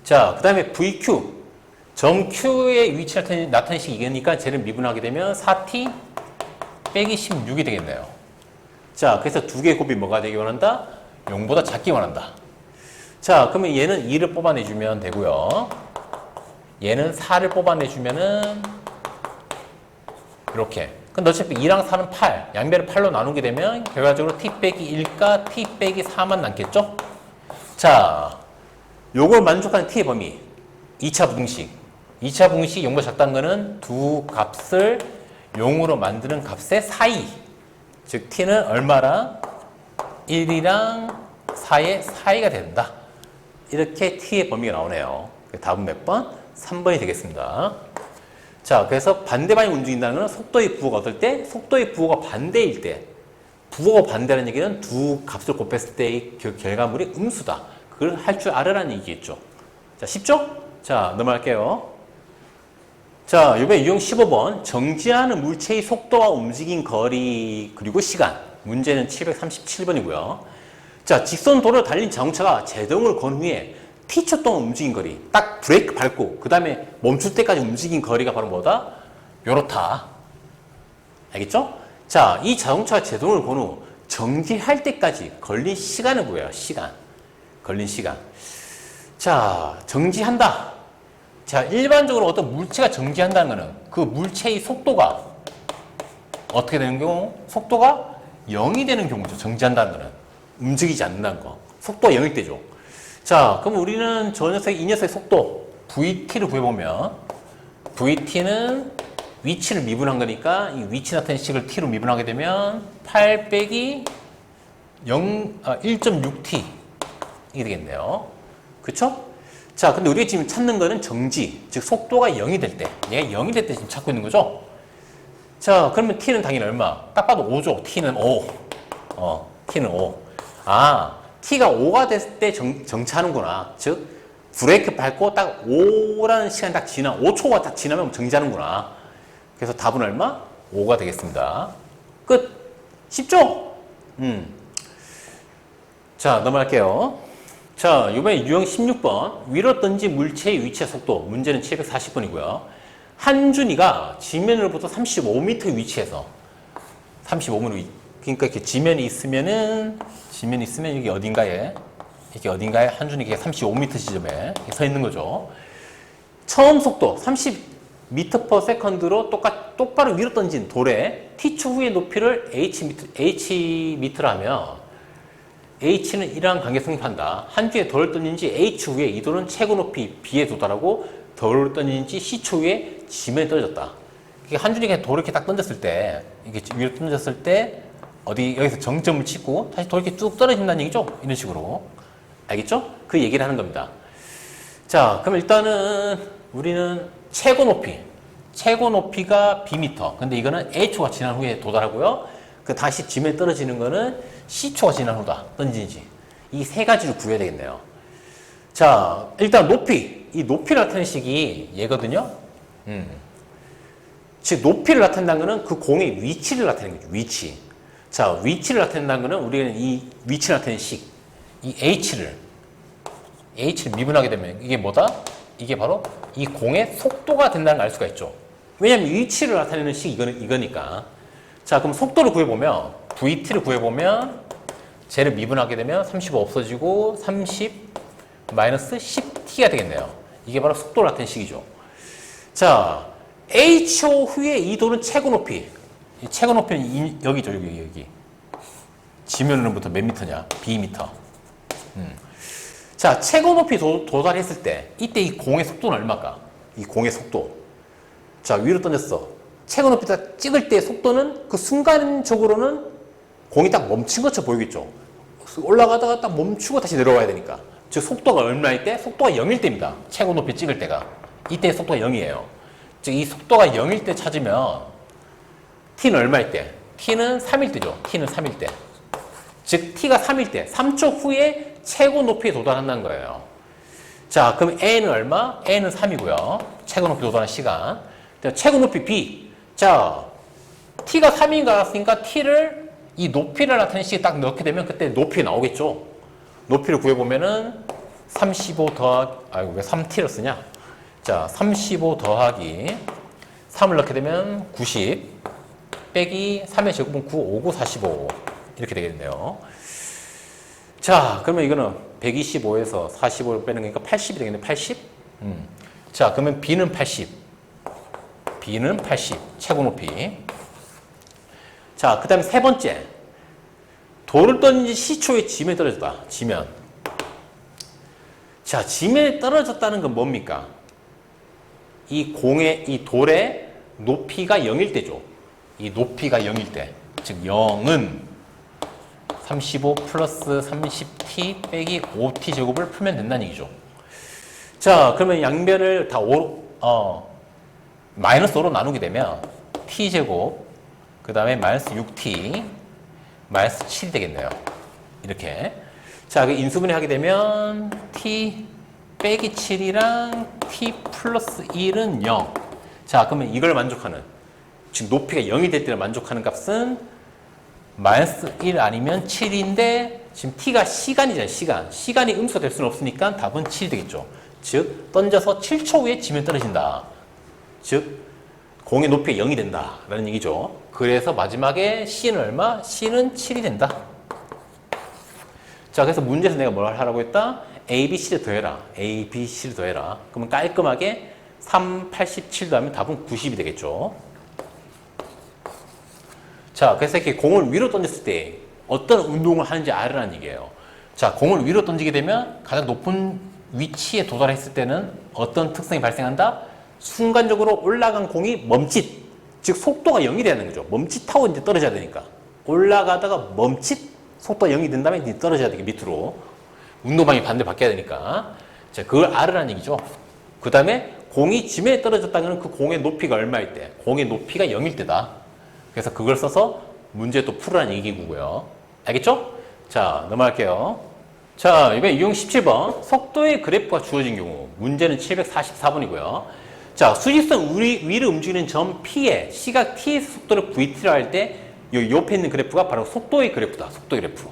자, 그 다음에 VQ. 점 Q의 위치를 나타내는 식이 이거니까 쟤를 미분하게 되면 4T 빼기 16이 되겠네요. 자, 그래서 두 개의 곱이 뭐가 되기 원한다? 0보다 작기 원한다. 자, 그러면 얘는 2를 뽑아내주면 되고요. 얘는 4를 뽑아내주면은 이렇게. 근데 어차피 2랑 4는 8. 양배를 8로 나누게 되면 결과적으로 t 빼기 1과 t 빼기 4만 남겠죠? 자, 요걸 만족하는 t의 범위. 2차 부등식. 2차 부등식이 0보다 작다는 거는 두 값을 0으로 만드는 값의 사이. 즉, t는 얼마랑 1이랑 4의 사이가 된다. 이렇게 t의 범위가 나오네요. 답은 몇 번? 3번이 되겠습니다. 자, 그래서 반대 방향으로 움직인다는 것은 속도의 부호가 어떨 때? 속도의 부호가 반대일 때. 부호가 반대라는 얘기는 두 값을 곱했을 때의 결과물이 음수다. 그걸 할 줄 알으라는 얘기겠죠. 자, 쉽죠? 자, 넘어갈게요. 자, 이번에 유형 15번. 정지하는 물체의 속도와 움직인 거리 그리고 시간. 문제는 737번이고요. 자, 직선 도로를 달린 자동차가 제동을 건 후에 T초 동안 움직인 거리. 딱 브레이크 밟고 그 다음에 멈출 때까지 움직인 거리가 바로 뭐다? 요렇다. 알겠죠? 자, 이 자동차가 제동을 건 후 정지할 때까지 걸린 시간을 구해요. 시간. 걸린 시간. 자, 정지한다. 자, 일반적으로 어떤 물체가 정지한다는 것은 그 물체의 속도가 어떻게 되는 경우? 속도가 0이 되는 경우죠. 정지한다는 것은. 움직이지 않는다는 거. 속도가 0일 때죠. 자, 그럼 우리는 이 녀석의 속도 VT를 구해보면 VT는 위치를 미분한 거니까 이 위치 나타내는 식을 T로 미분하게 되면 8 빼기 1.6T 이게 되겠네요. 그쵸? 자, 근데 우리가 지금 찾는 거는 정지, 즉 속도가 0이 될 때, 얘가 0이 될 때 지금 찾고 있는 거죠? 자, 그러면 T는 당연히 얼마? 딱 봐도 5죠. T는 5. T는 5. 아, T가 5가 됐을 때 정차하는구나. 즉, 브레이크 밟고 딱 5라는 시간이 딱 5초가 딱 지나면 정지하는구나. 그래서 답은 얼마? 5가 되겠습니다. 끝. 쉽죠? 자, 넘어갈게요. 자, 이번에 유형 16번. 위로 던진 물체의 위치와 속도. 문제는 740번이고요. 한준이가 지면으로부터 35m 위치에서 35m 그러니까 이렇게 지면이 있으면 여기 어딘가에 한준이가 35m 지점에 서 있는 거죠. 처음 속도 30m/s로 똑바로 위로 던진 돌에 t초 후의 높이를 hm라면 h는 이러한 관계성을 판다. 한 주에 돌을 던진 지 h 후에 이 돌은 최고 높이 b에 도달하고 돌을 던진 지 c초 후에 지면에 떨어졌다. 한준이가 돌을 이렇게 딱 던졌을 때, 이게 위로 던졌을 때 여기서 정점을 찍고 다시 돌이 이렇게 쭉 떨어진다는 얘기죠? 이런 식으로. 알겠죠? 그 얘기를 하는 겁니다. 자, 그럼 일단은 우리는 최고 높이가 bm. 근데 이거는 a초가 지난 후에 도달하고요. 그 다시 지면에 떨어지는 거는 c초가 지난 후다. 던진지. 이 세 가지를 구해야 되겠네요. 자, 일단 높이. 이 높이를 나타내는 식이 얘거든요. 즉, 높이를 나타낸다는 거는 그 공의 위치를 나타내는 거죠. 위치. 자, 위치를 나타낸다는 거는 우리는 이 위치를 나타내는 식, 이 h를 미분하게 되면 이게 뭐다? 이게 바로 이 공의 속도가 된다는 걸 알 수가 있죠. 왜냐하면 위치를 나타내는 식이 이거니까. 자, 그럼 속도를 구해보면 VT를 구해보면 쟤를 미분하게 되면 35 없어지고 30 마이너스 10T가 되겠네요. 이게 바로 속도를 나타내는 식이죠. 자, HO 후에 이 돌은 최고 높이. 이 최고 높이는 여기죠, 여기. 지면으로부터 몇 미터냐? B미터. 자, 최고 높이 도달했을 때, 이때 이 공의 속도는 얼마일까? 이 공의 속도. 자, 위로 던졌어. 최고 높이 딱 찍을 때 속도는 그 순간적으로는 공이 딱 멈춘 것처럼 보이겠죠? 올라가다가 딱 멈추고 다시 내려와야 되니까. 즉, 속도가 얼마일 때? 속도가 0일 때입니다. 최고 높이 찍을 때가. 이때 속도가 0이에요. 즉, 이 속도가 0일 때 찾으면 t는 얼마일 때? t는 3일 때죠. t는 3일 때. 즉, t가 3일 때, 3초 후에 최고 높이에 도달한다는 거예요. 자, 그럼 a는 얼마? a는 3이고요. 최고 높이 도달한 시간. 최고 높이 b. 자, t가 3인 것 같으니까 t를 이 높이를 나타내는 시기에 딱 넣게 되면 그때 높이 나오겠죠. 높이를 구해보면은 35 더하기, 아이고, 왜 3t를 쓰냐? 자, 35 더하기 3을 넣게 되면 90 빼기 3의 제곱은 9, 5, 9, 45 이렇게 되겠네요. 자, 그러면 이거는 125에서 45를 빼는 거니까 80이 되겠네. 80? 자, 그러면 B는 80. B는 80. 최고 높이. 자, 그 다음에 세 번째. 돌을 던진 시초에 지면에 떨어졌다. 지면. 자, 지면에 떨어졌다는 건 뭡니까? 이 돌의 높이가 0일 때죠. 이 높이가 0일 때. 즉, 0은 35 플러스 30t 빼기 5t 제곱을 풀면 된다는 얘기죠. 자, 그러면 양변을 다 마이너스 5로 나누게 되면 t 제곱, 그 다음에 마이너스 6t, 마이너스 7이 되겠네요. 이렇게. 자, 그 인수분해 하게 되면 t 빼기 7이랑 t 플러스 1은 0. 자, 그러면 이걸 만족하는, 지금 높이가 0이 될 때를 만족하는 값은 마이너스 1 아니면 7인데 지금 t가 시간이잖아요. 시간이 음수가 될 수는 없으니까 답은 7이 되겠죠. 즉 던져서 7초 후에 지면 떨어진다. 즉 공의 높이가 0이 된다 라는 얘기죠. 그래서 마지막에 C는 얼마? C는 7이 된다. 자, 그래서 문제에서 내가 뭘 하라고 했다? A, B, C를 더해라. A, B, C를 더해라. 그러면 깔끔하게 3, 87 더하면 답은 90이 되겠죠. 자, 그래서 이렇게 공을 위로 던졌을 때 어떤 운동을 하는지 알으라는 얘기예요. 자, 공을 위로 던지게 되면 가장 높은 위치에 도달했을 때는 어떤 특성이 발생한다? 순간적으로 올라간 공이 멈칫, 즉 속도가 0이 되는 거죠. 멈칫하고 이제 떨어져야 되니까. 올라가다가 멈칫, 속도가 0이 된 다음에 이제 떨어져야 되게 밑으로. 운동방이 반대로 바뀌어야 되니까. 자, 그걸 알으라는 얘기죠. 그 다음에 공이 지면에 떨어졌다는 그 공의 높이가 얼마일 때? 공의 높이가 0일 때다. 그래서 그걸 써서 문제 또 풀으라는 얘기고요. 알겠죠? 자, 넘어갈게요. 자, 이번에 유형 17번. 속도의 그래프가 주어진 경우. 문제는 744번이고요. 자, 수직선 위를 움직이는 점 P에 시각 T의 속도를 VT로 할 때 이 옆에 있는 그래프가 바로 속도의 그래프다. 속도의 그래프.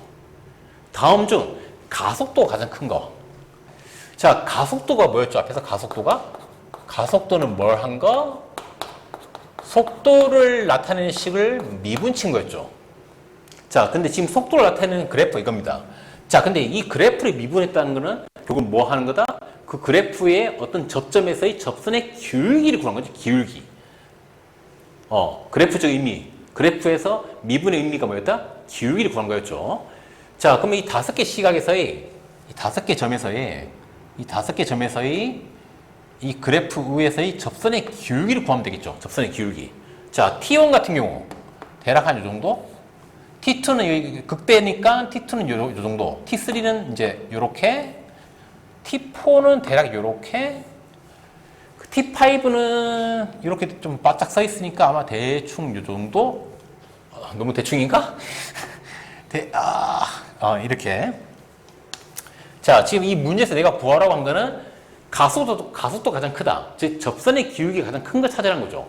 다음 중 가속도가 가장 큰 거. 자, 가속도가 뭐였죠? 앞에서 가속도는 뭘 한 거? 속도를 나타내는 식을 미분친 거였죠. 자, 근데 지금 속도를 나타내는 그래프 이겁니다. 자, 근데 이 그래프를 미분했다는 거는 결국 뭐 하는 거다? 그 그래프의 어떤 접점에서의 접선의 기울기를 구한 거죠. 기울기. 그래프적 의미. 그래프에서 미분의 의미가 뭐였다? 기울기를 구한 거였죠. 자, 그러면 이 5개 시각에서의, 이 5개 점에서의 이 그래프 위에서의 접선의 기울기를 구하면 되겠죠. 접선의 기울기. 자, T1 같은 경우 대략 한 이 정도. T2는 극대니까 T2는 요 정도. T3는 이제 요렇게. T4는 대략 요렇게. T5는 이렇게 좀 바짝 서 있으니까 아마 대충 요 정도. 너무 대충인가? 이렇게. 자, 지금 이 문제에서 내가 구하라고 한 거는 가속도 가장 크다. 즉, 접선의 기울기가 가장 큰 걸 찾으라는 거죠.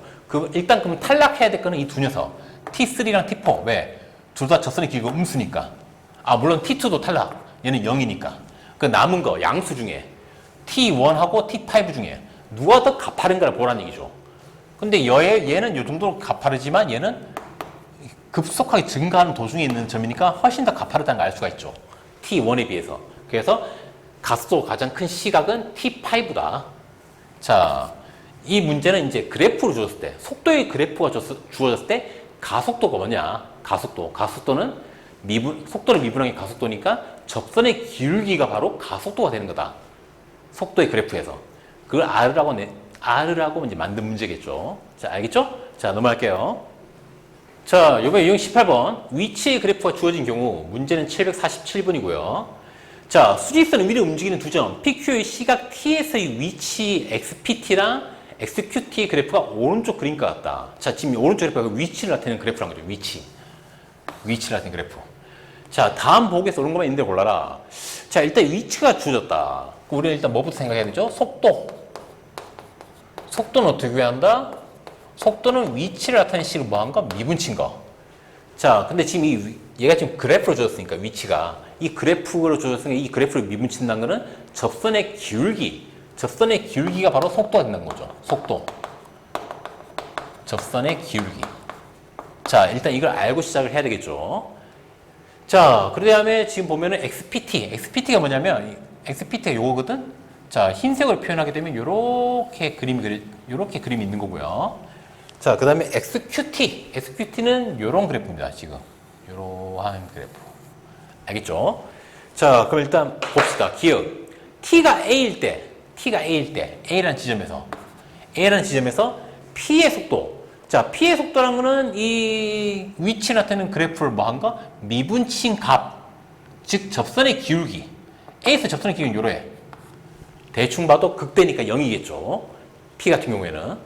일단 그럼 탈락해야 될 거는 이 두 녀석. T3랑 T4. 왜? 둘 다 접선의 기울기가 음수니까. 물론 T2도 탈락. 얘는 0이니까. 그 남은 거, 양수 중에 T1하고 T5 중에 누가 더 가파른가를 보라는 얘기죠. 근데 얘는 이 정도로 가파르지만 얘는 급속하게 증가하는 도중에 있는 점이니까 훨씬 더 가파르다는 걸 알 수가 있죠. T1에 비해서. 그래서 가속도가 가장 큰 시각은 T5다. 자, 이 문제는 이제 그래프로 주어졌을 때, 속도의 그래프가 주어졌을 때 가속도가 뭐냐? 가속도. 가속도는 속도를 미분한 게 가속도니까 접선의 기울기가 바로 가속도가 되는 거다. 속도의 그래프에서. 그걸 R라고 이제 만든 문제겠죠. 자, 알겠죠? 자, 넘어갈게요. 자, 요번에 유형 18번. 위치의 그래프가 주어진 경우, 문제는 747번이고요. 자, 수직선은 위로 움직이는 두 점, PQ의 시각 T에서의 위치 XPT랑 XQT의 그래프가 오른쪽 그림과 같다. 자, 지금 오른쪽 그래프가 위치를 나타내는 그래프란 거죠. 위치를 나타내는 그래프. 자, 다음 보기에서 오른 것만 있는데 골라라. 자, 일단 위치가 주어졌다. 우리는 일단 뭐부터 생각해야 되죠? 속도. 속도는 어떻게 구해한다? 속도는 위치를 나타내는 식을 뭐한가? 미분친 거. 자, 근데 지금 얘가 지금 그래프로 주어졌으니까 위치가. 이 그래프로 주어졌으니까 이 그래프를 미분친다는 거는 접선의 기울기가 바로 속도가 된다는 거죠. 속도. 접선의 기울기. 자, 일단 이걸 알고 시작을 해야 되겠죠. 자, 그 다음에 지금 보면은 XPT가 뭐냐면, XPT가 요거거든? 자, 흰색으로 표현하게 되면 요렇게 그림이 있는 거고요. 자, 그 다음에 XQT는 요런 그래프입니다, 지금. 요러한 그래프. 알겠죠? 자, 그럼 일단 봅시다. 기억. T가 A일 때, A라는 지점에서 P의 속도. 자, P의 속도라는 거는 이 위치 나타내는 그래프를 뭐한가? 미분친 값. 즉, 접선의 기울기. A에서 접선의 기울기는 요래. 대충 봐도 극대니까 0이겠죠. P 같은 경우에는.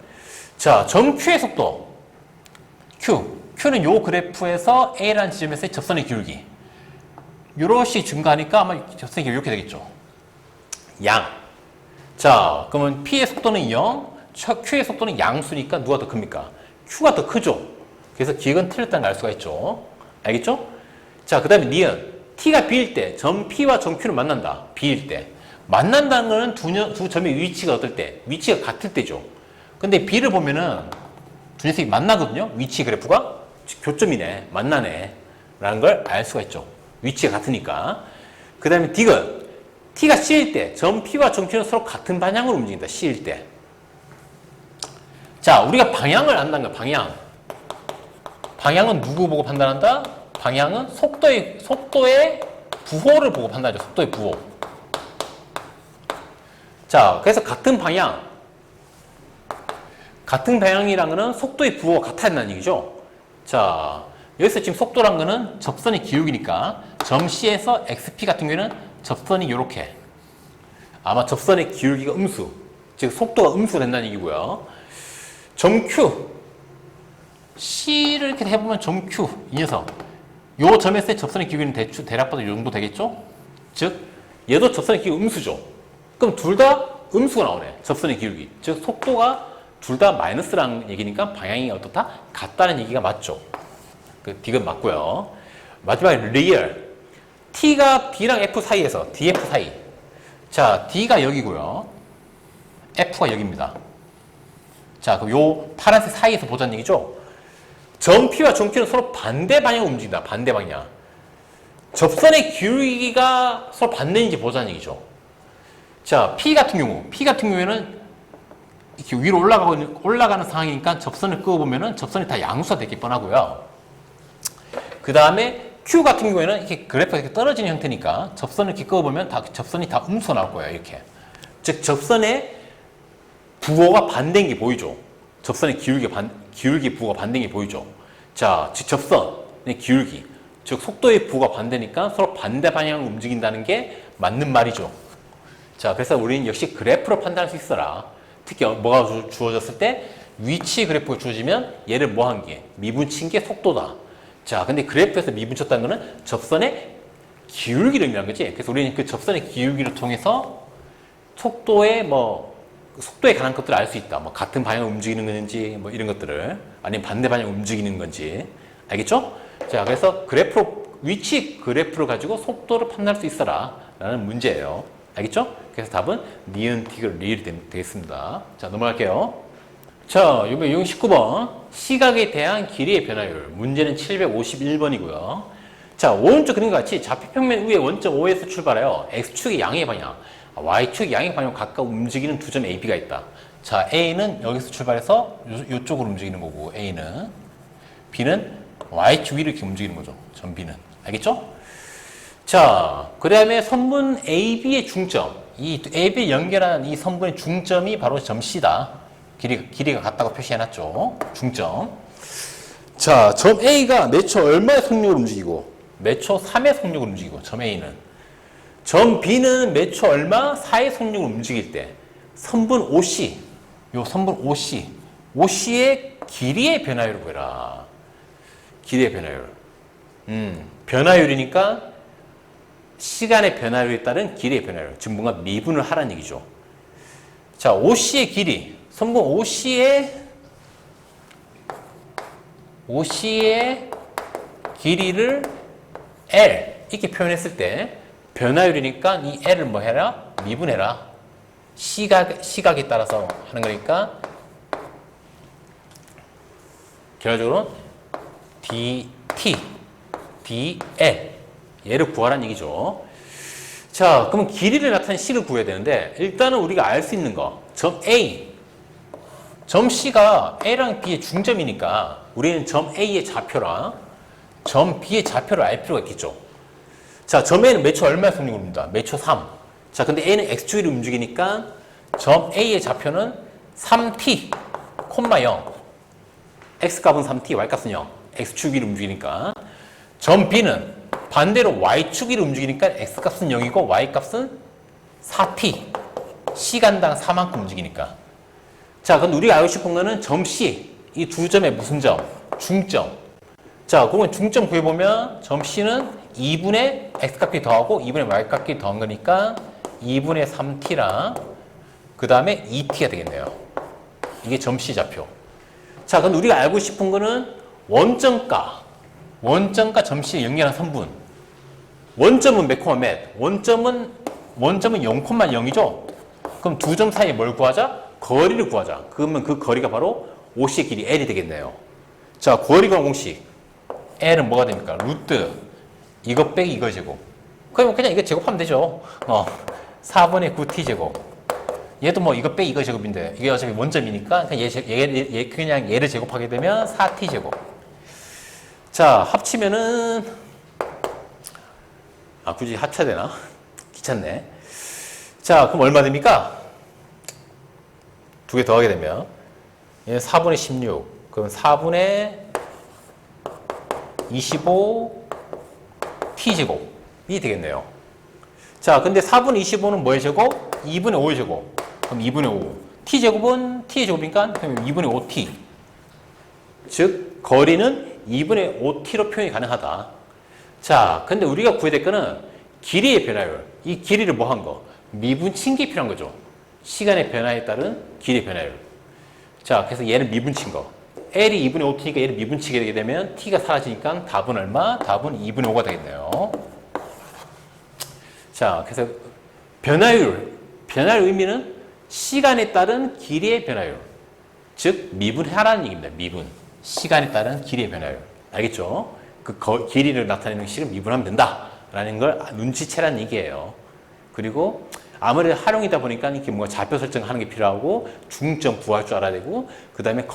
자, 점 Q의 속도. Q는 요 그래프에서 A라는 지점에서의 접선의 기울기. 요렇게 증가하니까 아마 접선의 기울기 이렇게 되겠죠. 양. 자, 그러면 P의 속도는 0, Q의 속도는 양수니까 누가 더 큽니까? Q가 더 크죠. 그래서 기억은 틀렸다는 걸 알 수가 있죠. 알겠죠? 자, 그 다음에 니은. T가 B일 때, 점 P와 점 Q는 만난다. B일 때. 만난다는 거는 두 점의 위치가 어떨 때? 위치가 같을 때죠. 근데 B를 보면은 두 녀석이 만나거든요. 위치 그래프가. 교점이네. 만나네. 라는 걸 알 수가 있죠. 위치가 같으니까. 그 다음에 디귿. T가 C일 때, 점 P와 점 Q는 서로 같은 방향으로 움직인다. C일 때. 자, 우리가 방향을 안다는 거야. 방향은 누구 보고 판단한다? 방향은 속도의 부호를 보고 판단하죠. 속도의 부호. 자, 그래서 같은 방향이란 거는 속도의 부호가 같아야 된다는 얘기죠. 자, 여기서 지금 속도란 거는 접선의 기울기니까 점 C에서 XP 같은 경우에는 접선이 요렇게. 아마 접선의 기울기가 음수. 즉, 속도가 음수가 된다는 얘기고요. 점 Q. C를 이렇게 해보면 점 Q. 이 녀석. 요 점에서의 접선의 기울기는 대략 봐도 이 정도 되겠죠? 즉, 얘도 접선의 기울기 음수죠. 그럼 둘 다 음수가 나오네. 접선의 기울기. 즉, 속도가 둘 다 마이너스라는 얘기니까 방향이 어떻다? 같다는 얘기가 맞죠. 그 디귿 맞고요. 마지막에 리얼. T가 B랑 F 사이에서 DF 사이. 자, D가 여기고요. F가 여기입니다. 자, 그럼 요 파란색 사이에서 보자는 얘기죠. 점 P와 점 Q는 서로 반대 방향으로 움직인다. 반대 방향. 접선의 기울기가 서로 반대인지 보자는 얘기죠. 자, P 같은 경우에는 이렇게 위로 올라가는 상황이니까 접선을 끄어보면은 접선이 다 양수가 되기 뻔하고요. 그 다음에 Q 같은 경우에는 이렇게 그래프가 이렇게 떨어지는 형태니까 접선을 이렇게 끄어보면 접선이 다 음수가 나올 거예요. 이렇게. 즉, 접선의 부호가 반대인 게 보이죠. 접선의 기울기 부호가 반대인 게 보이죠. 자, 즉, 접선의 기울기. 즉, 속도의 부호가 반대니까 서로 반대 방향으로 움직인다는 게 맞는 말이죠. 자, 그래서 우리는 역시 그래프로 판단할 수 있어라. 특히 뭐가 주어졌을 때 위치 그래프가 주어지면 얘를 뭐 한 게? 미분친 게 속도다. 자, 근데 그래프에서 미분쳤다는 거는 접선의 기울기를 의미하는 거지. 그래서 우리는 그 접선의 기울기를 통해서 속도에 관한 것들을 알 수 있다. 뭐 같은 방향으로 움직이는 건지 뭐 이런 것들을 아니면 반대 방향으로 움직이는 건지. 알겠죠? 자, 그래서 위치 그래프를 가지고 속도를 판단할 수 있어라 라는 문제예요. 알겠죠? 그래서 답은 니은, 디귿, 리을이 되겠습니다. 자, 넘어갈게요. 자, 이번 유형 19번. 시각에 대한 길이의 변화율. 문제는 751번이고요. 자, 오른쪽 그림과 같이 좌표평면 위에 원점 O에서 출발하여 X축의 양의 방향, Y축의 양의 방향으로 각각 움직이는 두 점 A, B가 있다. 자, A는 여기서 출발해서 요쪽으로 움직이는 거고, A는. B는 Y축 위로 이렇게 움직이는 거죠. 점 B는. 알겠죠? 자, 그 다음에 선분 AB의 중점. 이 AB를 연결한 이 선분의 중점이 바로 점 C다. 길이가 같다고 표시해놨죠. 중점. 자, 점 A가 몇 초 얼마의 속력으로 움직이고, 몇 초 3의 속력으로 움직이고, 점 A는. 점 B는 몇 초 얼마 4의 속력으로 움직일 때, 선분 OC, 요 선분 OC, OC의 길이의 변화율을 구해라. 길이의 변화율. 변화율이니까 시간의 변화율에 따른 길이의 변화율. 즉 뭔가 미분을 하라는 얘기죠. 자, OC의 길이. 선분 OC의 길이를 L 이렇게 표현했을 때 변화율이니까 이 L을 뭐 해라? 미분해라. 시각에 따라서 하는 거니까 결과적으로 DT, DL 얘를 구하라는 얘기죠. 자, 그러면 길이를 나타낸 C를 구해야 되는데 일단은 우리가 알 수 있는 거 점 A, 점 C가 A랑 B의 중점이니까 우리는 점 A의 좌표랑 점 B의 좌표를 알 필요가 있겠죠. 자, 점 A는 몇 초 얼마의 속력으로 움직인다? 몇 초 3. 자, 근데 A는 X축으로 움직이니까 점 A의 좌표는 3t, 0. X값은 3t, Y값은 0. X축 위로 움직이니까. 점 B는 반대로 Y축 위로 움직이니까 X값은 0이고 Y값은 4t. 시간당 4만큼 움직이니까. 자, 근데 우리가 알고 싶은 거는 점 C. 이 두 점의 무슨 점? 중점. 자, 그러면 중점 구해보면 점 C는 2분의 X값끼리 더하고 2분의 Y값끼리 더한 거니까 2분의 3t랑 그 다음에 2t가 되겠네요. 이게 점 C 좌표. 자, 근데 우리가 알고 싶은 거는 원점과 점 C의 연결한 선분. 원점은 몇 콤마 몇? 원점은 0,0이죠? 그럼 두 점 사이에 뭘 구하자? 거리를 구하자. 그러면 그 거리가 바로 OC의 길이 L이 되겠네요. 자, 거리가 공식. L은 뭐가 됩니까? 루트 이거 빼기 이거 제곱. 그러면 그냥 이거 제곱하면 되죠. 4분의 9t 제곱. 얘도 뭐 이거 빼기 이거 제곱인데 이게 어차피 원점이니까 그냥 얘를 제곱하게 되면 4t 제곱. 자, 합치면은 굳이 합쳐야 되나? 귀찮네. 자, 그럼 얼마 됩니까? 두 개 더하게 되면 얘는 4분의 16. 그럼 4분의 25 t제곱이 되겠네요. 자, 근데 4분의 25는 뭐의 제곱? 2분의 5의 제곱. 그럼 2분의 5. t제곱은 t의 제곱이니까 2분의 5t. 즉 거리는 2분의 5t로 표현이 가능하다. 자, 근데 우리가 구해야 될 거는 길이의 변화율. 이 길이를 뭐 한 거? 미분친 게 필요한 거죠. 시간의 변화에 따른 길이의 변화율. 자, 그래서 얘를 미분친 거. L이 2분의 5t니까 얘를 미분치게 되게 되면 t가 사라지니까 답은 얼마? 답은 2분의 5가 되겠네요. 자, 그래서 변화율 의미는 시간에 따른 길이의 변화율. 즉 미분하라는 얘기입니다. 미분. 시간에 따른 길이의 변화율. 알겠죠? 그 길이를 나타내는 식을 미분하면 된다라는 걸 눈치채라는 얘기예요. 그리고 아무래도 활용이다 보니까 이렇게 뭔가 좌표 설정하는 게 필요하고 중점 구할 줄 알아야 되고 그 다음에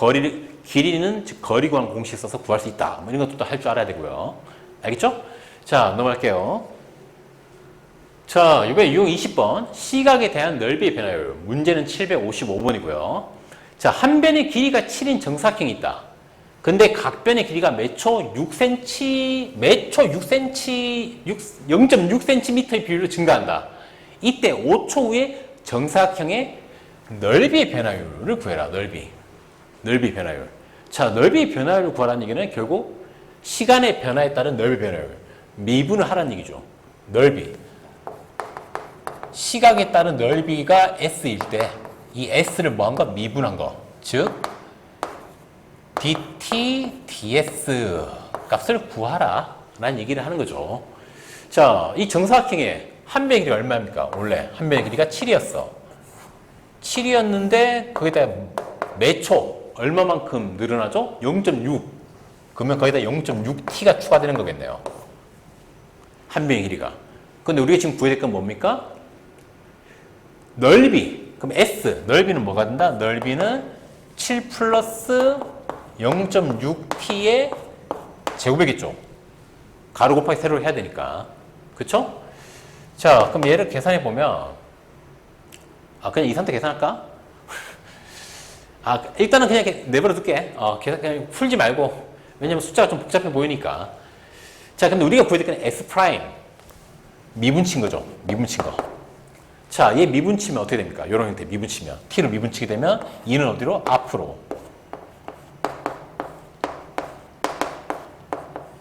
길이는 즉 거리 구하는 공식 써서 구할 수 있다. 뭐 이런 것도 할 줄 알아야 되고요. 알겠죠? 자, 넘어갈게요. 자, 이번에 유형 20번 시각에 대한 넓이의 변화율. 문제는 755번이고요. 자, 한 변의 길이가 7인 정사각형이 있다. 근데 각 변의 길이가 몇 초 6cm, 몇 초 6cm, 0.6cm의 비율로 증가한다. 이때 5초 후에 정사각형의 넓이의 변화율을 구해라. 넓이 변화율. 자, 넓이의 변화율을 구하라는 얘기는 결국 시간의 변화에 따른 넓이 변화율. 미분을 하라는 얘기죠. 넓이. 시각에 따른 넓이가 S일 때 이 S를 뭐 한 거? 미분한 거. 즉 dt, ds 값을 구하라 라는 얘기를 하는 거죠. 자, 이 정사각형의 한 변의 길이가 얼마입니까? 원래 한 변의 길이가 7이었어. 7이었는데 거기다 몇 초 얼마만큼 늘어나죠? 0.6. 그러면 거기다 0.6t가 추가되는 거겠네요. 한 변의 길이가. 근데 우리가 지금 구해야 될 건 뭡니까? 넓이. 그럼 S, 넓이는 뭐가 된다? 넓이는 7 플러스 0.6t의 제곱이겠죠. 가로 곱하기 세로를 해야 되니까. 그쵸? 자, 그럼 얘를 계산해 보면, 그냥 이 상태 계산할까? 일단은 그냥 이렇게 내버려 둘게. 그냥 풀지 말고. 왜냐면 숫자가 좀 복잡해 보이니까. 자, 근데 우리가 구해야 될 건 S 프라임. 미분치인 거죠. 미분치인 거. 자, 얘 미분치면 어떻게 됩니까? 이런 형태 미분치면. t로 미분치게 되면 2는 어디로? 앞으로.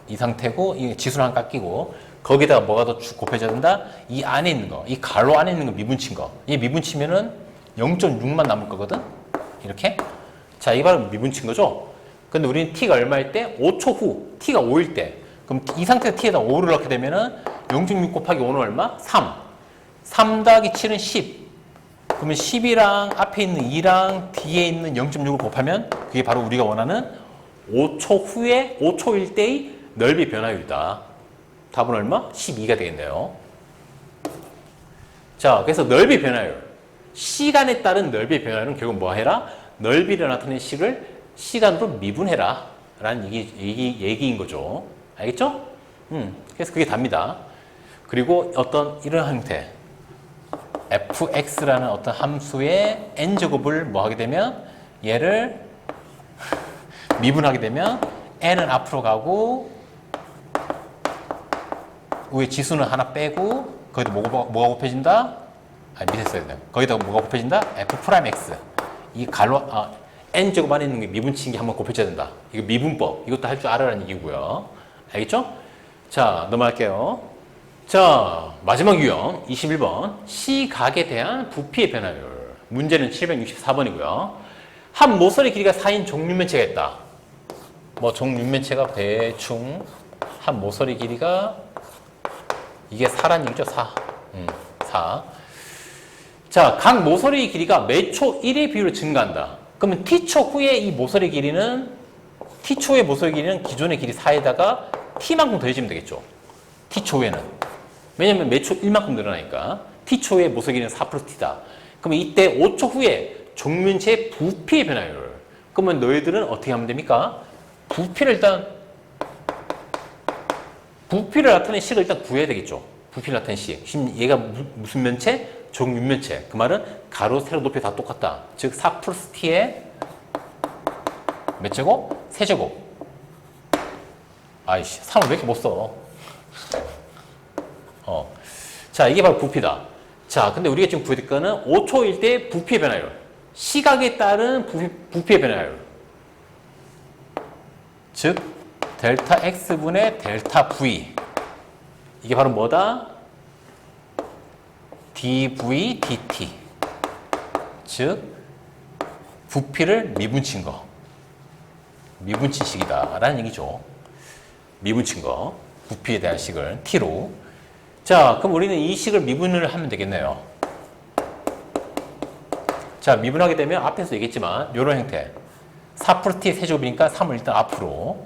이 상태고, 이 지수를 하나 깎이고, 거기다가 뭐가 더 곱해져야 된다? 이 안에 있는 거, 이 가로 안에 있는 거 미분치인 거. 이 미분치면은 0.6만 남을 거거든? 이렇게. 자, 이게 바로 미분치인 거죠? 근데 우리는 t가 얼마일 때? 5초 후. t가 5일 때. 그럼 이 상태에서 t에다 5를 넣게 되면은 0.6 곱하기 5는 얼마? 3. 3 더하기 7은 10. 그러면 10이랑 앞에 있는 2랑 뒤에 있는 0.6을 곱하면 그게 바로 우리가 원하는 5초 후에 5초일 때의 넓이 변화율이다. 답은 얼마? 12가 되겠네요. 자, 그래서 넓이 변화율. 시간에 따른 넓이 변화율은 결국 뭐 해라? 넓이를 나타내는 식을 시간으로 미분해라. 라는 얘기인 거죠. 알겠죠? 그래서 그게 답니다. 그리고 어떤 이런 형태. fx라는 어떤 함수의 n제곱을 뭐 하게 되면 얘를 미분하게 되면 n은 앞으로 가고 위에 지수는 하나 빼고 거기다 뭐가 곱해진다? 밑에 써야 돼요. 거기다가 뭐가 곱해진다? f'(x). 이 n제곱 안에 있는 게 미분치인 게 한번 곱해져야 된다. 이거 미분법. 이것도 할 줄 알아라는 얘기고요. 알겠죠? 자, 넘어갈게요. 자, 마지막 유형 21번. 시각에 대한 부피의 변화율. 문제는 764번이고요. 한 모서리 길이가 4인 종륜면체가 있다. 뭐 종륜면체가 대충 한 모서리 길이가 이게 4란 얘기죠. 4. 4. 자, 각 모서리 길이가 매 초 1의 비율로 증가한다. 그러면 t초 후에 이 모서리 길이는 t초의 모서리 길이는 기존의 길이 4에다가 t만큼 더해지면 되겠죠. t초에는. 왜냐면 매 초 1만큼 늘어나니까. t초의 모서리 길이는 4 플러스 t다. 그러면 이때 5초 후에 종면체의 부피의 변화율. 그러면 너희들은 어떻게 하면 됩니까? 부피를 나타내는 식을 일단 구해야 되겠죠. 부피를 나타내는 식. 지금 얘가 무슨 면체? 종윤면체. 그 말은 가로, 세로, 높이 다 똑같다. 즉, 4 플러스 t의 몇 제곱? 세제곱. 아이씨, 3을 왜 이렇게 못 써? 자, 이게 바로 부피다. 자, 근데 우리가 지금 구해야 될 거는 5초일 때 부피의 변화율. 시각에 따른 부피의 변화율. 즉, 델타 x분의 델타 v. 이게 바로 뭐다? dv dt. 즉, 부피를 미분친 거. 미분친 식이다. 라는 얘기죠. 미분친 거. 부피에 대한 식을 t로. 자, 그럼 우리는 이 식을 미분을 하면 되겠네요. 자, 미분하게 되면 앞에서 얘기했지만 이런 형태. 4 플러스 t의 세제곱이니까 3을 일단 앞으로.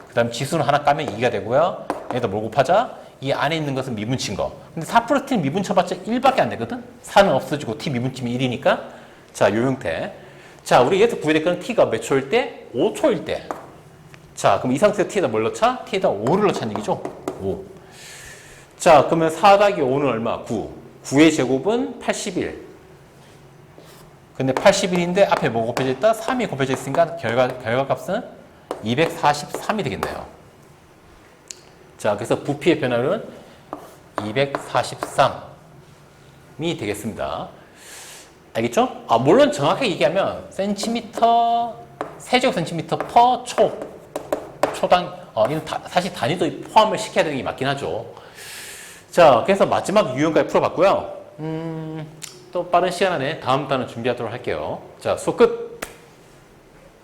그 다음 지수는 하나 까면 2가 되고요. 여기다 뭘 곱하자? 이 안에 있는 것은 미분친 거. 근데 4 플러스 t는 미분 쳐봤자 1밖에 안 되거든? 4는 없어지고 t 미분치면 1이니까. 자, 요 형태. 자, 우리 여기서 구해야 될 거는 t가 몇 초일 때? 5초일 때. 자, 그럼 이 상태에서 t에다 뭘 넣자? t에다 5를 넣자는 얘기죠? 5. 자, 그러면 4 더하기 5는 얼마? 9. 9의 제곱은 81. 근데 81인데 앞에 뭐 곱해져 있다? 3이 곱해져 있으니까 결과값은 243이 되겠네요. 자, 그래서 부피의 변화율은 243이 되겠습니다. 알겠죠? 물론 정확하게 얘기하면 센티미터, 세제곱 센티미터 퍼 초당, 이건 사실 단위도 포함을 시켜야 되는 게 맞긴 하죠. 자, 그래서 마지막 유형까지 풀어봤고요. 또 빠른 시간 안에 다음 단원 준비하도록 할게요. 자, 수업 끝!